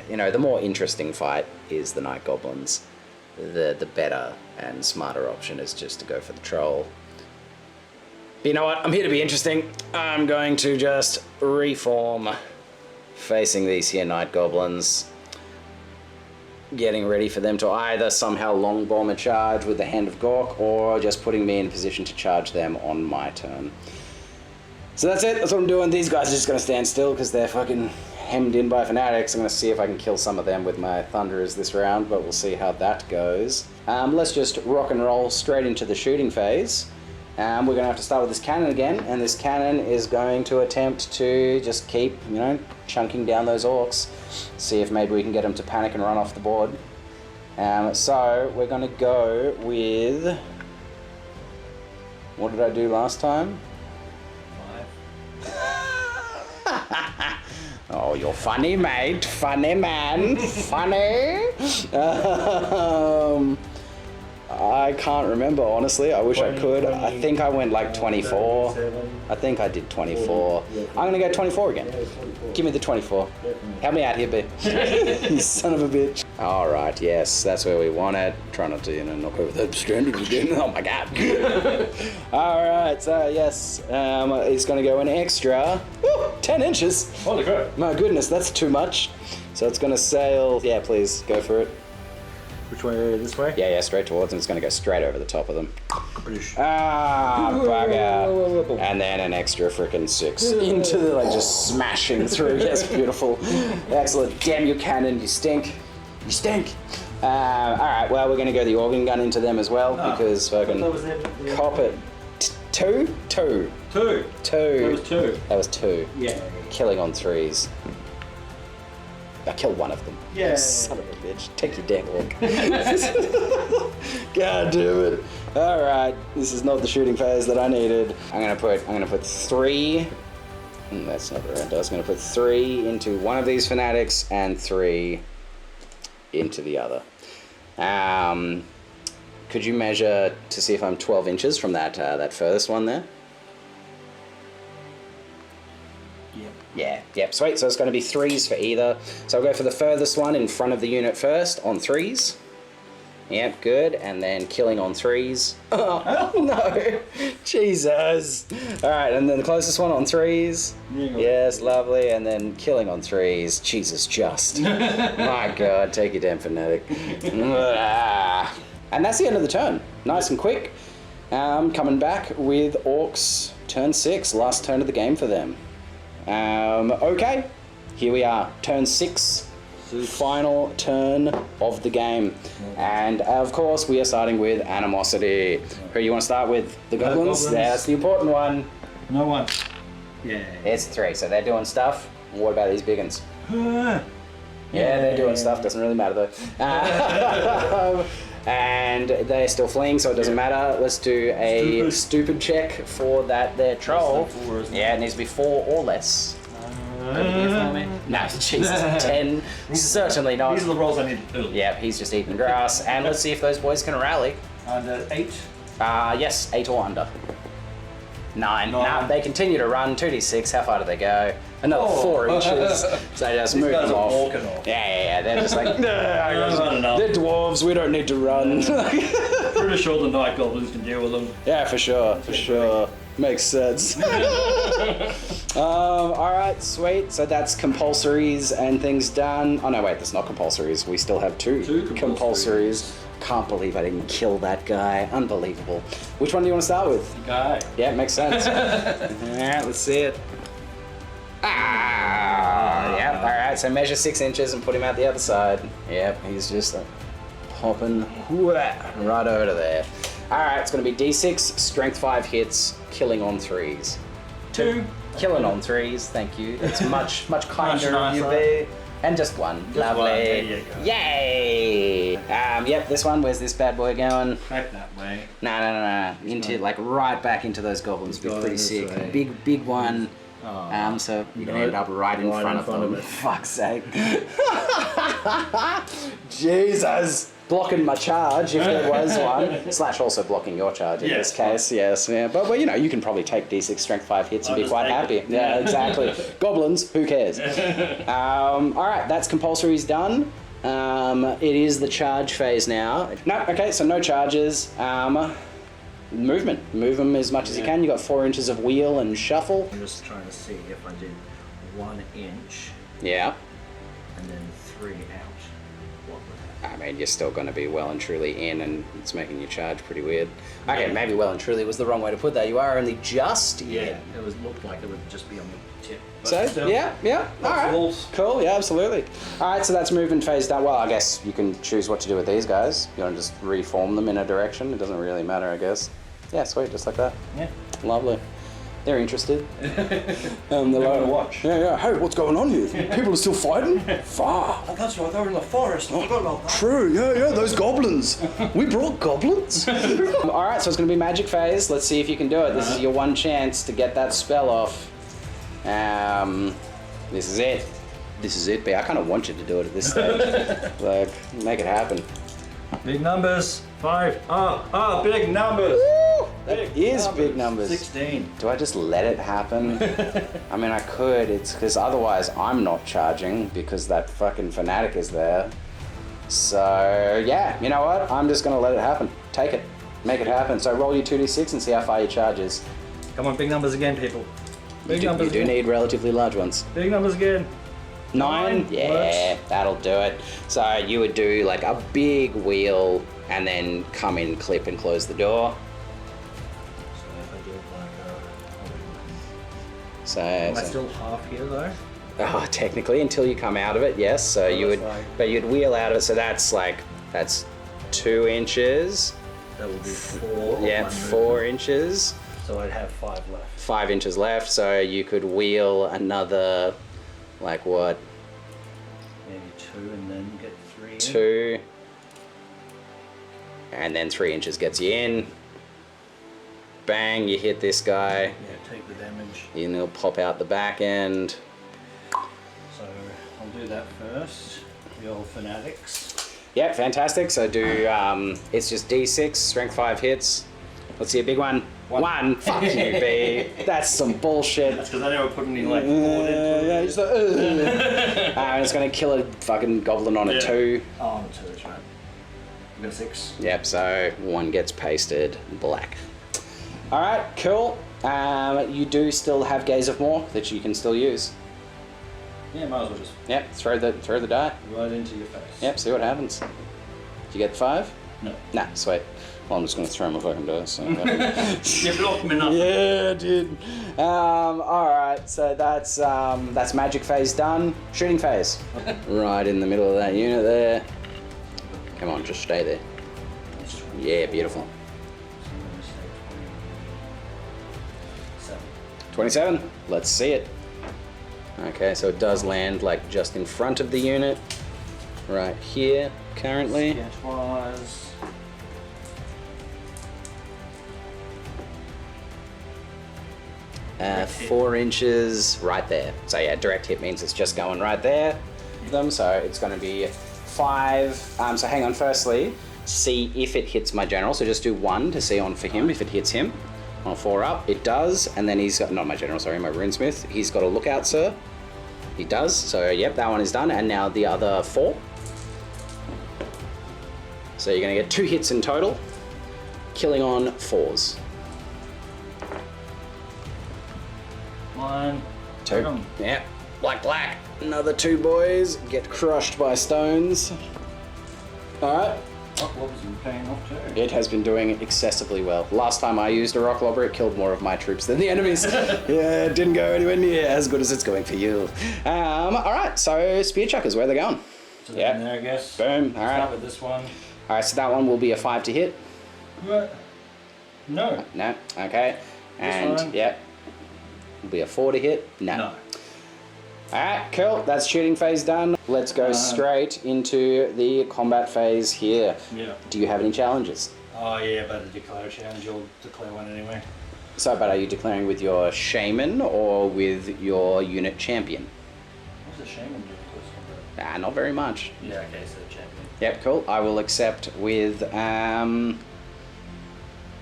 You know, the more interesting fight is the Night Goblins. The better and smarter option is just to go for the troll. But you know what? I'm here to be interesting. I'm going to just reform, facing these here Night Goblins, getting ready for them to either somehow long bomb a charge with the Hand of Gork, or just putting me in position to charge them on my turn. So that's it. That's what I'm doing. These guys are just going to stand still because they're fucking hemmed in by fanatics. I'm going to see if I can kill some of them with my Thunderers this round, but we'll see how that goes. Let's just rock and roll straight into the shooting phase. We're going to have to start with this cannon again, and this cannon is going to attempt to just keep, you know, chunking down those orcs. See if maybe we can get them to panic and run off the board. So we're going to go with... What did I do last time? 5. Oh, you're funny, mate. Funny, man. Funny. I can't remember, honestly. I wish 20, I could. 20, I think I went like 24. 37. I think I did 24. 40, yeah, I'm going to go 24 again. Yeah, 24. Give me the 24. Yeah, Help me out here, B. You son of a bitch. All right, yes, that's where we want it. Try not to, you know, knock over the standard again. Oh my god. All right, so yes, it's going to go an extra 10 inches. Holy crap. My goodness, that's too much. So it's going to sail. Yeah, please go for it. Which way? This way? Yeah, straight towards them. It's going to go straight over the top of them. Ah, bugger. And then an extra frickin' 6 into the, like, just smashing through. Yes, beautiful. Excellent. Damn you, cannon. You stink. You stink. Alright, well, we're going to go the organ gun into them as well, because fucking cop it. 2? 2. 2. 2. That was 2. That was 2. Yeah. Killing on 3s. I killed one of them. Yeah. Son of a bitch. Take your damn orc. God damn it. Alright, this is not the shooting phase that I needed. I'm gonna put 3. That's not the right. I was gonna put 3 into one of these fanatics and 3 into the other. Could you measure to see if I'm 12 inches from that furthest one there? Yeah, sweet. So it's going to be 3s for either. So I'll go for the furthest one in front of the unit first on 3s. Yep, good. And then killing on 3s. Oh, no. Jesus. All right, and then the closest one on 3s. Yes, lovely. And then killing on 3s. Jesus, just. My God, take your damn fanatic. And that's the end of the turn. Nice and quick. Coming back with Orcs, turn 6. Last turn of the game for them. Okay, here we are, turn 6, final turn of the game. And of course, we are starting with Animosity. Who you want to start with? The Goblins? That's the important one. No one. Yeah. It's 3, so they're doing stuff. What about these big ones? Yeah, they're doing stuff, doesn't really matter though. And they're still fleeing, so it doesn't matter. Let's do a stupid check for that there troll. Yeah, it needs to be 4 or less. No, Jesus, 10. Certainly not. These are the rolls I need to do. Yeah, he's just eating grass. And let's see if those boys can rally. Under 8? Yes, 8 or under. 9. No, they continue to run. 2d6. How far do they go? Another 4 inches. So just move them off. Walking off. Yeah. They're just like, enough. They're dwarves. We don't need to run. Pretty sure the night goblins can deal with them. Yeah, for sure. Makes sense. Alright, sweet. So that's compulsories and things done. Oh no, wait, that's not compulsories. We still have 2 compulsories. Can't believe I didn't kill that guy. Unbelievable. Which one do you want to start with? Guy. Yeah, makes sense. Alright, let's see it. Yep, alright, so measure 6 inches and put him out the other side. Yep, he's just like popping right over to there. Alright, it's going to be D6, strength 5 hits, killing on 3s. 2. Killing on 3s, thank you. It's much kinder of you there. And just 1. Lovely. One. There you go. Yay! Yep, this one, where's this bad boy going? Back that way. No. Into, like, right back into those goblins. Be pretty sick. Way. Big one. Oh, So you're going to end up right in front of them. Fuck's sake. Jesus! Blocking my charge if there was one. / also blocking your charge in this case, yes. Yeah. But you know, you can probably take D6 strength 5 hits and be quite happy. Yeah, exactly. Goblins, who cares? Alright, that's compulsory's done. It is the charge phase now. No, okay, so no charges. Movement. Move them as much as you can. You got 4 inches of wheel and shuffle. I'm just trying to see if I did 1 inch. Yeah. And then 3 out. What would happen? I mean, you're still going to be well and truly in, and it's making your charge pretty weird. Okay, maybe well and truly was the wrong way to put that. You are only just in. Yeah, it looked like it would just be on the tip. So, still, yeah, alright. Cool, yeah, absolutely. Alright, so that's movement phase done. Well, I guess you can choose what to do with these guys. You want to just reform them in a direction? It doesn't really matter, I guess. Yeah, sweet, just like that. Yeah. Lovely. They're interested. They're like, watch. Yeah. Hey, what's going on here? People are still fighting? Fuck. Oh, that's right, they were in the forest. I forgot about that. True, yeah, those goblins. We brought goblins. Alright, so it's going to be magic phase. Let's see if you can do it. This is your one chance to get that spell off. This is it. B. I kind of want you to do it at this stage. Like, make it happen. Big numbers. 5. Big numbers. Woo! That is big numbers. 16. Do I just let it happen? I mean, I could. It's because otherwise I'm not charging because that fucking fanatic is there. So, yeah, you know what? I'm just going to let it happen. Take it. Make it happen. So roll your 2d6 and see how far your charge is. Come on, big numbers again, people. Big numbers You do need relatively large ones. Big numbers again. 9? Yeah, that'll do it. So you would do like a big wheel and then come in, clip and close the door. So if I do it So, am I still half here though? Oh, technically, until you come out of it, yes. So you would, but you'd wheel out of it. So that's 2 inches. That would be 4. Yeah, 4 inches. So I'd have 5 left. 5 inches left. So you could wheel another, like what? Maybe 2 and then get 3 in. 2. And then 3 inches gets you in. Bang, you hit this guy. Yeah, take the damage. And he'll pop out the back end. So I'll do that first. The old fanatics. Yep, fantastic. So do, it's just D6, strength 5 hits. Let's see a big one. 1. Fuck you, B. That's some bullshit. That's because I never put any like forward into it. It's like, and it's going to kill a fucking goblin on a 2. Oh, on a 2, that's right. You got a 6. Yep, so 1 gets pasted black. Alright, cool. You do still have Gaze of Maw that you can still use. Yeah, might as well just Yep, throw the die. right into your face. Yep, see what happens. Did you get 5? No. Nah, sweet. Well, I'm just going to throw my fucking dice. So You blocked me nothing. yeah, dude. Alright, so that's magic phase done. Shooting phase. Right in the middle of that unit there. Come on, just stay there. Yeah, beautiful. 27. Let's see it. Okay, so it does land like just in front of the unit. Right here, currently. Sketch-wise. 4 inches right there. So yeah, direct hit means it's just going right there. So it's going to be 5. So hang on, firstly, see if it hits my general. So just do 1 to see on for him if it hits him. On 4 up, it does. And then he's got, not my general, sorry, my runesmith. He's got a lookout, sir. He does. So yep, that one is done. And now the other 4. So you're going to get 2 hits in total, killing on 4s. 1. 2. Yeah. Black. Another 2 boys get crushed by stones. Alright. Rock lobbers been paying off too. It has been doing excessively well. Last time I used a rock lobber, it killed more of my troops than the enemies. Yeah, it didn't go anywhere near as good as it's going for you. Alright, so spear chuckers, where are they going? So Yep. there, I guess. Boom, alright. Start with this one. Alright, so that one will be a 5 to hit. What? No. No, okay. And, one? yep. Will be a 4 to hit. No. Alright, cool. That's shooting phase done. Let's go straight into the combat phase here. Yeah. Do you have any challenges? Oh yeah, but the declare challenge, you'll declare one anyway. So, but are you declaring with your shaman or with your unit champion? What's the shaman do? Not very much. Yeah, okay, so champion. Yep, cool. I will accept with I'll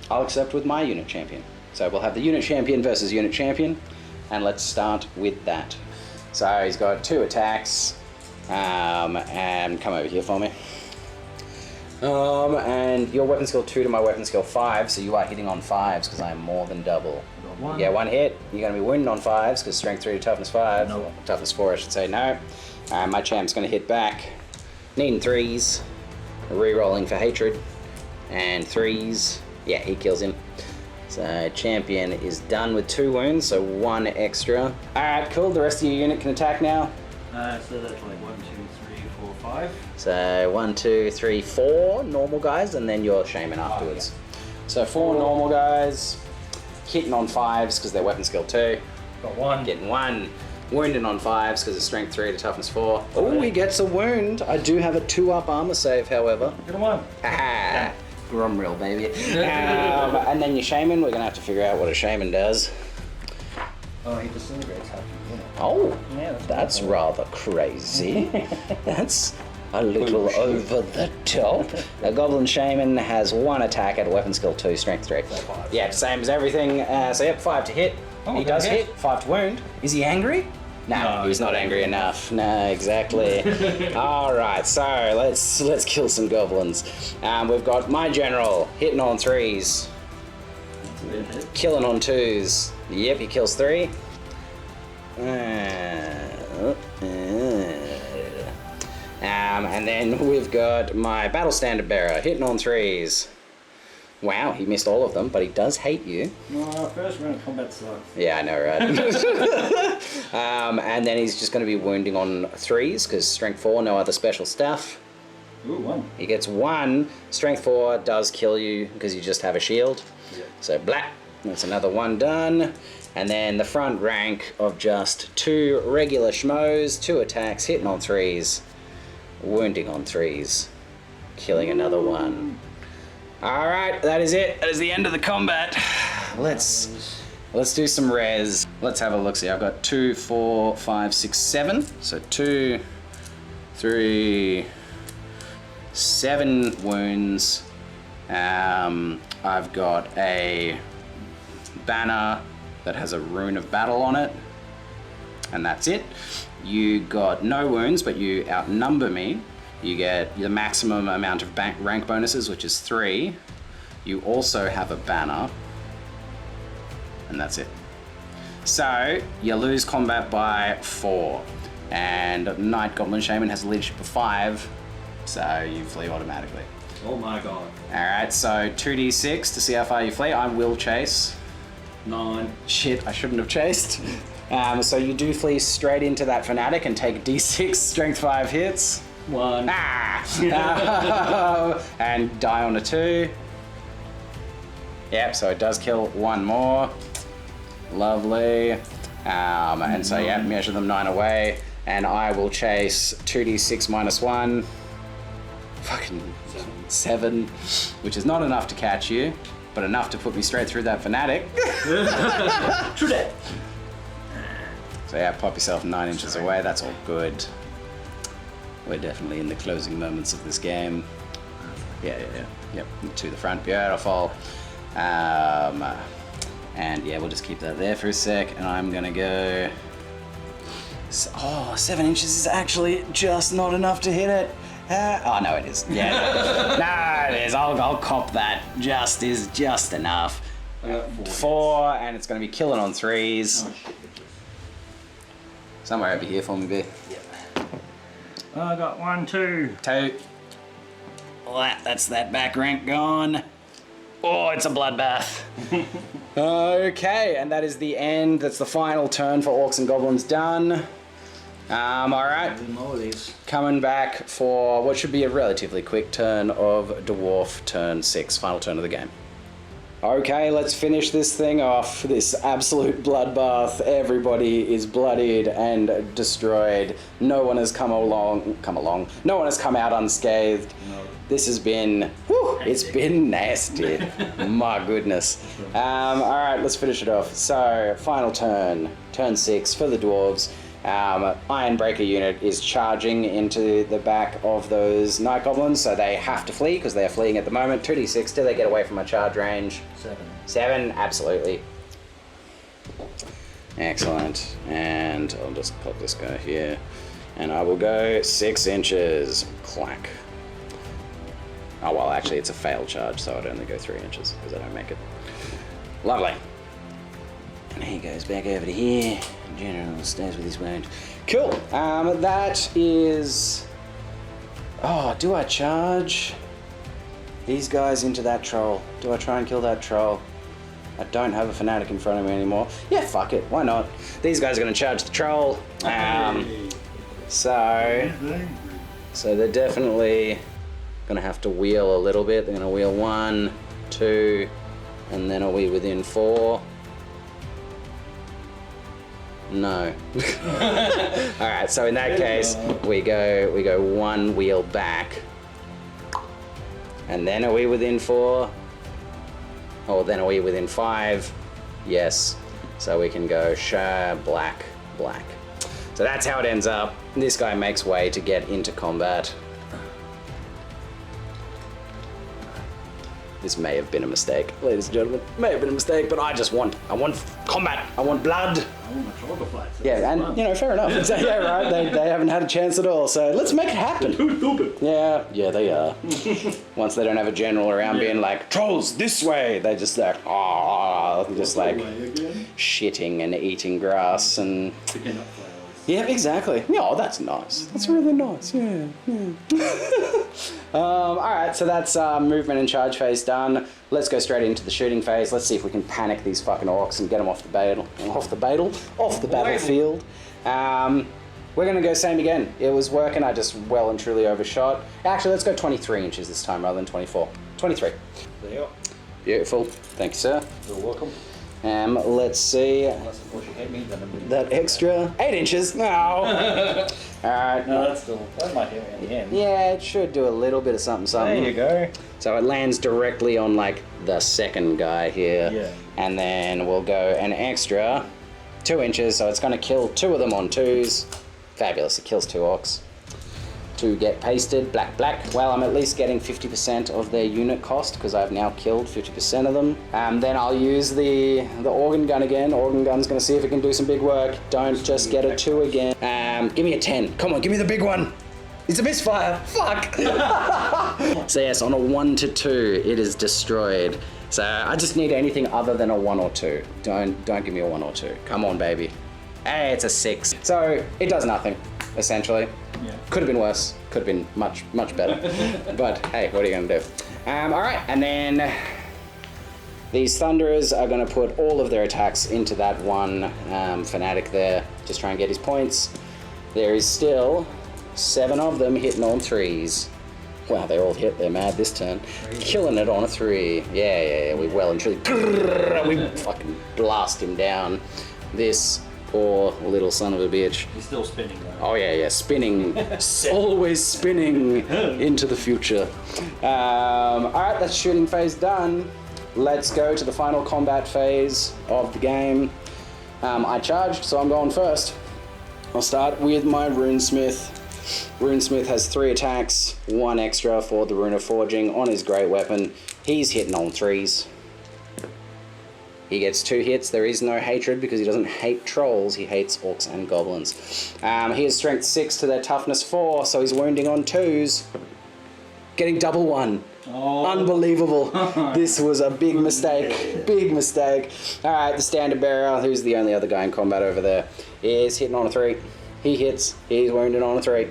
accept with my unit champion. So we'll have the unit champion versus unit champion, and let's start with that. So he's got 2 attacks, and come over here for me. And your weapon skill 2 to my weapon skill 5, so you are hitting on 5s because I am more than double. Got 1. Yeah, 1 hit. You're going to be wounded on 5s because strength 3 to toughness 5. No. Toughness 4, I should say. No. My champ's going to hit back. Needing 3s. Re-rolling for hatred. And 3s. Yeah, he kills him. So champion is done with 2 wounds, so 1 extra. Alright, cool. The rest of your unit can attack now. So that's like 1, 2, 3, 4, 5. So 1, 2, 3, 4 normal guys, and then your shaman afterwards. So 4 normal guys, hitting on 5s because they're weapon skill 2. Got 1. Getting 1. Wounded on 5s because of strength 3 to toughness 4. Oh, he gets a wound. I do have a 2-up armor save, however. Got a 1. Haha. Grumrill, baby. And then your shaman, we're going to have to figure out what a shaman does. Oh, he disintegrates half your unit. Oh, Yeah, that's rather crazy. That's a little over the top. A goblin shaman has 1 attack at weapon skill 2, strength 3. So 5. Yeah, same as everything. So yep, 5 to hit. Oh, he okay, does yes. hit. 5 to wound. Is he angry? No, he's not angry enough. No, exactly. All right, so let's kill some goblins. We've got my general hitting on 3s, killing on 2s. Yep, he kills 3. And then we've got my battle standard bearer hitting on 3s. Wow, he missed all of them, but he does hate you. No, first round of combat sucks. Yeah, I know, right? And then he's just going to be wounding on 3s, because strength 4, no other special stuff. Ooh, 1. He gets 1. Strength 4 does kill you, because you just have a shield. Yeah. So, blah. That's another 1 done. And then the front rank of just 2 regular schmoes, 2 attacks, hitting on 3s. wounding on 3s, killing another one. Alright, that is it. That is the end of the combat. Let's do some res. Let's have a look. See, I've got 2, 4, 5, 6, 7. So 2, 3, 7 wounds. I've got a banner that has a rune of battle on it, and that's it. You got no wounds, but you outnumber me. You get the maximum amount of rank bonuses, which is 3. You also have a banner, and that's it. So you lose combat by 4, and Knight Goblin Shaman has a leadership of 5, so you flee automatically. Oh my god. Alright, so 2d6 to see how far you flee. I will chase. 9. Shit, I shouldn't have chased. So you do flee straight into that fanatic and take d6 strength 5 hits. 1. And die on a 2. Yep, so it does kill 1 more. Lovely. And so yeah, measure them 9 away. And I will chase 2d6 minus 1. Fucking 7, which is not enough to catch you, but enough to put me straight through that fanatic. True that. So yeah, pop yourself 9 inches away. That's all good. We're definitely in the closing moments of this game. Yeah. Yep, to the front, beautiful. And yeah, we'll just keep that there for a sec, and I'm gonna go... Oh, 7 inches is actually just not enough to hit it. Oh no, it is. Yeah, no, it is. I'll cop that. Just is just enough. 4, and it's going to be killing on 3s. Oh, shit. Somewhere over here for me, B. Yep. I got 1, 2. 2. That's that back rank gone. Oh, it's a bloodbath. Okay, and that is the end. That's the final turn for Orcs and Goblins done. Alright, coming back for what should be a relatively quick turn of Dwarf turn 6, final turn of the game. Okay, let's finish this thing off, this absolute bloodbath. Everybody is bloodied and destroyed. No one has come along, no one has come out unscathed. No. This has been, it's been nasty. My goodness. Alright, let's finish it off. So, final turn, turn 6 for the Dwarves. Ironbreaker unit is charging into the back of those Night Goblins, so they have to flee because they're fleeing at the moment. 2d6 till they get away from my charge range. 7. 7, absolutely. Excellent. And I'll just pop this guy here, and I will go 6 inches. Clack. Oh well, actually it's a failed charge, so I'd only go 3 inches because I don't make it. Lovely. And he goes back over to here. General stays with his wound. Cool. That is... Oh, do I charge these guys into that troll? Do I try and kill that troll? I don't have a fanatic in front of me anymore. Yeah, fuck it. Why not? These guys are going to charge the troll. So they're definitely going to have to wheel a little bit. They're going to wheel 1, 2, and then are we within 4? No. Alright, so in that case, we go 1 wheel back. And then are we within 4? Or then are we within 5? Yes. So we can go share, black, black. So that's how it ends up. This guy makes way to get into combat. This may have been a mistake, ladies and gentlemen. May have been a mistake, but I want combat. I want blood. I want my troll to fight. So yeah, and you know, fair enough. So, yeah, right. They haven't had a chance at all. So let's make it happen. Too stupid. Yeah, they are. Once they don't have a general around being like trolls this way, they just like just like shitting and eating grass and. Yeah, exactly. Yeah, that's nice. That's really nice. Yeah. All right, so that's movement and charge phase done. Let's go straight into the shooting phase. Let's see if we can panic these fucking orcs and get them off the battlefield. We're gonna go same again. It was working. I just well and truly overshot. Actually, let's go 23 inches this time rather than 24. 23. There you are. Beautiful. Thank you, sir. You're welcome. Let's see. Unless of course you hate me, then I'm That extra 8 inches. No. Alright. No, that might hit me in the end. Yeah, it should do a little bit of something. There you go. So it lands directly on like the second guy here. Yeah. And then we'll go an extra 2 inches, so it's going to kill 2 of them on 2s. Fabulous, it kills 2 orcs. 2 get pasted, black, black. Well, I'm at least getting 50% of their unit cost because I've now killed 50% of them. Then I'll use the organ gun again. Organ gun's going to see if it can do some big work. Don't just get a 2 again. Give me a 10. Come on, give me the big one. It's a misfire. Fuck. So yes, on a 1 to 2, it is destroyed. So I just need anything other than a 1 or 2. Don't give me a 1 or 2. Come on, baby. Hey, it's a 6. So it does nothing, essentially. Yeah. Could have been worse. Could have been much, much better. But hey, what are you going to do? All right, and then these Thunderers are going to put all of their attacks into that one Fanatic there. Just try and get his points. There is still 7 of them hitting on 3s. Wow, they all hit. They're mad this turn. Killing it on a 3. Yeah. We well and truly. We fucking blast him down. This poor little son of a bitch. He's still spinning though. Oh yeah, spinning. Always spinning into the future. Alright, that's shooting phase done. Let's go to the final combat phase of the game. I charged, so I'm going first. I'll start with my Runesmith. Runesmith has 3 attacks, 1 extra for the Rune of Forging on his great weapon. He's hitting on 3s. He gets 2 hits. There is no hatred because he doesn't hate trolls. He hates orcs and goblins. He has strength 6 to their toughness 4, so he's wounding on 2s. Getting double 1. Oh. Unbelievable. This was a big mistake. Big mistake. Alright, the Standard Bearer, who's the only other guy in combat over there, is hitting on a 3. He hits. He's wounded on a 3.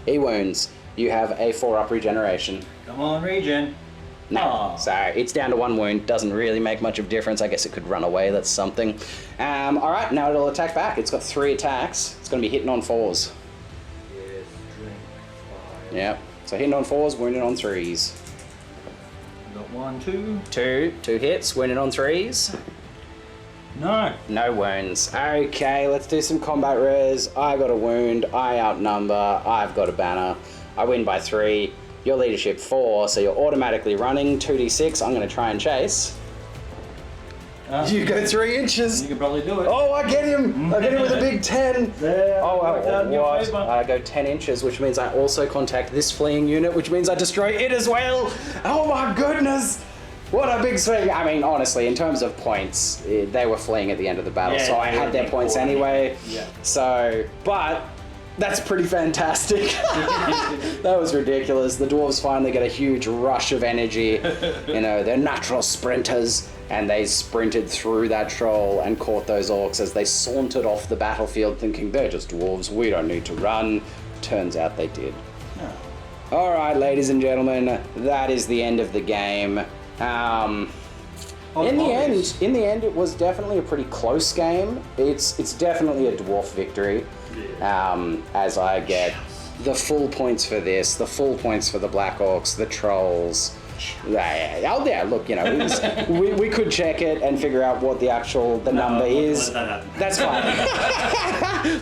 He wounds. You have a 4-up regeneration. Come on, regen. No, so it's down to 1 wound. Doesn't really make much of a difference. I guess it could run away. That's something. Alright, now it'll attack back. It's got 3 attacks. It's going to be hitting on 4s. Yes, drink 5. Yep. So hitting on 4s, wounded on 3s. Got 1, 2. 2 hits, wounded on 3s. No wounds. Okay, let's do some combat res. I got a wound. I outnumber. I've got a banner. I win by 3. Your leadership 4, so you're automatically running 2d6. I'm going to try and chase. You go 3 inches. You can probably do it. Oh, I get him. I get him with a big 10. There. Oh, what? I go 10 inches, which means I also contact this fleeing unit, which means I destroy it as well. Oh my goodness. What a big swing. I mean, honestly, in terms of points, they were fleeing at the end of the battle, so I had their points anyway. Yeah. So, but that's pretty fantastic. That was ridiculous. The dwarves finally get a huge rush of energy. You know, they're natural sprinters, and they sprinted through that troll and caught those orcs as they sauntered off the battlefield thinking, they're just dwarves, we don't need to run. Turns out they did. Oh. Alright, ladies and gentlemen, that is the end of the game. In the end, it was definitely a pretty close game. It's definitely a dwarf victory. As I get the full points for this, the full points for the Black Orcs, the Trolls. Yeah, look, you know, we could check it and figure out what the number is. That's fine.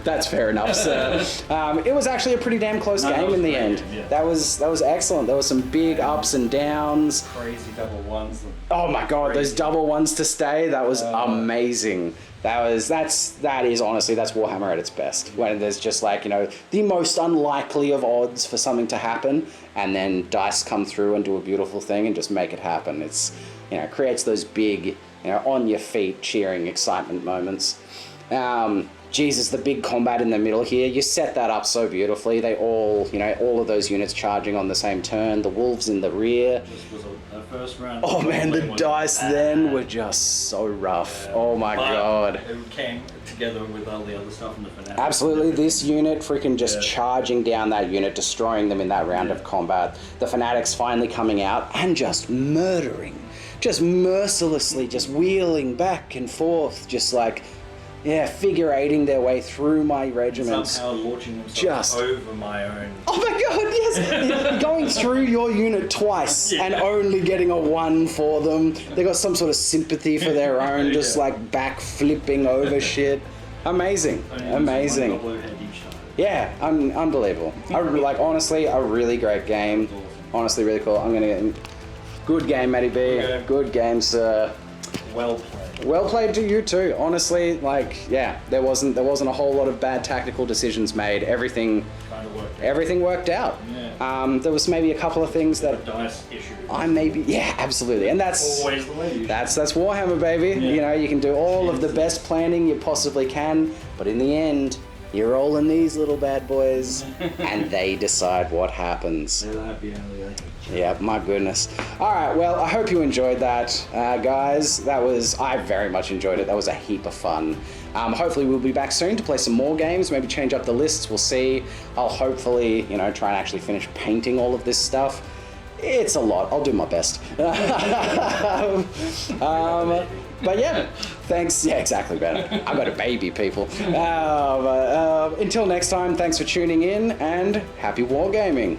That's fair enough, sir. It was actually a pretty damn close game in the end. Yeah. That was excellent. There was some big ups and downs. Crazy double ones. Oh my god, those double ones to stay, that was amazing. That is honestly, that's Warhammer at its best. When there's just like, you know, the most unlikely of odds for something to happen, and then dice come through and do a beautiful thing and just make it happen. It's, you know, creates those big, you know, on your feet cheering excitement moments. Jesus, the big combat in the middle here, you set that up so beautifully. They all, you know, all of those units charging on the same turn, the wolves in the rear. This was a first round. Oh man, the dice then were just so rough. Oh my god. It came together with all the other stuff in the finale. Absolutely, this unit freaking just charging down that unit, destroying them in that round of combat. The Fanatics finally coming out and just murdering. Just mercilessly, just wheeling back and forth, just like, yeah, figure-8ing their way through my regiments. Somehow launching themselves over my own. Oh my god, yes! going through your unit twice and only getting a 1 for them. They got some sort of sympathy for their own, just like back flipping over shit. Amazing, amazing. Yeah, unbelievable. Honestly, a really great game. Honestly, really cool. I'm gonna get good game, Matty B. Okay. Good game, sir. Well played. Well played to you too. Honestly, there wasn't a whole lot of bad tactical decisions made. Everything worked out. Yeah. There was maybe a couple of things that Dice issue. absolutely, and that's Always the way. that's Warhammer, baby. Yeah. You know, you can do all of the best planning you possibly can, but in the end, you're rolling these little bad boys, and they decide what happens. Yeah, my goodness. All right, well, I hope you enjoyed that, guys. I very much enjoyed it. That was a heap of fun. Hopefully we'll be back soon to play some more games, maybe change up the lists, we'll see. I'll hopefully, try and actually finish painting all of this stuff. It's a lot, I'll do my best. But yeah, thanks. Yeah, exactly, Ben. I've got a baby, people. Until next time, thanks for tuning in, and happy wargaming.